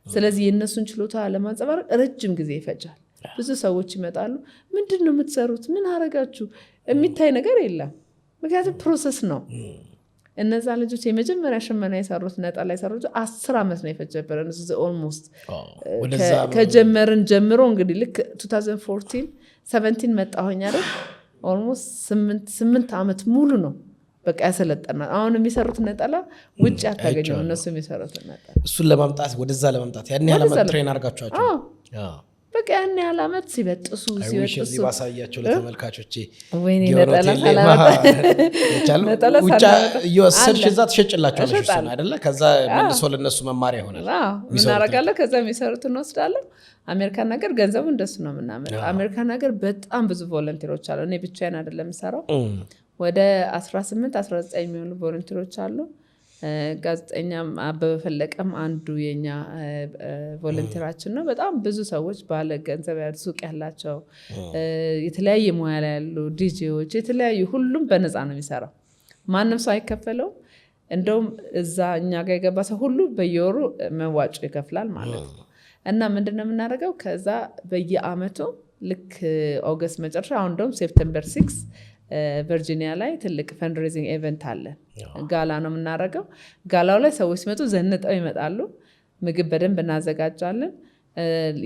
ስለዚህ የእነሱን ችሎታ ለማንጸባረቅ ረጅም ጊዜ ይፈጃል። ብዙ ሰዎች ይመጣሉ። ምንድን ነው የምትሰሩት? ምን አረጋችሁ? የሚታይ ነገር የለም። ምክንያቱም ፕሮሰስ ነው። እነዛ ልጆች የመጀመሪያ ሽመና የሰሩት ነጠላ የሰሩት 10 ዓመት ነው የፈጀበረን ኦልሞስት ከጀመርን ጀምሮ እንግዲህ ልክ 2014-17 መጣሁኝ አይደል ኦልሞስት 8 ዓመት ሙሉ ነው በቃ ያሰለጠናል። አሁን የሚሰሩት ነጠላ ውጭ አታገኘው እነሱ የሚሰሩት ነጠላ እሱን ለማምጣት ወደዛ ለማምጣት ያን ያህል ዓመት ትሬን አድርጋችኋቸው በቃ ያን ያህል ዓመት ሲበጥሱ እዚህ ባሳያቸው ለተመልካቾቼ ወይኔ ነጠላ ሳላመጣ ውጭ እየወሰድሽ እዛ ትሸጭላቸዋለሽ እሱን አይደለ ከዛ መልሶ ለነሱ መማሪያ ይሆናል። ምን አደርጋለሁ ከዛ የሚሰሩት እንወስዳለን። አሜሪካን ነገር ገንዘቡ እንደሱ ነው የምናመጣው። አሜሪካን ነገር በጣም ብዙ ቮለንቲሮች አሉ። እኔ ብቻዬን አይደለም የምሰራው ወደ 18-19 የሚሆኑ ቮለንቲሮች አሉ። ጋዜጠኛም አበበ ፈለቀም አንዱ የኛ ቮለንቲራችን ነው። በጣም ብዙ ሰዎች ባለ ገንዘብ ያሉ ሱቅ ያላቸው የተለያየ ሙያ ላይ ያሉ ዲጄዎች የተለያዩ ሁሉም በነፃ ነው የሚሰራው። ማንም ሰው አይከፈለው። እንደውም እዛ እኛ ጋር የገባ ሰው ሁሉ በየወሩ መዋጮ ይከፍላል ማለት ነው። እና ምንድነው የምናደርገው ከዛ በየአመቱ ልክ ኦገስት መጨረሻ አሁን እንደውም ሴፕቴምበር 6 ቨርጂኒያ ላይ ትልቅ ፈንድሬዚንግ ኢቨንት አለ። ጋላ ነው የምናደርገው። ጋላው ላይ ሰዎች ሲመጡ ዘንጠው ይመጣሉ። ምግብ በደንብ እናዘጋጃለን።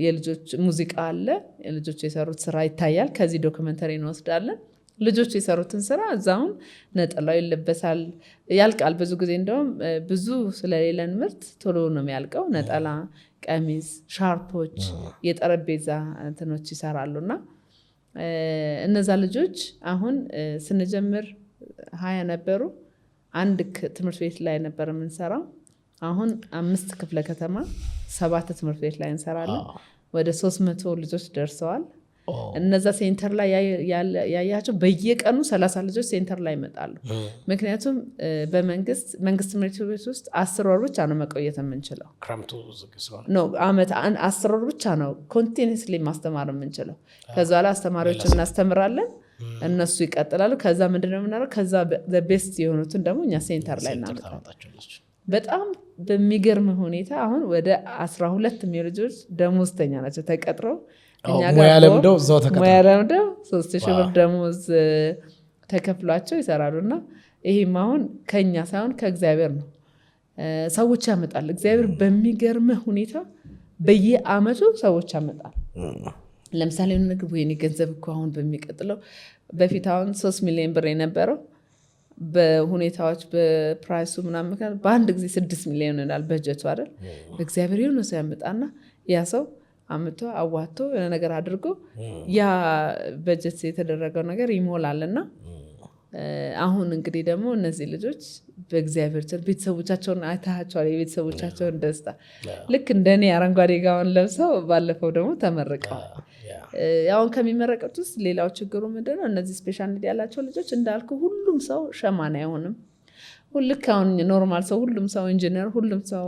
የልጆች ሙዚቃ አለ። የልጆች የሰሩት ስራ ይታያል። ከዚህ ዶክመንተሪ እንወስዳለን። ልጆች የሰሩትን ስራ እዛውን ነጠላው ይለበሳል። ያልቃል። ብዙ ጊዜ እንደውም ብዙ ስለሌለን ምርት ቶሎ ነው የሚያልቀው። ነጠላ፣ ቀሚስ፣ ሻርፖች፣ የጠረጴዛ እንትኖች ይሰራሉና እነዛ ልጆች አሁን ስንጀምር 20 ነበሩ። አንድ ትምህርት ቤት ላይ ነበር የምንሰራው። አሁን 5 ክፍለ ከተማ 7 ትምህርት ቤት ላይ እንሰራለን። ወደ 300 ልጆች ደርሰዋል። እነዛ ሴንተር ላይ ያያቸው በየቀኑ 30 ልጆች ሴንተር ላይ ይመጣሉ። ምክንያቱም በመንግስት ትምህርት ቤት ውስጥ 10 ወር ብቻ ነው መቆየት የምንችለው። አመት 10 ወር ብቻ ነው ኮንቲኒስሊ ማስተማር የምንችለው። ከዛ ላይ አስተማሪዎችን እናስተምራለን፣ እነሱ ይቀጥላሉ። ከዛ ምንድነው የምናደርገው ከዛ ቤስት የሆኑትን ደግሞ እኛ ሴንተር ላይ እናመጣለን። በጣም በሚገርም ሁኔታ አሁን ወደ 12 የሚሆኑ ልጆች ደሞዝተኛ ናቸው ተቀጥረው ሙያ ለምደው 3,000 ብር ደሞዝ ተከፍሏቸው ይሰራሉና ይሄም አሁን ከኛ ሳይሆን ከእግዚአብሔር ነው። ሰዎች ያመጣል እግዚአብሔር በሚገርም ሁኔታ በየአመቱ ሰዎች ያመጣል። ለምሳሌ ነገር ወይኔ ገንዘብ እኮ አሁን በሚቀጥለው በፊት አሁን 3 ሚሊዮን ብር የነበረው በሁኔታዎች በፕራይሱ ምናምን በአንድ ጊዜ 6 ሚሊዮን ይሆናል በጀቱ አይደል። እግዚአብሔር የሆነ ሰው ያመጣና ያ ሰው አምቶ አዋቶ የሆነ ነገር አድርጎ ያ በጀት የተደረገው ነገር ይሞላልና አሁን እንግዲህ ደግሞ እነዚህ ልጆች በእግዚአብሔር ቸር ቤተሰቦቻቸውን አይታቸዋል። የቤተሰቦቻቸውን ደስታ ልክ እንደኔ አረንጓዴ ጋውን ለብሰው ባለፈው ደግሞ ተመርቀዋል። አሁን ከሚመረቀት ውስጥ ሌላው ችግሩ ምንድነው እነዚህ ስፔሻል ኒድ ያላቸው ልጆች እንዳልኩ ሁሉም ሰው ሸማኔ አይሆንም። ልክ አሁን ኖርማል ሰው ሁሉም ሰው ኢንጂነር፣ ሁሉም ሰው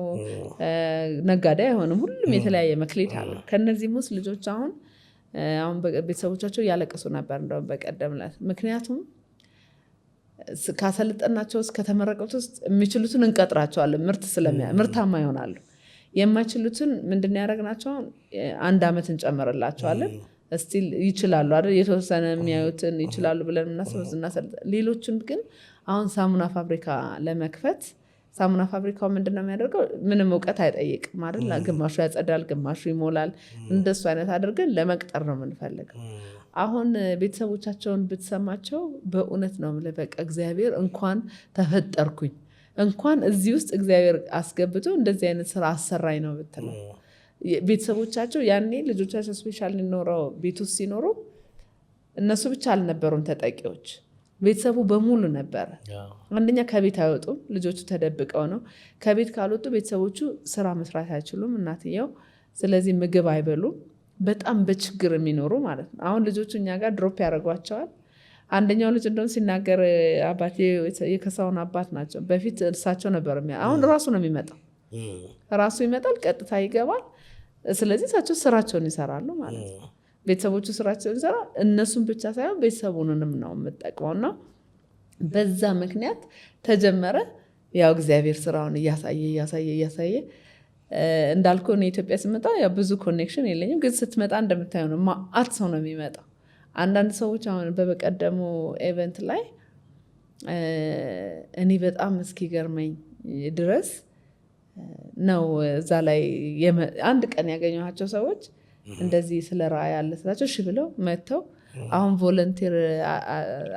ነጋዴ አይሆንም። ሁሉም የተለያየ መክሊት አለ። ከነዚህም ውስጥ ልጆች አሁን ቤተሰቦቻቸው ያለቀሱ ነበር እንደውም በቀደም ዕለት። ምክንያቱም ካሰለጠናቸው እስከተመረቁት ውስጥ የሚችሉትን እንቀጥራቸዋለን፣ ምርታማ ይሆናሉ። የማይችሉትን ምንድን ያደረግናቸው 1 ዓመት እንጨምርላቸዋለን። እስቲል ይችላሉ አይደል የተወሰነ የሚያዩትን ይችላሉ ብለን እናሰልጥ። ሌሎችን ግን አሁን ሳሙና ፋብሪካ ለመክፈት ሳሙና ፋብሪካው ምንድነው የሚያደርገው ምንም እውቀት አይጠይቅም አይደል። ግማሹ ያጸዳል፣ ግማሹ ይሞላል። እንደሱ አይነት አድርገን ለመቅጠር ነው የምንፈልገው። አሁን ቤተሰቦቻቸውን ብትሰማቸው በእውነት ነው የምልህ በቃ እግዚአብሔር እንኳን ተፈጠርኩኝ እንኳን እዚህ ውስጥ እግዚአብሔር አስገብቶ እንደዚህ አይነት ስራ አሰራኝ ነው ብትለው። ቤተሰቦቻቸው ያኔ ልጆቻቸው ስፔሻል ኖረው ቤት ውስጥ ሲኖሩ እነሱ ብቻ አልነበሩም ተጠቂዎች፣ ቤተሰቡ በሙሉ ነበረ። አንደኛ ከቤት አይወጡም፣ ልጆቹ ተደብቀው ነው። ከቤት ካልወጡ ቤተሰቦቹ ስራ መስራት አይችሉም እናትየው። ስለዚህ ምግብ አይበሉም፣ በጣም በችግር የሚኖሩ ማለት ነው። አሁን ልጆቹ እኛ ጋር ድሮፕ ያደርጓቸዋል። አንደኛው ልጅ እንደውም ሲናገር አባቴ የከሳውን አባት ናቸው። በፊት እርሳቸው ነበር አሁን ራሱ ነው የሚመጣው፣ ራሱ ይመጣል፣ ቀጥታ ይገባል። ስለዚህ እሳቸው ስራቸውን ይሰራሉ ማለት ነው። ቤተሰቦቹ ስራቸውን ይሰራ፣ እነሱን ብቻ ሳይሆን ቤተሰቡንም ነው የምጠቅመውና በዛ ምክንያት ተጀመረ። ያው እግዚአብሔር ስራውን እያሳየ እንዳልኩ እኔ ኢትዮጵያ ስመጣ ያው ብዙ ኮኔክሽን የለኝም፣ ግን ስትመጣ እንደምታየው ነው ማአት ሰው ነው የሚመጣው። አንዳንድ ሰዎች አሁን በበቀደሙ ኢቨንት ላይ እኔ በጣም እስኪገርመኝ ድረስ ነው እዛ ላይ አንድ ቀን ያገኘኋቸው ሰዎች እንደዚህ ስለ ራእይ አለ ስላቸው እሺ ብለው መጥተው አሁን ቮለንቲር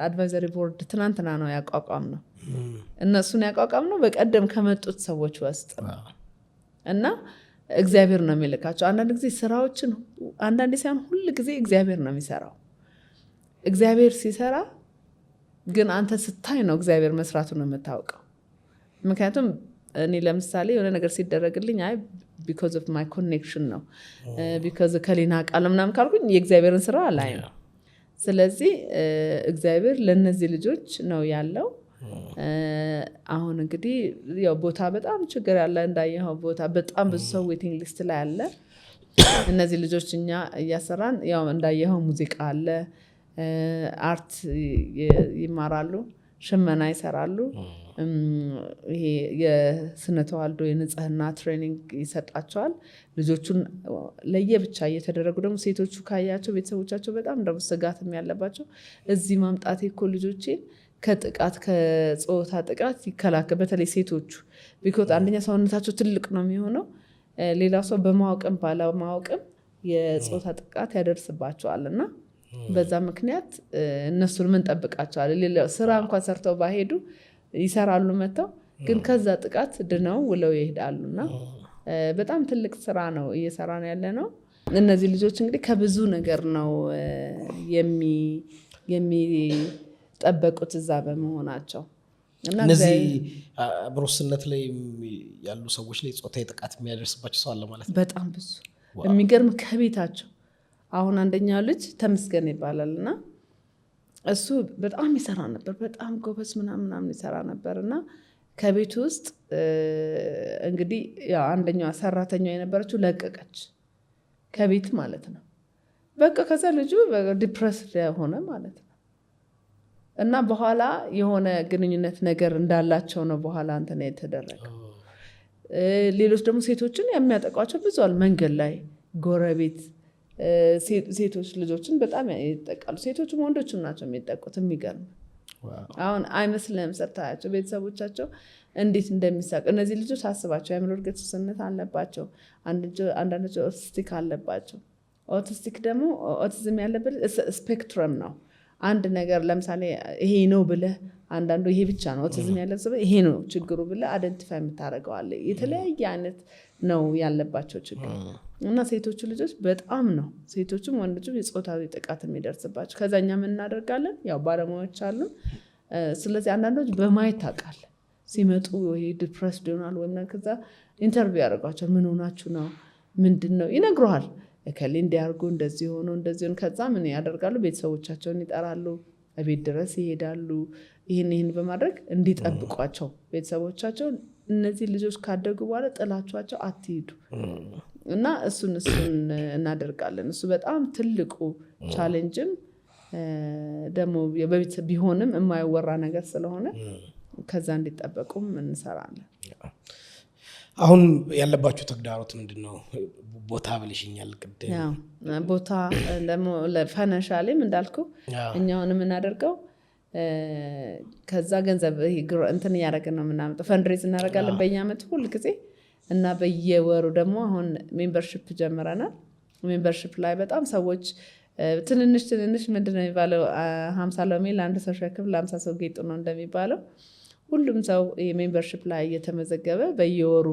አድቫይዘሪ ቦርድ ትናንትና ነው ያቋቋም ነው እነሱን ያቋቋም ነው በቀደም ከመጡት ሰዎች ውስጥ እና እግዚአብሔር ነው የሚልካቸው። አንዳንድ ጊዜ ስራዎችን አንዳንድ ሳይሆን ሁል ጊዜ እግዚአብሔር ነው የሚሰራው። እግዚአብሔር ሲሰራ ግን አንተ ስታይ ነው እግዚአብሔር መስራቱን ነው የምታውቀው። ምክንያቱም እኔ ለምሳሌ የሆነ ነገር ሲደረግልኝ አይ because of my connection ነው because ከሊና ቃል ምናምን ካልኩኝ የእግዚአብሔርን ስራ አላይም። ስለዚህ እግዚአብሔር ለነዚህ ልጆች ነው ያለው። አሁን እንግዲህ ያው ቦታ በጣም ችግር ያለ እንዳየው ቦታ በጣም ብዙ ሰው ዌቲንግ ሊስት ላይ አለ። እነዚህ ልጆች እኛ እያሰራን ያው እንዳየው ሙዚቃ አለ፣ አርት ይማራሉ፣ ሽመና ይሰራሉ። ይሄ የስነ ተዋልዶ የንጽህና ትሬኒንግ ይሰጣቸዋል። ልጆቹን ለየብቻ እየተደረጉ ደግሞ ሴቶቹ ካያቸው ቤተሰቦቻቸው በጣም ደግሞ ስጋትም ያለባቸው እዚህ ማምጣቴ እኮ ልጆቼን ከጥቃት ከጾታ ጥቃት ይከላከል። በተለይ ሴቶቹ ቢኮዝ አንደኛ ሰውነታቸው ትልቅ ነው የሚሆነው፣ ሌላው ሰው በማወቅም ባለማወቅም የጾታ ጥቃት ያደርስባቸዋል እና በዛ ምክንያት እነሱን ምን ጠብቃቸዋል። ስራ እንኳን ሰርተው ባሄዱ ይሰራሉ መተው ግን ከዛ ጥቃት ድነው ውለው ይሄዳሉና በጣም ትልቅ ስራ ነው እየሰራ ነው ያለ ነው። እነዚህ ልጆች እንግዲህ ከብዙ ነገር ነው የሚጠበቁት እዛ በመሆናቸው እና እነዚህ አብሮስነት ላይ ያሉ ሰዎች ላይ ጾታዊ ጥቃት የሚያደርስባቸው ሰው አለ ማለት ነው። በጣም ብዙ የሚገርም ከቤታቸው አሁን አንደኛው ልጅ ተመስገን ይባላል እና እሱ በጣም ይሰራ ነበር፣ በጣም ጎበዝ ምናምን ይሰራ ነበር እና ከቤት ውስጥ እንግዲህ ያው አንደኛዋ ሰራተኛዋ የነበረችው ለቀቀች ከቤት ማለት ነው። በቃ ከዛ ልጁ ዲፕረስድ ሆነ ማለት ነው እና በኋላ የሆነ ግንኙነት ነገር እንዳላቸው ነው በኋላ እንትን የተደረገው። ሌሎች ደግሞ ሴቶችን የሚያጠቋቸው ብዙ አሉ። መንገድ ላይ ጎረቤት ሴቶች ልጆችን በጣም ይጠቃሉ። ሴቶችም ወንዶችም ናቸው የሚጠቁት። የሚገርም አሁን አይመስልም ሰርታያቸው ቤተሰቦቻቸው እንዴት እንደሚሳቅ እነዚህ ልጆች አስባቸው። የአእምሮ እድገት ውስንነት አለባቸው፣ አንዳንዶች ኦቲስቲክ አለባቸው። ኦቲስቲክ ደግሞ ኦቲዝም ያለበት ስፔክትረም ነው። አንድ ነገር ለምሳሌ ይሄ ነው ብለህ አንዳንዱ ይሄ ብቻ ነው ኦቲዝም ያለበት ይሄ ነው ችግሩ ብለህ አይደንቲፋይ የምታደርገዋለ። የተለያየ አይነት ነው ያለባቸው ችግር እና ሴቶቹ ልጆች በጣም ነው ሴቶቹም ወንዶችም የጾታዊ ጥቃት የሚደርስባቸው። ከዛኛ ምን እናደርጋለን? ያው ባለሙያዎች አሉ። ስለዚህ አንዳንዶች በማየት ታውቃለህ ሲመጡ ወይ ዲፕረስድ ይሆናል ወይም ከዛ ኢንተርቪው ያደርጓቸው። ምን ሆናችሁ ነው ምንድን ነው ይነግሩሃል። እከሌ እንዲያርጉ እንደዚህ ሆኖ እንደዚህ ሆኖ ከዛ ምን ያደርጋሉ? ቤተሰቦቻቸውን ይጠራሉ፣ ቤት ድረስ ይሄዳሉ። ይህን በማድረግ እንዲጠብቋቸው ቤተሰቦቻቸውን እነዚህ ልጆች ካደጉ በኋላ ጥላችኋቸው አትሄዱ እና እሱን እናደርጋለን። እሱ በጣም ትልቁ ቻሌንጅም ደግሞ በቤተሰብ ቢሆንም የማይወራ ነገር ስለሆነ ከዛ እንዲጠበቁም እንሰራለን። አሁን ያለባችሁ ተግዳሮት ምንድን ነው? ቦታ ብልሽኛል ቅድም። ቦታ ፋይናንሻሊም እንዳልኩ እኛውን የምናደርገው ከዛ ገንዘብ እንትን እያደረግን ነው የምናመጣው። ፈንድሬዝ እናደርጋለን በየአመቱ ሁል ጊዜ እና በየወሩ ደግሞ አሁን ሜምበርሽፕ ጀምረናል። ሜምበርሽፕ ላይ በጣም ሰዎች ትንንሽ ምንድነው የሚባለው 50 ሎሚ ለአንድ ሰው ሸክም ለ50 ሰው ጌጡ ነው እንደሚባለው ሁሉም ሰው የሜምበርሽፕ ላይ እየተመዘገበ በየወሩ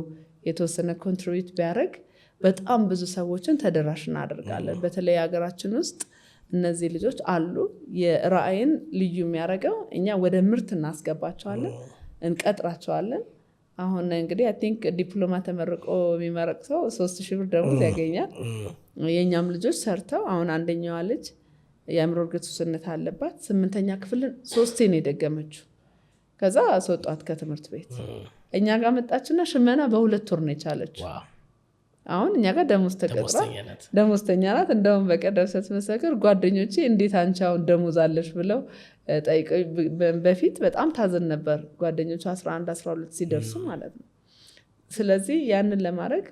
የተወሰነ ኮንትሪቢዩት ቢያደርግ በጣም ብዙ ሰዎችን ተደራሽ እናደርጋለን። በተለይ ሀገራችን ውስጥ እነዚህ ልጆች አሉ። የራእይን ልዩ የሚያደርገው እኛ ወደ ምርት እናስገባቸዋለን፣ እንቀጥራቸዋለን። አሁን እንግዲህ አይ ቲንክ ዲፕሎማ ተመርቆ የሚመረቅ ሰው 3000 ብር ደሞዝ ያገኛል። የእኛም ልጆች ሰርተው አሁን አንደኛዋ ልጅ የአእምሮ እድገት ውስንነት አለባት። 8ኛ ክፍልን 3 ነው የደገመችው። ከዛ አስወጧት ከትምህርት ቤት። እኛ ጋር መጣችና ሽመና በ2 ወር ነው የቻለችው። አሁን እኛ ጋር ደሞዝ ተቀጥራ ደሞዝተኛ ናት። እንደውም በቀደም ስትመሰክር ጓደኞቼ እንዴት አንቺ አሁን ደሞዝ አለሽ ብለው ጠይቀው፣ በፊት በጣም ታዘን ነበር ጓደኞቹ 11 12 ሲደርሱ ማለት ነው። ስለዚህ ያንን ለማድረግ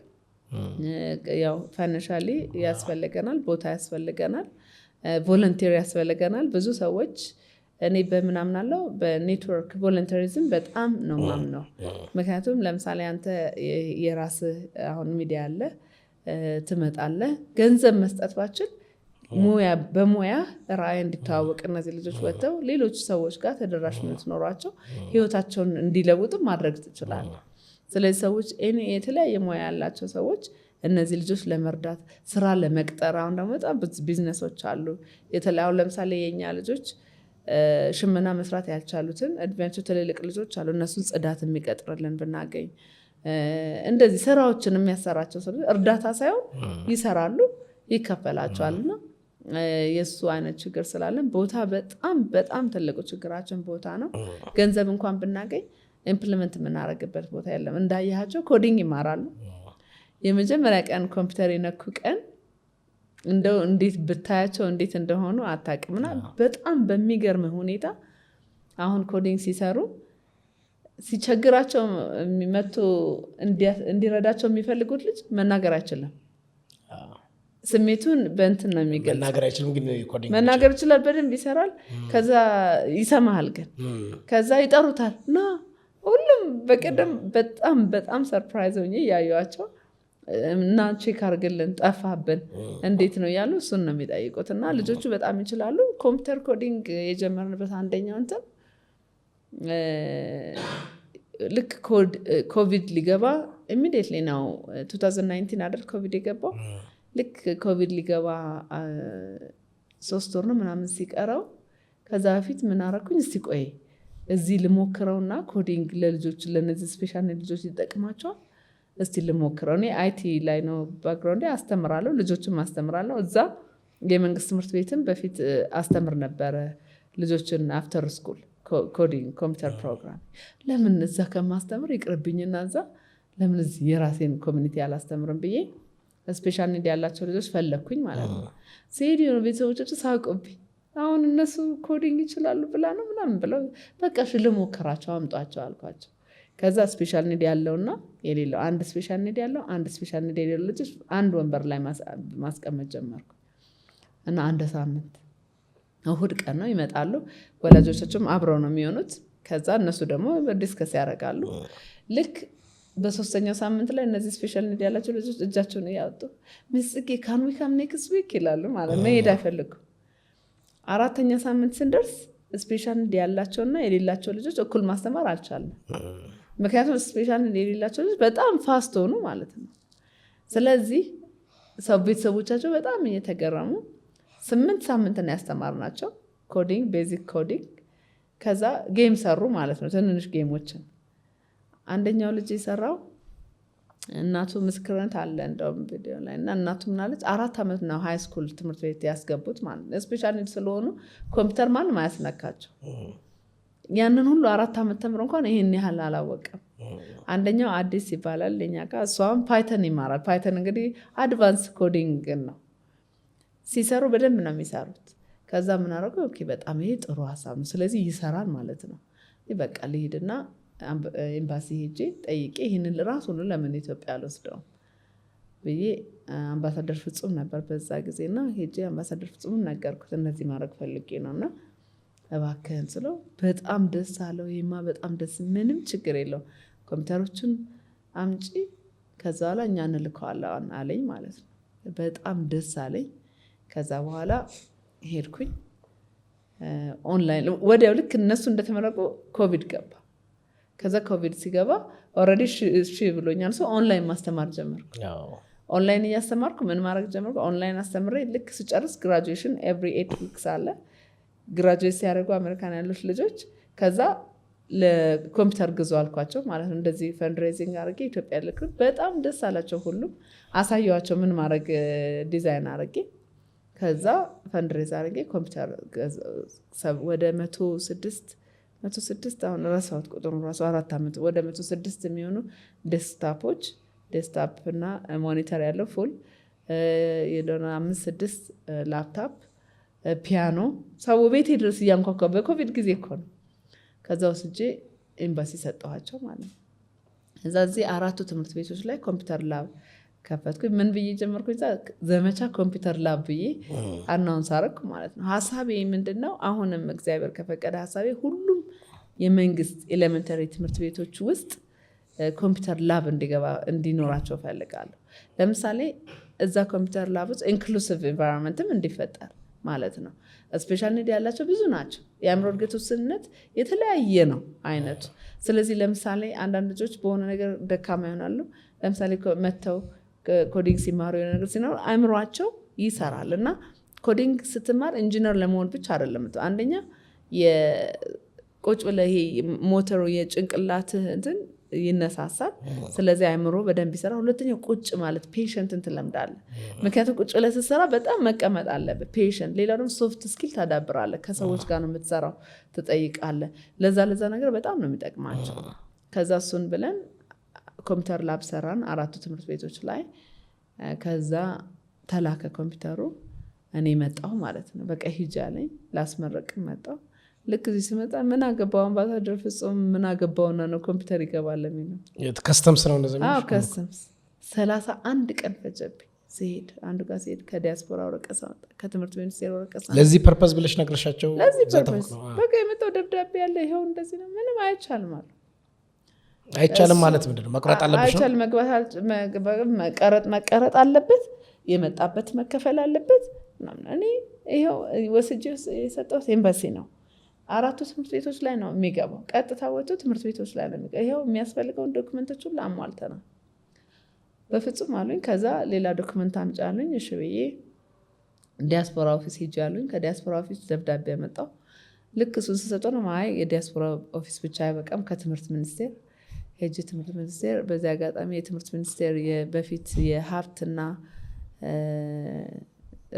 ያው ፋይናንሻሊ ያስፈልገናል፣ ቦታ ያስፈልገናል፣ ቮለንቲር ያስፈልገናል። ብዙ ሰዎች እኔ በምናምን አለው በኔትወርክ ቮለንተሪዝም በጣም ነው ማምነው። ምክንያቱም ለምሳሌ አንተ የራስህ አሁን ሚዲያ አለ ትመጣለህ፣ ገንዘብ መስጠት ባችል በሙያ ራዕይ እንዲተዋወቅ እነዚህ ልጆች ወጥተው ሌሎች ሰዎች ጋር ተደራሽነት ኖሯቸው ህይወታቸውን እንዲለውጡ ማድረግ ትችላለህ። ስለዚህ ሰዎች የተለያየ ሙያ ያላቸው ሰዎች እነዚህ ልጆች ለመርዳት ስራ ለመቅጠር አሁን ደግሞ በጣም ቢዝነሶች አሉ የተለያዩ። ለምሳሌ የኛ ልጆች ሽመና መስራት ያልቻሉትን እድሜያቸው ትልልቅ ልጆች አሉ፣ እነሱን ጽዳት የሚቀጥርልን ብናገኝ እንደዚህ ስራዎችን የሚያሰራቸው ሰዎች እርዳታ ሳይሆን ይሰራሉ፣ ይከፈላቸዋልና የሱ አይነት ችግር ስላለን ቦታ በጣም በጣም ትልቁ ችግራችን ቦታ ነው። ገንዘብ እንኳን ብናገኝ ኢምፕሊመንት የምናደርግበት ቦታ የለም። እንዳያቸው ኮዲንግ ይማራሉ። የመጀመሪያ ቀን ኮምፒውተር የነኩ ቀን እንደው እንዴት ብታያቸው እንዴት እንደሆኑ አታውቅምና በጣም በሚገርም ሁኔታ አሁን ኮዲንግ ሲሰሩ ሲቸግራቸው መጥቶ እንዲረዳቸው የሚፈልጉት ልጅ መናገር አይችልም። ስሜቱን በእንትን ነው የሚገልጽ። መናገር ይችላል፣ በደንብ ይሰራል። ከዛ ይሰማሃል፣ ግን ከዛ ይጠሩታል እና ሁሉም በቀደም በጣም በጣም ሰርፕራይዝ ሆኜ ያዩዋቸው እና ቼክ አድርግልን ጠፋብን እንዴት ነው ያሉ እሱን ነው የሚጠይቁት። እና ልጆቹ በጣም ይችላሉ። ኮምፒውተር ኮዲንግ የጀመርንበት አንደኛው እንትን ልክ ኮቪድ ሊገባ ኢሚዲየትሊ ነው 2019 አይደል ኮቪድ የገባው። ልክ ኮቪድ ሊገባ 3 ወር ነው ምናምን ሲቀረው ከዛ በፊት ምን አደረኩኝ፣ እስቲ ቆይ እዚህ ልሞክረውና ኮዲንግ ለልጆች ለነዚህ ስፔሻል ልጆች ይጠቅማቸዋል እስቲ ልሞክረው። እኔ አይቲ ላይ ነው ባክግራውንድ፣ አስተምራለሁ፣ ልጆችም አስተምራለሁ። እዛ የመንግስት ትምህርት ቤትም በፊት አስተምር ነበረ ልጆችን አፍተር ስኩል ኮዲንግ ኮምፒውተር ፕሮግራም። ለምን እዛ ከማስተምር ይቅርብኝና እዛ ለምን እዚህ የራሴን ኮሚኒቲ አላስተምርም ብዬ ስፔሻል ኒድ ያላቸው ልጆች ፈለግኩኝ ማለት ነው። ሲሄድ የሆኑ ቤተሰቦቻቸው ሳቁብኝ። አሁን እነሱ ኮዲንግ ይችላሉ ብላ ነው ምናምን ብለው በቃ ልሞክራቸው አምጧቸው አልኳቸው። ከዛ ስፔሻል ኒድ ያለውና የሌለው አንድ ስፔሻል ኒድ ያለው አንድ ስፔሻል ኒድ የሌለው ልጆች አንድ ወንበር ላይ ማስቀመጥ ጀመርኩ እና አንድ ሳምንት እሁድ ቀን ነው ይመጣሉ። ወላጆቻቸውም አብረው ነው የሚሆኑት። ከዛ እነሱ ደግሞ ዲስከስ ያደርጋሉ። ልክ በሶስተኛው ሳምንት ላይ እነዚህ ስፔሻል ኒድ ያላቸው ልጆች እጃቸውን እያወጡ ምስጌ ካን ዊ ካም ኔክስት ዊክ ይላሉ። ማለት መሄድ አይፈልጉም። አራተኛ ሳምንት ስንደርስ ስፔሻል ኒድ ያላቸውና የሌላቸው ልጆች እኩል ማስተማር አልቻለም። ምክንያቱም ስፔሻል ኒድ የሌላቸው ልጆች በጣም ፋስት ሆኑ ማለት ነው። ስለዚህ ቤተሰቦቻቸው በጣም እየተገረሙ 8 ሳምንት ነው ያስተማርናቸው ኮዲንግ፣ ቤዚክ ኮዲንግ። ከዛ ጌም ሰሩ ማለት ነው፣ ትንንሽ ጌሞችን። አንደኛው ልጅ የሰራው እናቱ ምስክርነት አለ እንደውም ቪዲዮ ላይ እና እናቱ ምናለች 4 ዓመት ነው ሃይ ስኩል ትምህርት ቤት ያስገቡት ማለት ነው። ስፔሻል ኒድ ስለሆኑ ኮምፒውተር ማንም አያስነካቸው። ያንን ሁሉ 4 ዓመት ተምሮ እንኳን ይሄን ያህል አላወቀም። አንደኛው አዲስ ይባላል ለኛ ጋር፣ እሷም ፓይተን ይማራል። ፓይተን እንግዲህ አድቫንስ ኮዲንግ ነው። ሲሰሩ በደንብ ነው የሚሰሩት። ከዛ ምን አደረገው፣ ኦኬ በጣም ይሄ ጥሩ ሀሳብ ነው፣ ስለዚህ ይሰራል ማለት ነው። በቃ ልሂድና ኤምባሲ ሄጄ ጠይቄ ይህንን ራሱን ለምን ኢትዮጵያ አልወስደውም ብዬ አምባሳደር ፍጹም ነበር በዛ ጊዜና ሄጄ አምባሳደር ፍጹምን ነገርኩት፣ እነዚህ ማድረግ ፈልጌ ነው እና እባክህን ስለው በጣም ደስ አለው። ይሄማ በጣም ደስ፣ ምንም ችግር የለው፣ ኮምፒውተሮችን አምጪ ከዛ በኋላ እኛ እንልከዋለን አለኝ ማለት ነው። በጣም ደስ አለኝ። ከዛ በኋላ ሄድኩኝ ኦንላይን። ወዲያው ልክ እነሱ እንደተመረቁ ኮቪድ ገባ። ከዛ ኮቪድ ሲገባ ኦልሬዲ እሺ ብሎኛል ሰው ኦንላይን ማስተማር ጀመርኩ። ኦንላይን እያስተማርኩ ምን ማድረግ ጀመርኩ፣ ኦንላይን አስተምሬ ልክ ስጨርስ ግራጁዌሽን ኤቭሪ 8 ዊክስ አለ። ግራጁዌት ሲያደርጉ አሜሪካን ያሉት ልጆች ከዛ ለኮምፒውተር ግዙ አልኳቸው ማለት ነው። እንደዚህ ፈንድሬዚንግ አድርጌ ኢትዮጵያ ልክ በጣም ደስ አላቸው። ሁሉም አሳየዋቸው ምን ማድረግ ዲዛይን አድርጌ ከዛ ፈንድሬዝ አድርጌ ኮምፒውተር ወደ 106 አሁን ረሳሁት ቁጥሩ ራሱ 4 ዓመት ወደ 106 የሚሆኑ ዴስክታፕ እና ሞኒተር ያለው ፉል የዶና 5-6 ላፕታፕ፣ ፒያኖ ሰው ቤቴ ድረስ እያንኳኳ በኮቪድ ጊዜ እኮ ነው። ከዛ ወስጄ ኤምባሲ ሰጠኋቸው ማለት ነው። እዛ እዚህ 4 ትምህርት ቤቶች ላይ ኮምፒውተር ላብ ከፈትኩኝ። ምን ብዬ ጀመርኩኝ? ዘመቻ ኮምፒውተር ላብ ብዬ አናውንስ አደረኩ ማለት ነው። ሀሳቤ ምንድነው? አሁንም እግዚአብሔር ከፈቀደ ሀሳቤ ሁሉም የመንግስት ኤሌመንተሪ ትምህርት ቤቶች ውስጥ ኮምፒውተር ላብ እንዲኖራቸው ፈልጋለሁ። ለምሳሌ እዛ ኮምፒውተር ላብ ውስጥ ኢንክሉሲቭ ኤንቫይሮንመንትም እንዲፈጠር ማለት ነው። ስፔሻል ኒድ ያላቸው ብዙ ናቸው። የአእምሮ እድገት ውስንነት የተለያየ ነው አይነቱ። ስለዚህ ለምሳሌ አንዳንድ ልጆች በሆነ ነገር ደካማ ይሆናሉ። ለምሳሌ መጥተው ኮዲንግ ሲማሩ የሆነ ነገር ሲኖር አእምሯቸው ይሰራል እና ኮዲንግ ስትማር ኢንጂነር ለመሆን ብቻ አይደለም። አንደኛ ቁጭ ብለህ ሞተሩ የጭንቅላትህ እንትን ይነሳሳል። ስለዚህ አእምሮ በደንብ ይሰራ። ሁለተኛው ቁጭ ማለት ፔሽንትን ትለምዳለህ። ምክንያቱም ቁጭ ብለህ ስትሰራ በጣም መቀመጥ አለብህ፣ ፔሽንት። ሌላው ደግሞ ሶፍት ስኪል ታዳብራለህ። ከሰዎች ጋር ነው የምትሰራው፣ ትጠይቃለህ። ለዛ ነገር በጣም ነው የሚጠቅማቸው። ከዛ እሱን ብለን ኮምፒውተር ላብ ሰራን 4 ትምህርት ቤቶች ላይ። ከዛ ተላከ ኮምፒውተሩ። እኔ መጣሁ ማለት ነው። በቃ ሂጅ አለኝ። ላስመረቅ መጣሁ። ልክ እዚህ ስመጣ ምን አገባው አምባሳደር ፍጹም ምን አገባውና ነው ኮምፒውተር ይገባል የሚለው። ከስተምስ ነው እንደዚህ ነው። ከስተምስ 31 ቀን ፈጀብኝ። ሲሄድ አንዱ ጋር ሲሄድ ከዲያስፖራ ወረቀት አመጣ፣ ከትምህርት ሚኒስቴር ወረቀት አመጣ። ለዚህ ፐርፐዝ ብለሽ ነግረሻቸው? ለዚህ ፐርፐዝ በቃ የመጣው ደብዳቤ ያለ ይሄው እንደዚህ ነው። ምንም አይቻልም አሉ። አይቻልም ማለት ምንድነው? መቅረጥ አለበት ነው? አይቻልም። መቀረጥ አለበት፣ የመጣበት መከፈል አለበት። እኔ ይሄው ወስጄ የሰጠሁት ኤምባሲ ነው። 4 ትምህርት ቤቶች ላይ ነው የሚገባው። ቀጥታ ወጥቶ ትምህርት ቤቶች ላይ ነው የሚገባው። ይሄው የሚያስፈልገውን ዶክመንቶች ሁሉ አሟልተናል። በፍጹም አሉኝ። ከዛ ሌላ ዶክመንት አምጪ አሉኝ። እሺ ብዬ ዲያስፖራ ኦፊስ ሂጅ አሉኝ። ከዲያስፖራ ኦፊስ ደብዳቤ ያመጣው። ልክ እሱን ስሰጠው ነው አይ የዲያስፖራ ኦፊስ ብቻ አይበቃም፣ ከትምህርት ሚኒስቴር ሄጅ ትምህርት ሚኒስቴር። በዚህ አጋጣሚ የትምህርት ሚኒስቴር በፊት የሀብትና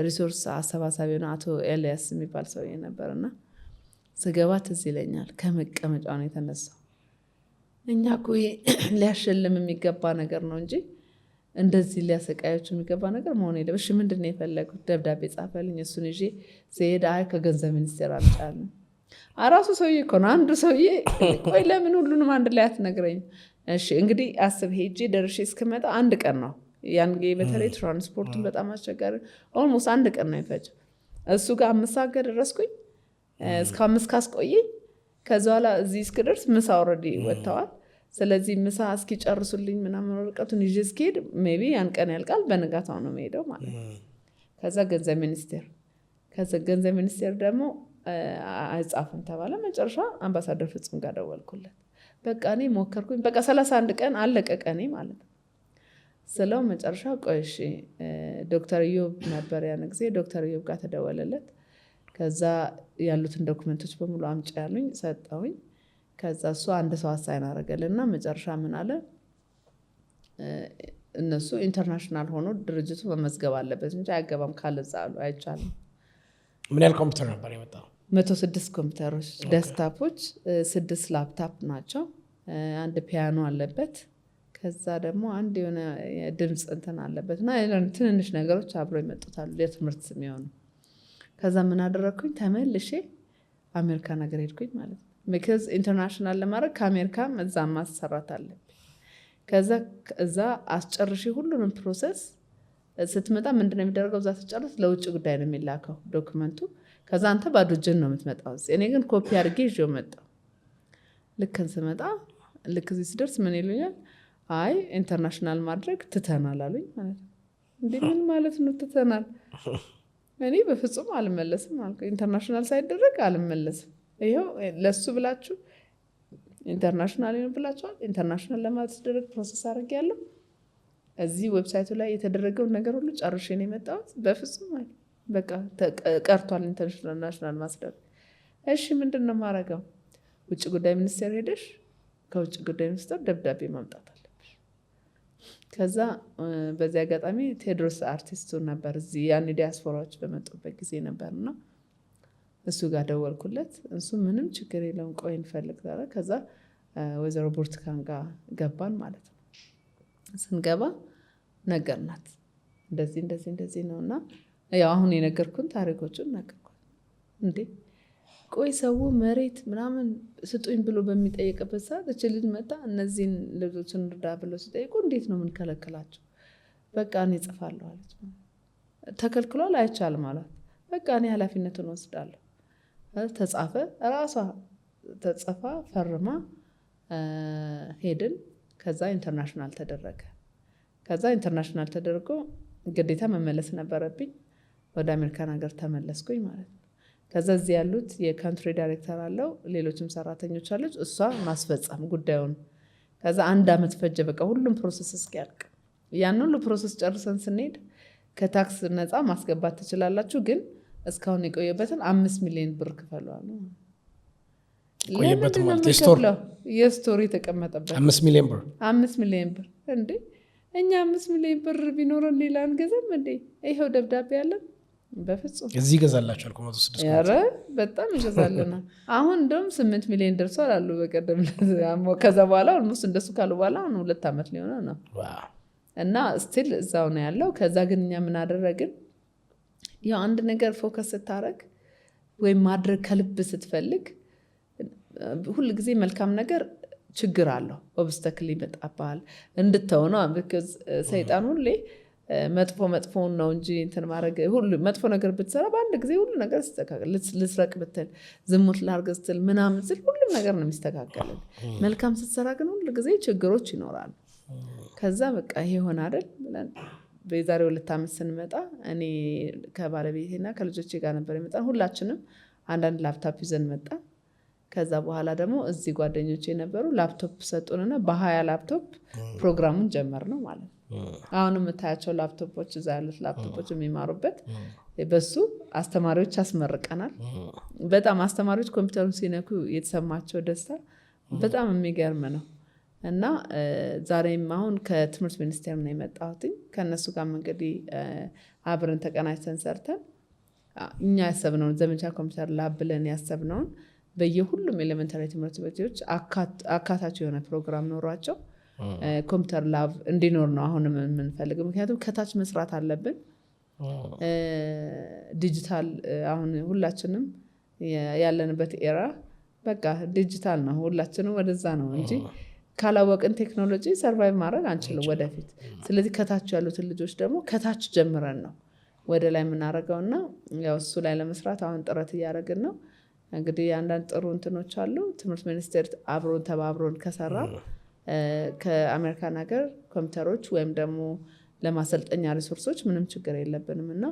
ሪሶርስ አሰባሳቢ ነው አቶ ኤልያስ የሚባል ሰውዬ ነበርና ስገባ ትዝ ይለኛል። ከመቀመጫው ነው የተነሳው። እኛ እኮ ሊያሸልም የሚገባ ነገር ነው እንጂ እንደዚህ ሊያሰቃዮች የሚገባ ነገር መሆን የለም። እሺ ምንድን ነው የፈለጉት? ደብዳቤ ጻፈልኝ። እሱን ይዤ ስሄድ አይ ከገንዘብ ሚኒስቴር አልጫለሁ። አራሱ ሰውዬ እኮ ነው። አንዱ ሰውዬ ቆይ ለምን ሁሉንም አንድ ላይ አትነግረኝ? እሺ እንግዲህ አስብ። ሄጄ ደርሼ እስክመጣ 1 ቀን ነው። ያን ጊዜ በተለይ ትራንስፖርቱን በጣም አስቸጋሪ፣ ኦልሞስት 1 ቀን ነው የፈጀው። እሱ ጋር 5 ሰዓት ደረስኩኝ። እስከ 5 ካስቆየኝ ከዛ በኋላ እዚህ እስክደርስ ምሳ ኦልሬዲ ወጥተዋል። ስለዚህ ምሳ እስኪጨርሱልኝ ምናምን ወረቀቱን ይዤ እስኪሄድ ሜቢ ያን ቀን ያልቃል። በንጋታው ነው የምሄደው ማለት ነው። ከዛ ገንዘብ ሚኒስቴር ደግሞ አይጻፍም ተባለ። መጨረሻ አምባሳደር ፍጹም ጋር ደወልኩለት። በቃ እኔ ሞከርኩኝ። በቃ 31 ቀን አለቀ ቀኔ ማለት ነው ስለው መጨረሻ ቆይ እሺ ዶክተር ኢዮብ ነበር ያን ጊዜ። ዶክተር ኢዮብ ጋር ተደወለለት። ከዛ ያሉትን ዶክመንቶች በሙሉ አምጪ ያሉኝ ሰጠውኝ። ከዛ እሱ አንድ ሰው አሳይን አደረገልና መጨረሻ ምን አለ፣ እነሱ ኢንተርናሽናል ሆኖ ድርጅቱ መመዝገብ አለበት እንጂ አይገባም ካለዛ አሉ። አይቻልም። ምን ያህል ኮምፒውተር ነበር የመጣው? 106 ኮምፒውተሮች፣ ዴስክታፖች 6 ላፕታፕ ናቸው። 1 ፒያኖ አለበት። ከዛ ደግሞ አንድ የሆነ ድምፅ እንትን አለበት እና ትንንሽ ነገሮች አብሮ ይመጡታሉ ለትምህርት የሚሆኑ። ከዛ ምን አደረግኩኝ? ተመልሼ አሜሪካ ነገር ሄድኩኝ ማለት ነው። ቢካዝ ኢንተርናሽናል ለማድረግ ከአሜሪካም እዛ ማሰራት አለብኝ። ከዛ እዛ አስጨርሼ ሁሉንም ፕሮሰስ ስትመጣ ምንድነው የሚደረገው? እዛ ስጨርስ ለውጭ ጉዳይ ነው የሚላከው ዶክመንቱ። ከዛ አንተ ባዶ እጅን ነው የምትመጣው። እኔ ግን ኮፒ አድርጌ ይዤው መጣሁ። ልክን ስመጣ ልክ እዚህ ስደርስ ምን ይሉኛል? አይ ኢንተርናሽናል ማድረግ ትተናል አሉኝ ማለት ነው። እንዴ ምን ማለት ነው ትተናል? እኔ በፍጹም አልመለስም አልኩ። ኢንተርናሽናል ሳይደረግ አልመለስም። ይሄው ለሱ ብላችሁ ኢንተርናሽናል ብላችኋል። ኢንተርናሽናል ለማድረግ ፕሮሰስ አድርጌያለሁ። እዚህ ዌብሳይቱ ላይ የተደረገውን ነገር ሁሉ ጨርሼ ነው የመጣሁት። በፍጹም በቃ ቀርቷል ኢንተርናሽናል ማስደረግ። እሺ ምንድን ነው የማደርገው? ውጭ ጉዳይ ሚኒስቴር ሄደሽ ከውጭ ጉዳይ ሚኒስቴር ደብዳቤ ማምጣት አለብሽ። ከዛ በዚህ አጋጣሚ ቴዎድሮስ አርቲስቱ ነበር እዚህ ያን ዲያስፖራዎች በመጡበት ጊዜ ነበርና እሱ ጋር ደወልኩለት። እሱ ምንም ችግር የለውም ቆይ እንፈልግ ዛሬ። ከዛ ወይዘሮ ብርቱካን ጋር ገባን ማለት ነው። ስንገባ ነገርናት እንደዚህ ነውና ያው አሁን የነገርኩን ታሪኮቹን ነገርኳት። እንዴ ቆይ ሰው መሬት ምናምን ስጡኝ ብሎ በሚጠይቅበት ሰዓት እች ልጅ መጣ እነዚህን ልጆችን እርዳ ብሎ ሲጠይቁ እንዴት ነው የምንከለከላቸው? በቃ እኔ እጽፋለሁ አለች። ተከልክሏል አይቻልም አሏት። በቃ እኔ ኃላፊነቱን ወስዳለሁ። ተጻፈ፣ ራሷ ተጽፋ ፈርማ ሄድን። ከዛ ኢንተርናሽናል ተደረገ። ከዛ ኢንተርናሽናል ተደርጎ ግዴታ መመለስ ነበረብኝ። ወደ አሜሪካን ሀገር ተመለስኩኝ ማለት ነው። ከዛ እዚህ ያሉት የካንትሪ ዳይሬክተር አለው፣ ሌሎችም ሰራተኞች አሉት፣ እሷ ማስፈጸም ጉዳዩን። ከዛ 1 ዓመት ፈጀ በቃ ሁሉም ፕሮሰስ እስኪያልቅ። ያን ሁሉ ፕሮሰስ ጨርሰን ስንሄድ ከታክስ ነፃ ማስገባት ትችላላችሁ፣ ግን እስካሁን የቆየበትን 5 ሚሊዮን ብር ክፈሏል። ቆየበት ማለት የስቶሪ የተቀመጠበት 5 ሚሊዮን ብር 5 ሚሊዮን ብር እንዴ! እኛ 5 ሚሊዮን ብር ቢኖረን ሌላ አንገዛም እንዴ? ይኸው ደብዳቤ ያለን በፍጹም እዚህ ይገዛላችኋል። ኮሞቶ 6 ኧረ በጣም ይገዛልና አሁን እንደውም 8 ሚሊዮን ደርሷል አሉ በቀደም። ከዛ በኋላ ኦልሞስት እንደሱ ካሉ በኋላ አሁን 2 ዓመት ሊሆነ ነው እና ስቲል እዛው ነው ያለው። ከዛ ግን እኛ ምን አደረግን? ያው አንድ ነገር ፎከስ ስታረግ ወይም ማድረግ ከልብ ስትፈልግ ሁል ጊዜ መልካም ነገር ችግር አለው፣ ኦብስተክል ይመጣባል እንድተው ነው። ሰይጣን ሁሌ መጥፎውን ነው እንጂ እንትን ማድረግ ሁሉ መጥፎ ነገር ብትሰራ በአንድ ጊዜ ሁሉ ነገር ይስተካከል። ልስረቅ ብትል፣ ዝሙት ላርግ ስትል፣ ምናምን ስል ሁሉም ነገር ነው የሚስተካከልን። መልካም ስትሰራ ግን ሁሉ ጊዜ ችግሮች ይኖራሉ። ከዛ በቃ ይሄ ሆነ አይደል ብለን በዛሬ 2 ዓመት ስንመጣ እኔ ከባለቤቴና ከልጆቼ ጋር ነበር የመጣን። ሁላችንም አንዳንድ ላፕቶፕ ይዘን መጣ። ከዛ በኋላ ደግሞ እዚህ ጓደኞቼ የነበሩ ላፕቶፕ ሰጡንና በ20 ላፕቶፕ ፕሮግራሙን ጀመር ነው ማለት ነው። አሁን የምታያቸው ላፕቶፖች እዛ ያሉት ላፕቶፖች የሚማሩበት በሱ አስተማሪዎች አስመርቀናል። በጣም አስተማሪዎች ኮምፒውተሩን ሲነኩ የተሰማቸው ደስታ በጣም የሚገርም ነው። እና ዛሬም አሁን ከትምህርት ሚኒስቴር ነው የመጣሁት። ከእነሱ ጋር እንግዲህ አብረን ተቀናጅተን ሰርተን እኛ ያሰብነውን ዘመቻ ኮምፒውተር ላብ ብለን ያሰብነውን በየሁሉም ኤሌመንታሪ ትምህርት ቤቶች አካታቸው የሆነ ፕሮግራም ኖሯቸው ኮምፒውተር ላብ እንዲኖር ነው አሁንም የምንፈልገው። ምክንያቱም ከታች መስራት አለብን። ዲጂታል አሁን ሁላችንም ያለንበት ኤራ በቃ ዲጂታል ነው። ሁላችንም ወደዛ ነው እንጂ ካላወቅን ቴክኖሎጂ ሰርቫይቭ ማድረግ አንችልም ወደፊት። ስለዚህ ከታች ያሉትን ልጆች ደግሞ ከታች ጀምረን ነው ወደ ላይ የምናደርገውና ያው እሱ ላይ ለመስራት አሁን ጥረት እያደረግን ነው። እንግዲህ አንዳንድ ጥሩ እንትኖች አሉ። ትምህርት ሚኒስቴር አብሮን ተባብሮን ከሰራ ከአሜሪካን ሀገር ኮምፒውተሮች ወይም ደግሞ ለማሰልጠኛ ሪሶርሶች ምንም ችግር የለብንም እና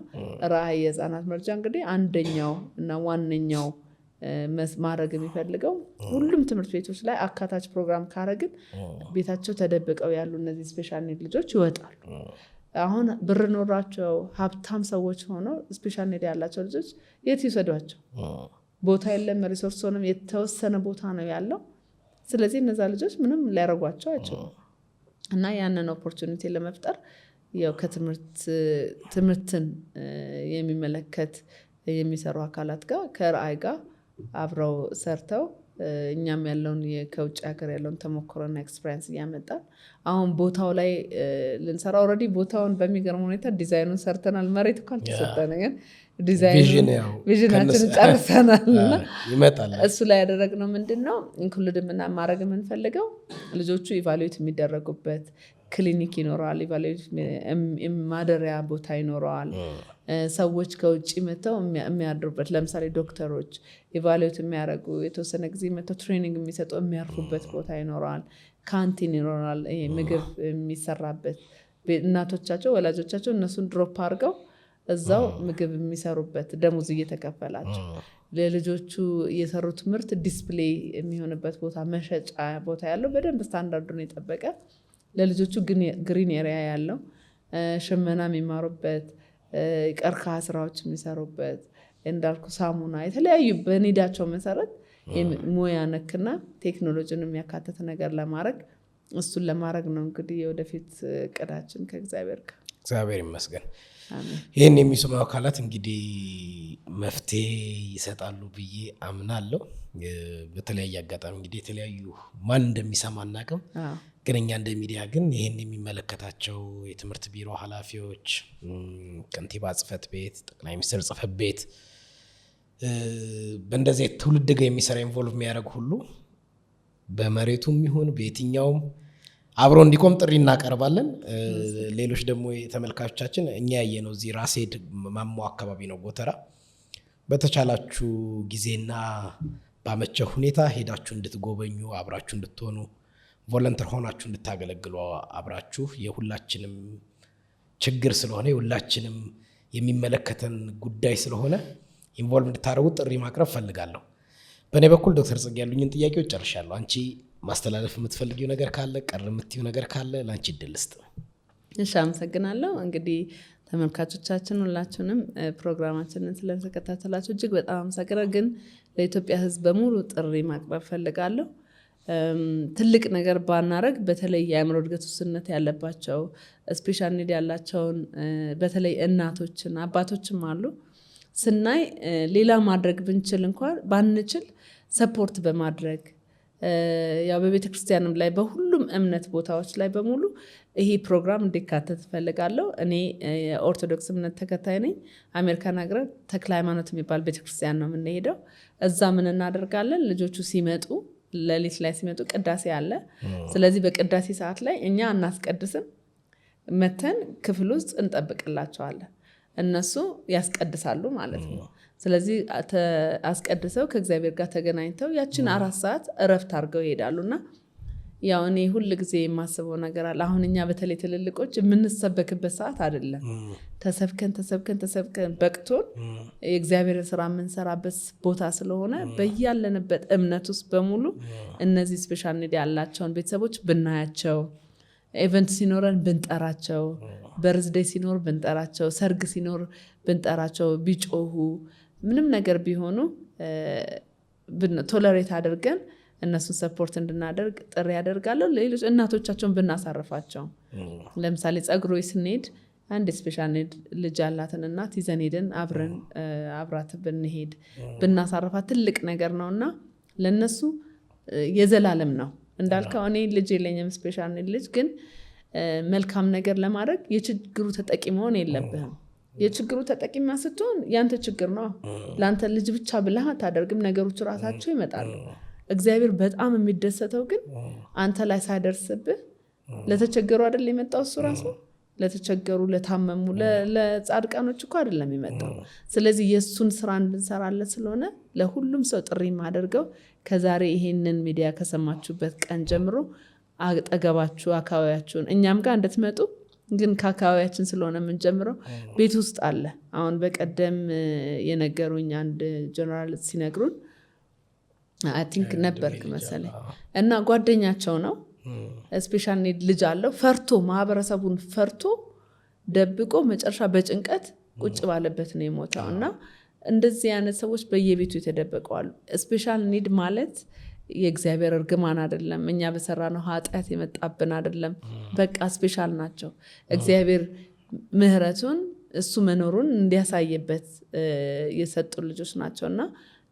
ራዕይ የህፃናት መርጃ እንግዲህ አንደኛው እና ዋነኛው ማድረግ የሚፈልገው ሁሉም ትምህርት ቤቶች ላይ አካታች ፕሮግራም ካረግን ቤታቸው ተደብቀው ያሉ እነዚህ ስፔሻል ኒድ ልጆች ይወጣሉ። አሁን ብር ኖራቸው ሀብታም ሰዎች ሆነው ስፔሻል ኒድ ያላቸው ልጆች የት ይወሰዷቸው? ቦታ የለም። ሪሶርስ ሆነም የተወሰነ ቦታ ነው ያለው። ስለዚህ እነዛ ልጆች ምንም ሊያረጓቸው አይችሉም እና ያንን ኦፖርቹኒቲ ለመፍጠር ያው ትምህርትን የሚመለከት የሚሰሩ አካላት ጋር ከራዕይ ጋር አብረው ሰርተው እኛም ያለውን ከውጭ ሀገር ያለውን ተሞክሮና ኤክስፔሪንስ እያመጣን አሁን ቦታው ላይ ልንሰራ ኦልሬዲ ቦታውን በሚገርም ሁኔታ ዲዛይኑን ሰርተናል። መሬት እኮ አልተሰጠን ግን ቪዥናችንን ጨርሰናል እና እሱ ላይ ያደረግነው ምንድን ነው ኢንክሉድ ማድረግ የምንፈልገው ልጆቹ ኢቫሉዌት የሚደረጉበት ክሊኒክ ይኖረዋል። ኢቫሉዌት ማደሪያ ቦታ ይኖረዋል። ሰዎች ከውጭ መጥተው የሚያድሩበት ለምሳሌ ዶክተሮች ኢቫሉዌት የሚያደርጉ የተወሰነ ጊዜ መጥተው ትሬኒንግ የሚሰጡ የሚያርፉበት ቦታ ይኖረዋል። ካንቲን ይኖራል። ምግብ የሚሰራበት እናቶቻቸው ወላጆቻቸው እነሱን ድሮፕ አድርገው እዛው ምግብ የሚሰሩበት ደሞዝ እየተከፈላቸው ለልጆቹ የሰሩት ምርት ዲስፕሌይ የሚሆንበት ቦታ መሸጫ ቦታ ያለው በደንብ ስታንዳርዱን የጠበቀ ለልጆቹ ግሪን ኤሪያ ያለው ሽመና የሚማሩበት ቀርከሃ ስራዎች የሚሰሩበት እንዳልኩ ሳሙና የተለያዩ በኒዳቸው መሰረት ሙያ ነክና ቴክኖሎጂን የሚያካተት ነገር ለማድረግ እሱን ለማድረግ ነው እንግዲህ የወደፊት እቅዳችን ከእግዚአብሔር ጋር። እግዚአብሔር ይመስገን። ይህን የሚሰሙ አካላት እንግዲህ መፍትሄ ይሰጣሉ ብዬ አምናለሁ። በተለያየ አጋጣሚ እንግዲህ የተለያዩ ማን እንደሚሰማ አናውቅም፣ ግን እኛ እንደ ሚዲያ ግን ይህን የሚመለከታቸው የትምህርት ቢሮ ኃላፊዎች፣ ከንቲባ ጽሕፈት ቤት፣ ጠቅላይ ሚኒስትር ጽሕፈት ቤት በእንደዚህ ትውልድ ጋር የሚሰራ ኢንቮልቭ የሚያደርግ ሁሉ በመሬቱም ይሁን በየትኛውም አብሮ እንዲቆም ጥሪ እናቀርባለን። ሌሎች ደግሞ ተመልካቾቻችን እኛ ያየነው እዚህ ራሴድ ማሞ አካባቢ ነው ጎተራ። በተቻላችሁ ጊዜና ባመቸው ሁኔታ ሄዳችሁ እንድትጎበኙ አብራችሁ እንድትሆኑ ቮለንተር ሆናችሁ እንድታገለግሉ አብራችሁ የሁላችንም ችግር ስለሆነ የሁላችንም የሚመለከተን ጉዳይ ስለሆነ ኢንቮልቭ እንድታደርጉ ጥሪ ማቅረብ ፈልጋለሁ። በእኔ በኩል ዶክተር ጽጌ ያሉኝን ጥያቄዎች ጨርሻለሁ። አንቺ ማስተላለፍ የምትፈልጊው ነገር ካለ ቀር የምትይው ነገር ካለ ለአንቺ እድል ስጥ። እሺ፣ አመሰግናለሁ። እንግዲህ ተመልካቾቻችን ሁላችሁንም ፕሮግራማችንን ስለተከታተላችሁ እጅግ በጣም አመሰግናለሁ። ግን ለኢትዮጵያ ሕዝብ በሙሉ ጥሪ ማቅረብ ፈልጋለሁ። ትልቅ ነገር ባናረግ በተለይ የአእምሮ እድገት ውስንነት ያለባቸው ስፔሻል ኒድ ያላቸውን በተለይ እናቶችን አባቶችም አሉ ስናይ ሌላ ማድረግ ብንችል እንኳን ባንችል ሰፖርት በማድረግ ያው በቤተ ክርስቲያንም ላይ በሁሉም እምነት ቦታዎች ላይ በሙሉ ይሄ ፕሮግራም እንዲካተት እፈልጋለሁ። እኔ የኦርቶዶክስ እምነት ተከታይ ነኝ። አሜሪካን ሀገር ተክለ ሃይማኖት የሚባል ቤተክርስቲያን ነው የምንሄደው። እዛ ምን እናደርጋለን? ልጆቹ ሲመጡ ሌሊት ላይ ሲመጡ ቅዳሴ አለ። ስለዚህ በቅዳሴ ሰዓት ላይ እኛ እናስቀድስም፣ መተን ክፍል ውስጥ እንጠብቅላቸዋለን። እነሱ ያስቀድሳሉ ማለት ነው። ስለዚህ አስቀድሰው ከእግዚአብሔር ጋር ተገናኝተው ያችን 4 ሰዓት እረፍት አድርገው ይሄዳሉና ያው እኔ ሁል ጊዜ የማስበው ነገር አለ። አሁን እኛ በተለይ ትልልቆች የምንሰበክበት ሰዓት አይደለም። ተሰብከን በቅቶን የእግዚአብሔር ስራ የምንሰራበት ቦታ ስለሆነ በያለንበት እምነት ውስጥ በሙሉ እነዚህ ስፔሻል ኒድ ያላቸውን ቤተሰቦች ብናያቸው፣ ኢቨንት ሲኖረን ብንጠራቸው፣ በርዝዴይ ሲኖር ብንጠራቸው፣ ሰርግ ሲኖር ብንጠራቸው፣ ቢጮሁ ምንም ነገር ቢሆኑ ቶለሬት አድርገን እነሱን ሰፖርት እንድናደርግ ጥሪ ያደርጋለሁ። ሌሎች እናቶቻቸውን ብናሳርፋቸው፣ ለምሳሌ ጸጉሮ ስንሄድ አንድ ስፔሻል ኒድ ልጅ ያላትን እናት ይዘን ሄደን አብራት ብንሄድ ብናሳርፋት ትልቅ ነገር ነው እና ለነሱ የዘላለም ነው። እንዳልከው እኔ ልጅ የለኝም ስፔሻል ኒድ ልጅ፣ ግን መልካም ነገር ለማድረግ የችግሩ ተጠቂ መሆን የለብህም። የችግሩ ተጠቂማ ስትሆን ያንተ ችግር ነው። ለአንተ ልጅ ብቻ ብለህ አታደርግም። ነገሮች ራሳቸው ይመጣሉ። እግዚአብሔር በጣም የሚደሰተው ግን አንተ ላይ ሳይደርስብህ ለተቸገሩ አይደል የመጣው እሱ ራሱ ለተቸገሩ፣ ለታመሙ፣ ለጻድቃኖች እኮ አይደለም የመጣው። ስለዚህ የእሱን ስራ እንድንሰራለት ስለሆነ ለሁሉም ሰው ጥሪ ማደርገው ከዛሬ ይሄንን ሚዲያ ከሰማችሁበት ቀን ጀምሮ አጠገባችሁ አካባቢያችሁን እኛም ጋር እንድትመጡ፣ ግን ከአካባቢያችን ስለሆነ የምንጀምረው ቤት ውስጥ አለ። አሁን በቀደም የነገሩኝ አንድ ጀነራል ሲነግሩን አይ ቲንክ ነበርክ መሰለኝ እና ጓደኛቸው ነው ስፔሻል ኒድ ልጅ አለው። ፈርቶ ማህበረሰቡን ፈርቶ ደብቆ መጨረሻ በጭንቀት ቁጭ ባለበት ነው የሞተው። እና እንደዚህ አይነት ሰዎች በየቤቱ የተደበቀዋሉ። ስፔሻል ኒድ ማለት የእግዚአብሔር እርግማን አይደለም፣ እኛ በሰራነው ኃጢአት የመጣብን አይደለም። በቃ ስፔሻል ናቸው። እግዚአብሔር ምህረቱን እሱ መኖሩን እንዲያሳይበት የሰጡ ልጆች ናቸው እና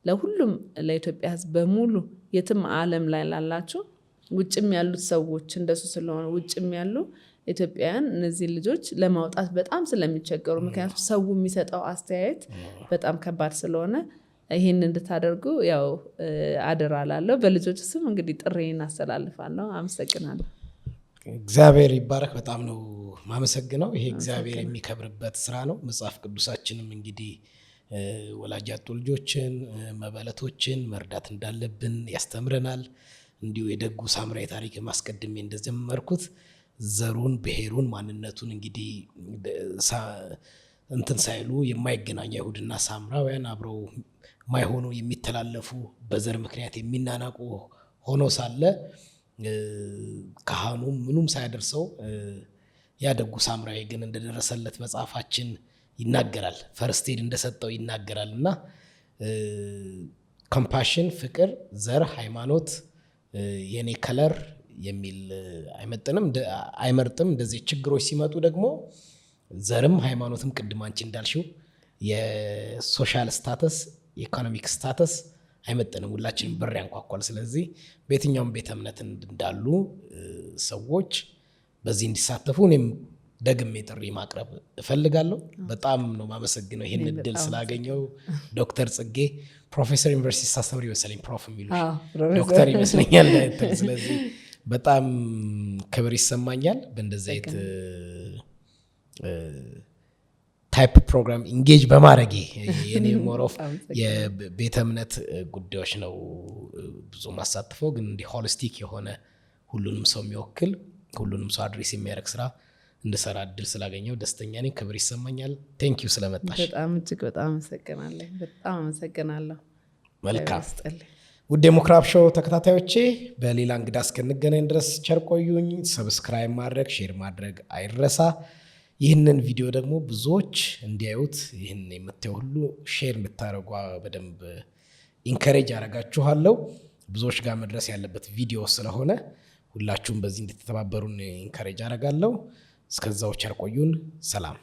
ለሁሉም ለኢትዮጵያ ሕዝብ በሙሉ የትም ዓለም ላይ ላላችሁ ውጭም ያሉት ሰዎች እንደሱ ስለሆነ ውጭም ያሉ ኢትዮጵያውያን እነዚህ ልጆች ለማውጣት በጣም ስለሚቸገሩ፣ ምክንያቱም ሰው የሚሰጠው አስተያየት በጣም ከባድ ስለሆነ ይህን እንድታደርጉ ያው አደራ ላለሁ። በልጆች ስም እንግዲህ ጥሬን አስተላልፋለሁ። አመሰግናለሁ። እግዚአብሔር ይባረክ። በጣም ነው ማመሰግነው። ይሄ እግዚአብሔር የሚከብርበት ስራ ነው። መጽሐፍ ቅዱሳችንም እንግዲህ ወላጅ ያጡ ልጆችን መበለቶችን መርዳት እንዳለብን ያስተምረናል። እንዲሁ የደጉ ሳምራዊ ታሪክ ማስቀድሜ እንደጀመርኩት ዘሩን፣ ብሔሩን፣ ማንነቱን እንግዲህ እንትን ሳይሉ የማይገናኙ አይሁድና ሳምራውያን አብረው ማይሆኑ የሚተላለፉ በዘር ምክንያት የሚናናቁ ሆኖ ሳለ ካህኑም ምኑም ሳያደርሰው ያደጉ ሳምራዊ ግን እንደደረሰለት መጽሐፋችን ይናገራል። ፈርስቴድ እንደሰጠው ይናገራል። እና ኮምፓሽን፣ ፍቅር፣ ዘር፣ ሃይማኖት፣ የኔ ከለር የሚል አይመርጥም። እንደዚህ ችግሮች ሲመጡ ደግሞ ዘርም ሃይማኖትም ቅድም አንቺ እንዳልሽው የሶሻል ስታተስ የኢኮኖሚክ ስታተስ አይመጥንም። ሁላችንም በር ያንኳኳል። ስለዚህ በየትኛውም ቤተ እምነት እንዳሉ ሰዎች በዚህ እንዲሳተፉ እኔም ደግሜ ጥሪ ማቅረብ እፈልጋለሁ። በጣም ነው ማመሰግነው ይህን እድል ስላገኘው። ዶክተር ጽጌ ፕሮፌሰር ዩኒቨርሲቲ ሳስተምር ይመስለኝ ፕሮፍ የሚሉ ዶክተር ይመስለኛል። ስለዚህ በጣም ክብር ይሰማኛል በእንደዚህ አይነት ታይፕ ፕሮግራም ኢንጌጅ በማድረጌ። የኔ ሞሮፍ የቤተ እምነት ጉዳዮች ነው ብዙ ማሳትፈው፣ ግን እንዲህ ሆሊስቲክ የሆነ ሁሉንም ሰው የሚወክል ሁሉንም ሰው አድሬስ የሚያደርግ ስራ እንድሰራ እድል ስላገኘው ደስተኛ ነኝ። ክብር ይሰማኛል። ቴንክ ዩ ስለመጣሽ በጣም እጅግ በጣም አመሰግናለሁ። በጣም አመሰግናለሁ። መልካም ውድ የምኩራብ ሾው ተከታታዮቼ፣ በሌላ እንግዳ እስክንገናኝ ድረስ ቸር ቆዩኝ። ሰብስክራይብ ማድረግ ሼር ማድረግ አይረሳ። ይህንን ቪዲዮ ደግሞ ብዙዎች እንዲያዩት ይህን የምታዩ ሁሉ ሼር እንድታደርጓ በደንብ ኢንከሬጅ አደርጋችኋለሁ። ብዙዎች ጋር መድረስ ያለበት ቪዲዮ ስለሆነ ሁላችሁም በዚህ እንድትተባበሩን ኢንከሬጅ አደርጋለሁ። እስከዛው ቸር ቆዩን። ሰላም